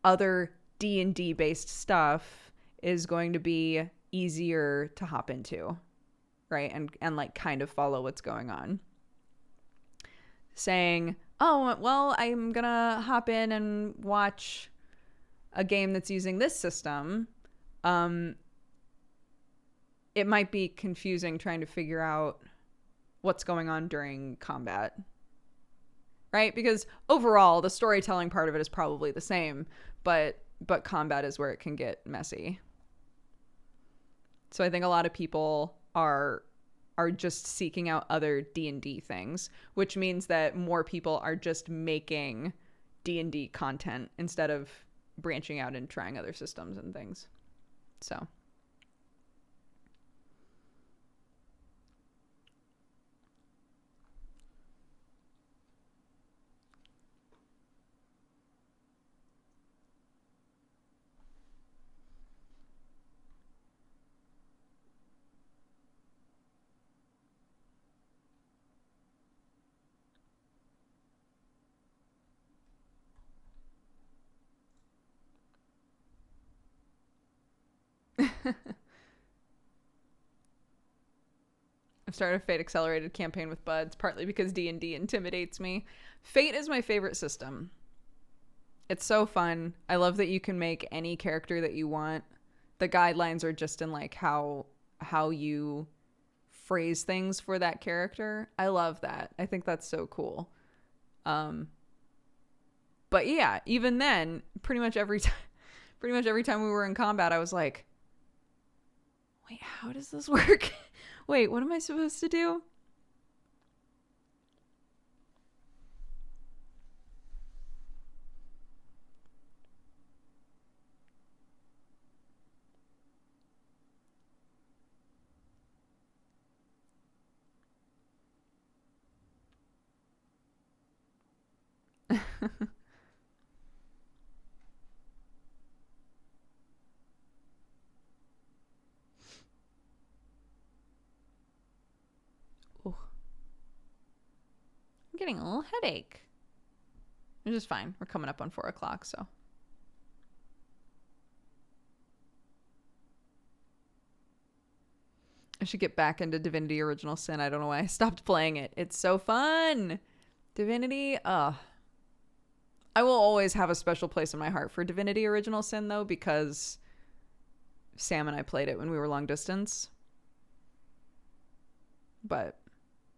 Speaker 1: other D&D based stuff is going to be easier to hop into, right? And like kind of follow what's going on. Saying, oh, well, I'm gonna hop in and watch a game that's using this system. It might be confusing trying to figure out what's going on during combat, right? Because overall, the storytelling part of it is probably the same, but combat is where it can get messy. So I think a lot of people are just seeking out other D&D things, which means that more people are just making D&D content instead of branching out and trying other systems and things. So I've started a Fate Accelerated campaign with buds, partly because D&D intimidates me. Fate is my favorite system. It's so fun. I love that you can make any character that you want. The guidelines are just in like how you phrase things for that character. I love that. I think that's so cool. But yeah, even then, pretty much every time we were in combat, I was like, wait, how does this work? Wait, what am I supposed to do? Ooh. I'm getting a little headache. Which is fine. We're coming up on 4 o'clock, so. I should get back into Divinity Original Sin. I don't know why I stopped playing it. It's so fun. Divinity, I will always have a special place in my heart for Divinity Original Sin, though, because Sam and I played it when we were long distance. But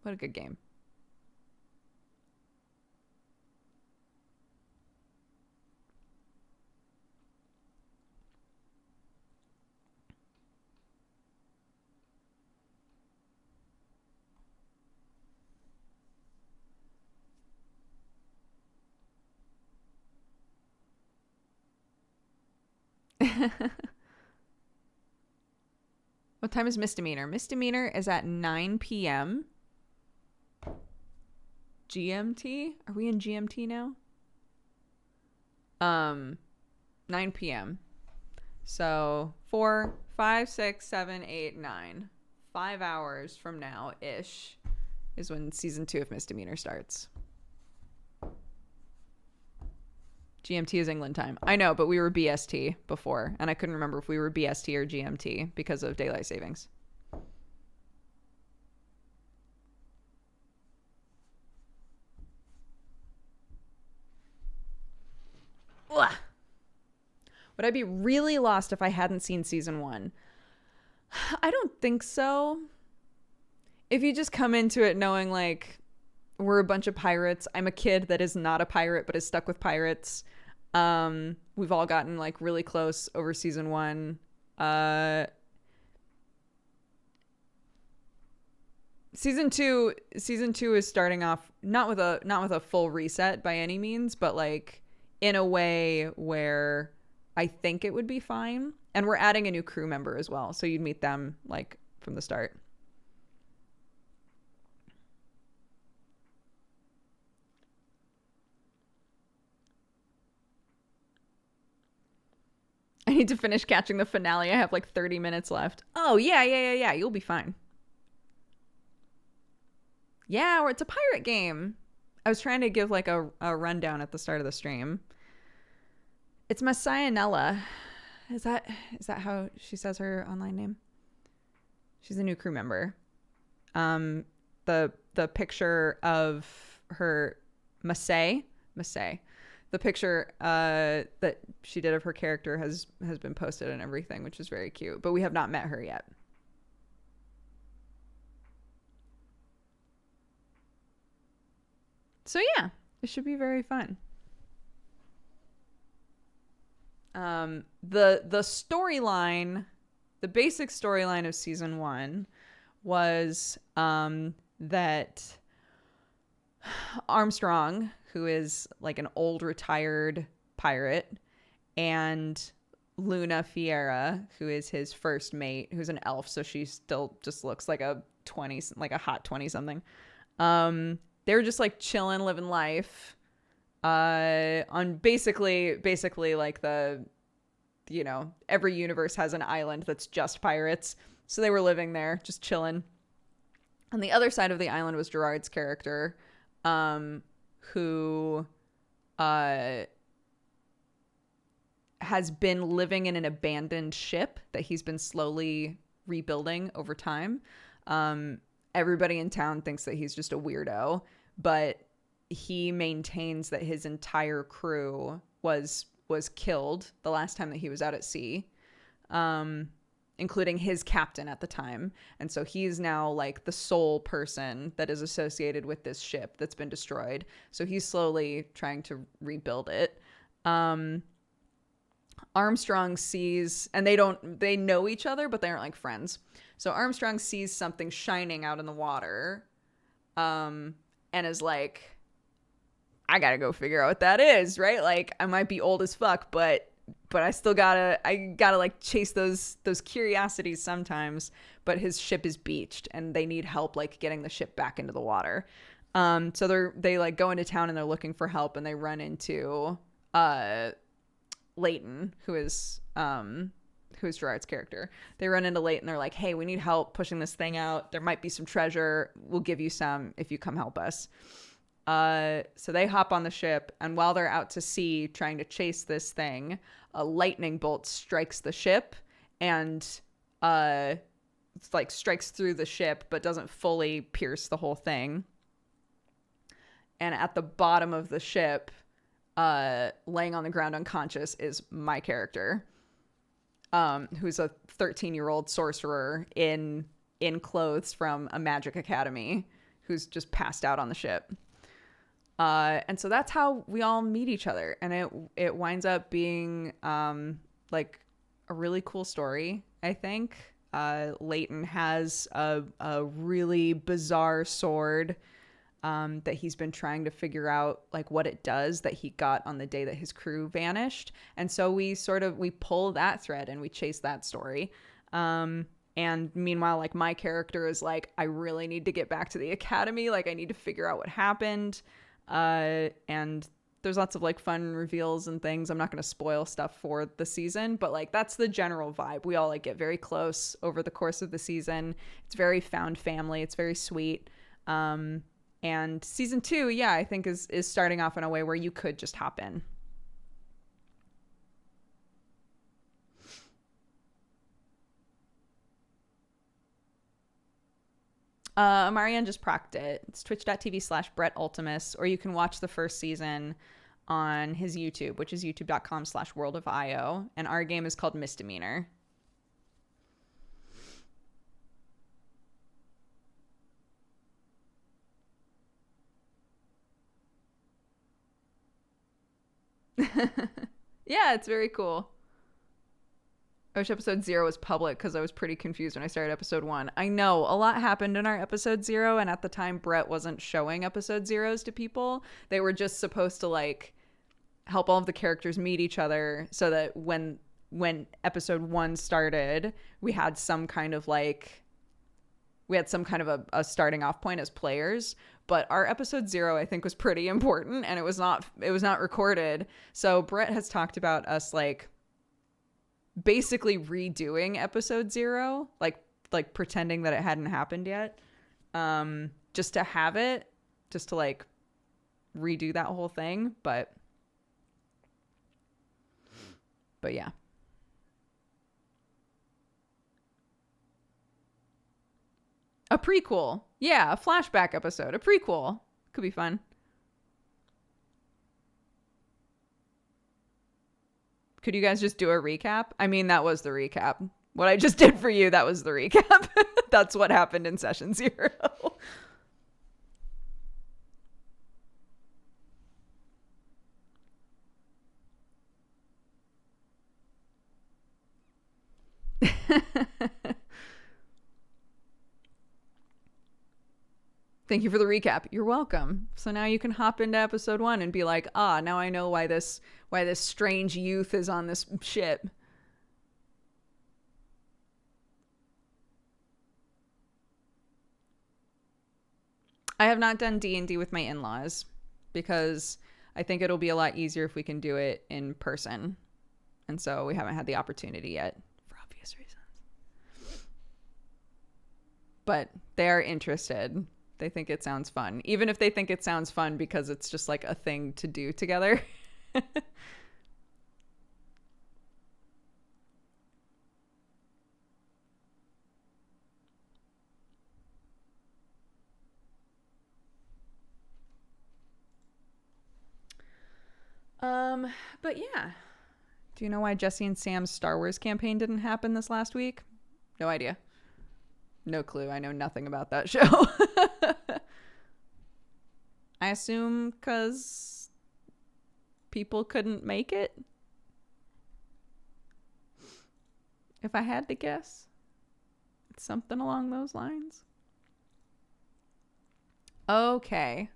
Speaker 1: what a good game. What time is Misdemeanor? Misdemeanor is at 9 p.m. GMT? Are we in GMT now? 9 p.m. So 4, 5, 6, 7, 8, 9. 5 hours from now-ish is when season 2 of Misdemeanor starts. GMT is England time. I know, but we were BST before, and I couldn't remember if we were BST or GMT because of daylight savings. Ugh. Would I be really lost if I hadn't seen season 1? I don't think so. If you just come into it knowing, like, we're a bunch of pirates. I'm a kid that is not a pirate but is stuck with pirates. We've all gotten like really close over season 1. Season 2 is starting off not with a full reset by any means, but like in a way where I think it would be fine. And we're adding a new crew member as well, so you'd meet them like from the start. I need to finish catching the finale. I have like 30 minutes left. Oh, yeah. You'll be fine. Yeah, or it's a pirate game. I was trying to give like a rundown at the start of the stream. It's Messianella. Is that how she says her online name? She's a new crew member. The picture of her Massey. The picture that she did of her character has been posted and everything, which is very cute. But we have not met her yet. So yeah, it should be very fun. The storyline, the basic storyline of season 1 was that Armstrong, who is like an old retired pirate, and Luna Fiera, who is his first mate, who's an elf, so she still just looks like a 20, like a hot 20 something. They were just like chilling, living life, on basically like the, you know, every universe has an island that's just pirates. So they were living there, just chilling. On the other side of the island was Gerard's character, who has been living in an abandoned ship that he's been slowly rebuilding over time. Everybody in town thinks that he's just a weirdo, but he maintains that his entire crew was killed the last time that he was out at sea, including his captain at the time. And so he's now like the sole person that is associated with this ship that's been destroyed. So he's slowly trying to rebuild it. Armstrong sees, and they know each other, but they aren't like friends. So Armstrong sees something shining out in the water, and is like, I gotta go figure out what that is, right? Like, I might be old as fuck, but I still gotta like chase those curiosities sometimes. But his ship is beached and they need help like getting the ship back into the water. So they like go into town and they're looking for help, and they run into Leighton, who's Gerard's character. They run into Leighton. They're like, hey, we need help pushing this thing out. There might be some treasure. We'll give you some if you come help us. So they hop on the ship, and while they're out to sea trying to chase this thing, a lightning bolt strikes the ship and like strikes through the ship but doesn't fully pierce the whole thing. And at the bottom of the ship, laying on the ground unconscious, is my character, who's a 13-year-old sorcerer in clothes from a magic academy, who's just passed out on the ship. And so that's how we all meet each other. And it winds up being like a really cool story, I think. Leighton has a really bizarre sword that he's been trying to figure out like what it does, that he got on the day that his crew vanished. And so we pull that thread and we chase that story. And meanwhile, like, my character is like, I really need to get back to the academy. Like, I need to figure out what happened. And there's lots of like fun reveals and things. I'm not going to spoil stuff for the season, but like, that's the general vibe. We all like get very close over the course of the season. It's very found family. It's very sweet. And season 2, yeah, I think is starting off in a way where you could just hop in. Marianne just procced it. It's twitch.tv/BrettUltimus, or you can watch the first season on his YouTube, which is youtube.com/worldofio. And our game is called Misdemeanor. Yeah, it's very cool. I wish episode 0 was public because I was pretty confused when I started episode 1. I know a lot happened in our episode 0, and at the time Brett wasn't showing episode 0s to people. They were just supposed to like help all of the characters meet each other so that when episode 1 started, we had some kind of a starting off point as players. But our episode 0, I think, was pretty important, and it was not recorded. So Brett has talked about us like basically redoing episode 0, like pretending that it hadn't happened yet, just to have it, just to like redo that whole thing. But yeah. A prequel. Yeah, a flashback episode. A prequel. Could be fun. Could you guys just do a recap? I mean, that was the recap. What I just did for you, that was the recap. That's what happened in session 0. Thank you for the recap. You're welcome. So now you can hop into episode 1 and be like, now I know why this strange youth is on this ship. I have not done D&D with my in-laws because I think it'll be a lot easier if we can do it in person. And so we haven't had the opportunity yet for obvious reasons. But they are interested. They think it sounds fun. Even if they think it sounds fun because it's just like a thing to do together. But yeah. Do you know why Jesse and Sam's Star Wars campaign didn't happen this last week? No idea. No clue. I know nothing about that show. I assume because people couldn't make it. If I had to guess, it's something along those lines. Okay.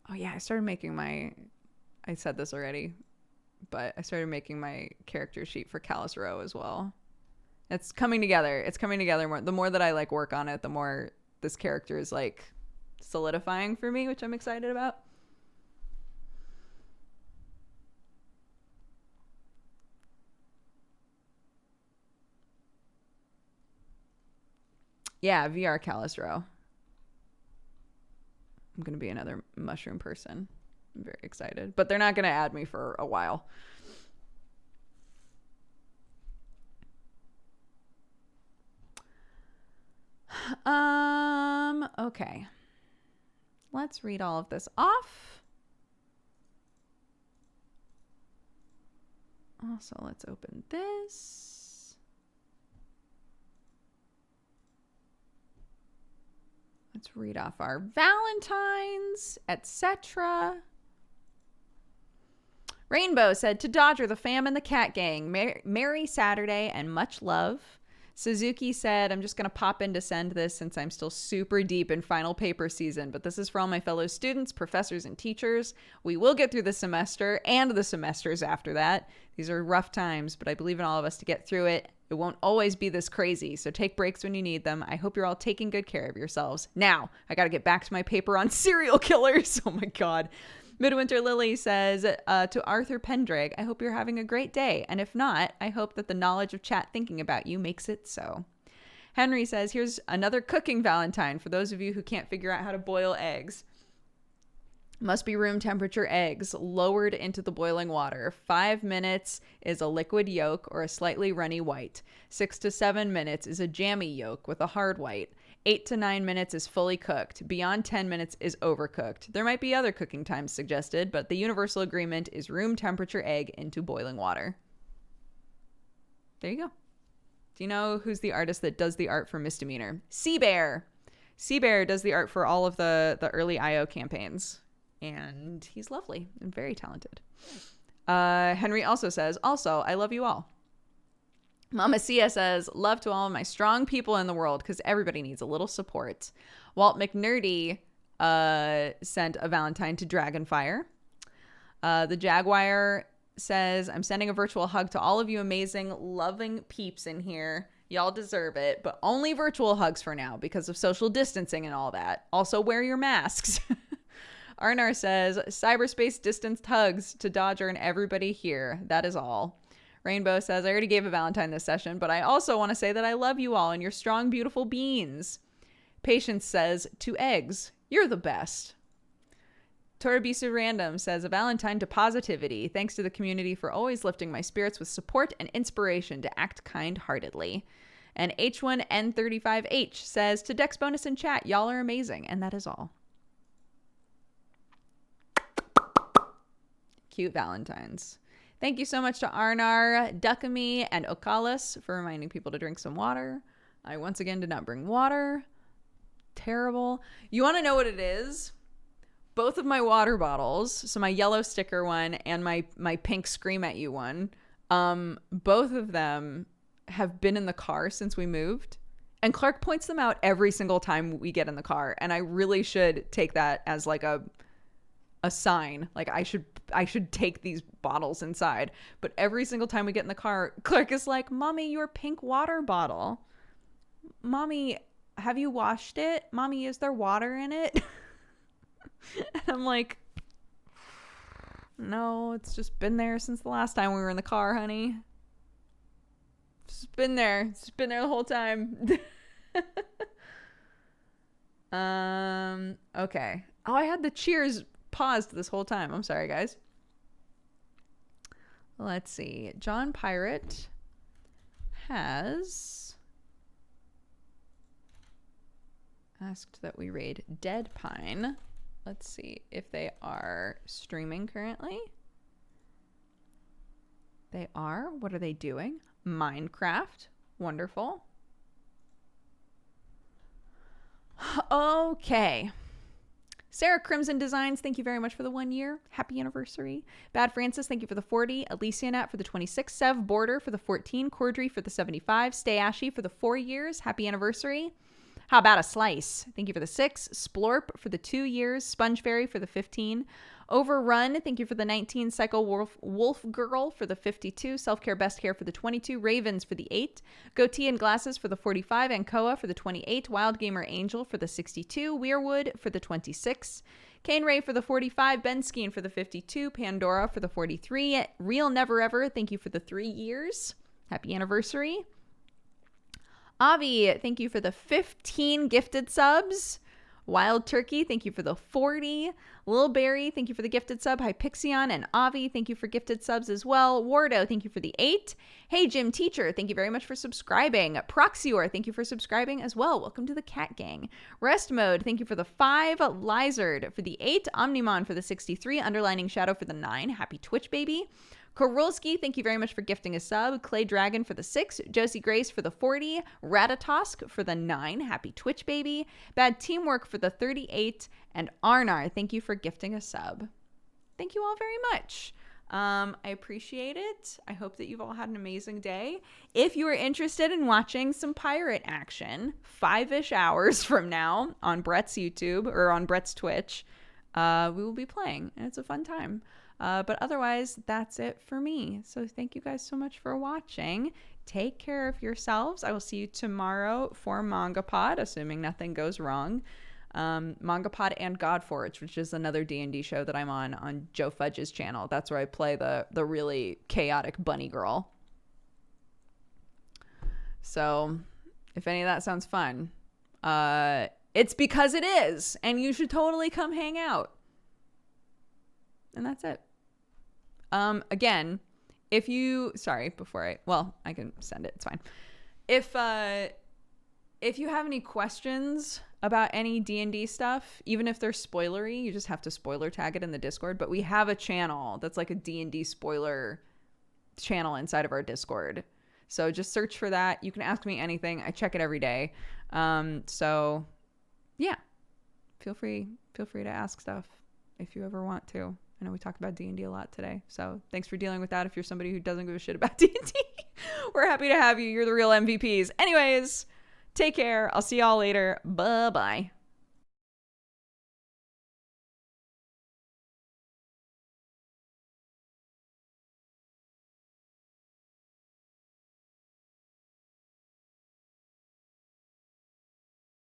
Speaker 1: Oh yeah, I said this already, but I started making my character sheet for Callus Row as well. It's coming together. It's coming together more. The more that I like work on it, the more this character is like solidifying for me, which I'm excited about. Yeah, VR Callus Row. I'm going to be another mushroom person. I'm very excited. But they're not going to add me for a while. Okay. Let's read all of this off. Also, let's open this. Let's read off our Valentines, etc. Rainbow said, to Dodger, the fam, and the cat gang, Merry Saturday and much love. Suzuki said, I'm just going to pop in to send this since I'm still super deep in final paper season, but this is for all my fellow students, professors, and teachers. We will get through the semester and the semesters after that. These are rough times, but I believe in all of us to get through it. It won't always be this crazy, so take breaks when you need them. I hope you're all taking good care of yourselves. Now, I got to get back to my paper on serial killers. Oh my God. Midwinter Lily says, to Arthur Pendrag, I hope you're having a great day. And if not, I hope that the knowledge of chat thinking about you makes it so. Henry says, here's another cooking Valentine for those of you who can't figure out how to boil eggs. Must be room temperature eggs lowered into the boiling water. 5 minutes is a liquid yolk or a slightly runny white. 6 to 7 minutes is a jammy yolk with a hard white. 8 to 9 minutes is fully cooked. Beyond 10 minutes is overcooked. There might be other cooking times suggested, but the universal agreement is room temperature egg into boiling water. There you go. Do you know who's the artist that does the art for Misdemeanor? Seabear. Seabear does the art for all of the early IO campaigns. And he's lovely and very talented. Henry also says, also, I love you all. Mama Sia says, love to all of my strong people in the world because everybody needs a little support. Walt McNerdy sent a Valentine to Dragonfire. The Jaguar says, I'm sending a virtual hug to all of you amazing, loving peeps in here. Y'all deserve it, but only virtual hugs for now because of social distancing and all that. Also, wear your masks. Arnar says, cyberspace distanced hugs to Dodger and everybody here. That is all. Rainbow says, I already gave a Valentine this session, but I also want to say that I love you all and your strong, beautiful beings. Patience says, to eggs, you're the best. Torabisu Random says, a Valentine to positivity. Thanks to the community for always lifting my spirits with support and inspiration to act kind-heartedly. And H1N35H says, to Dexbonus in chat, y'all are amazing. And that is all. Cute Valentines. Thank you so much to Arnar, Duckamy, and Okalis for reminding people to drink some water. I once again did not bring water. Terrible. You want to know what it is? Both of my water bottles, so my yellow sticker one and my pink Scream at You one, both of them have been in the car since we moved, And Clark points them out every single time we get in the car. And I really should take that as like a sign. Like I should take these bottles inside. But every single time we get in the car, Clark is like, Mommy, your pink water bottle. Mommy, have you washed it? Mommy, is there water in it? And I'm like, no, it's just been there since the last time we were in the car, honey. It's been there. It's been there the whole time. Okay. Oh, I had the cheers paused this whole time. I'm sorry, guys. Let's see. John Pirate has asked that we raid Dead Pine. Let's see if they are streaming currently. They are. What are they doing? Minecraft. Wonderful. Okay. Sarah Crimson Designs, thank you very much for the 1 year. Happy anniversary. Bad Francis, thank you for the 40. Alicia Nat for the 26. Sev Border for the 14. Cordry for the 75. Stay Ashy for the 4 years. Happy anniversary. How about a slice? Thank you for the 6. Splorp for the 2 years. Sponge Fairy for the 15. Overrun, thank you for the 19. Psycho Wolf Girl for the 52. Self-Care Best Care for the 22. Ravens for the 8. Goatee and Glasses for the 45. Ankoa for the 28. Wild Gamer Angel for the 62. Weirwood for the 26. Kane Ray for the 45. Ben Skeen for the 52. Pandora for the 43. Real Never Ever, thank you for the 3 years. Happy anniversary. Avi, thank you for the 15 gifted subs. Wild Turkey, thank you for the 40. Lil Berry, thank you for the gifted sub. Hypixion and Avi, thank you for gifted subs as well. Wardo, thank you for the 8. Hey Jim Teacher, thank you very much for subscribing. Proxior, thank you for subscribing as well. Welcome to the Cat Gang. Rest Mode, thank you for the 5. Lizard for the 8. Omnimon for the 63. Underlining Shadow for the 9. Happy Twitch baby. Korolski, thank you very much for gifting a sub. Clay Dragon for the 6. Josie Grace for the 40. Ratatosk for the 9. Happy Twitch baby. Bad Teamwork for the 38. And Arnar, thank you for gifting a sub. Thank you all very much. I appreciate it. I hope that you've all had an amazing day. If you are interested in watching some pirate action 5-ish hours from now on Brett's YouTube or on Brett's Twitch, we will be playing, and it's a fun time. But otherwise, that's it for me. So thank you guys so much for watching. Take care of yourselves. I will see you tomorrow for Manga Pod, assuming nothing goes wrong. Manga Pod and Godforge, which is another D&D show that I'm on Joe Fudge's channel. That's where I play the really chaotic bunny girl. So if any of that sounds fun, it's because it is, and you should totally come hang out. And that's it. Again, I can send it. It's fine. If you have any questions about any D&D stuff, even if they're spoilery, you just have to spoiler tag it in the Discord. But we have a channel that's like a D&D spoiler channel inside of our Discord. So just search for that. You can ask me anything. I check it every day. So yeah, feel free to ask stuff if you ever want to. I know we talk about D&D a lot today, so thanks for dealing with that. If you're somebody who doesn't give a shit about D&D, we're happy to have you. You're the real MVPs. Anyways, take care. I'll see y'all later. Bye-bye.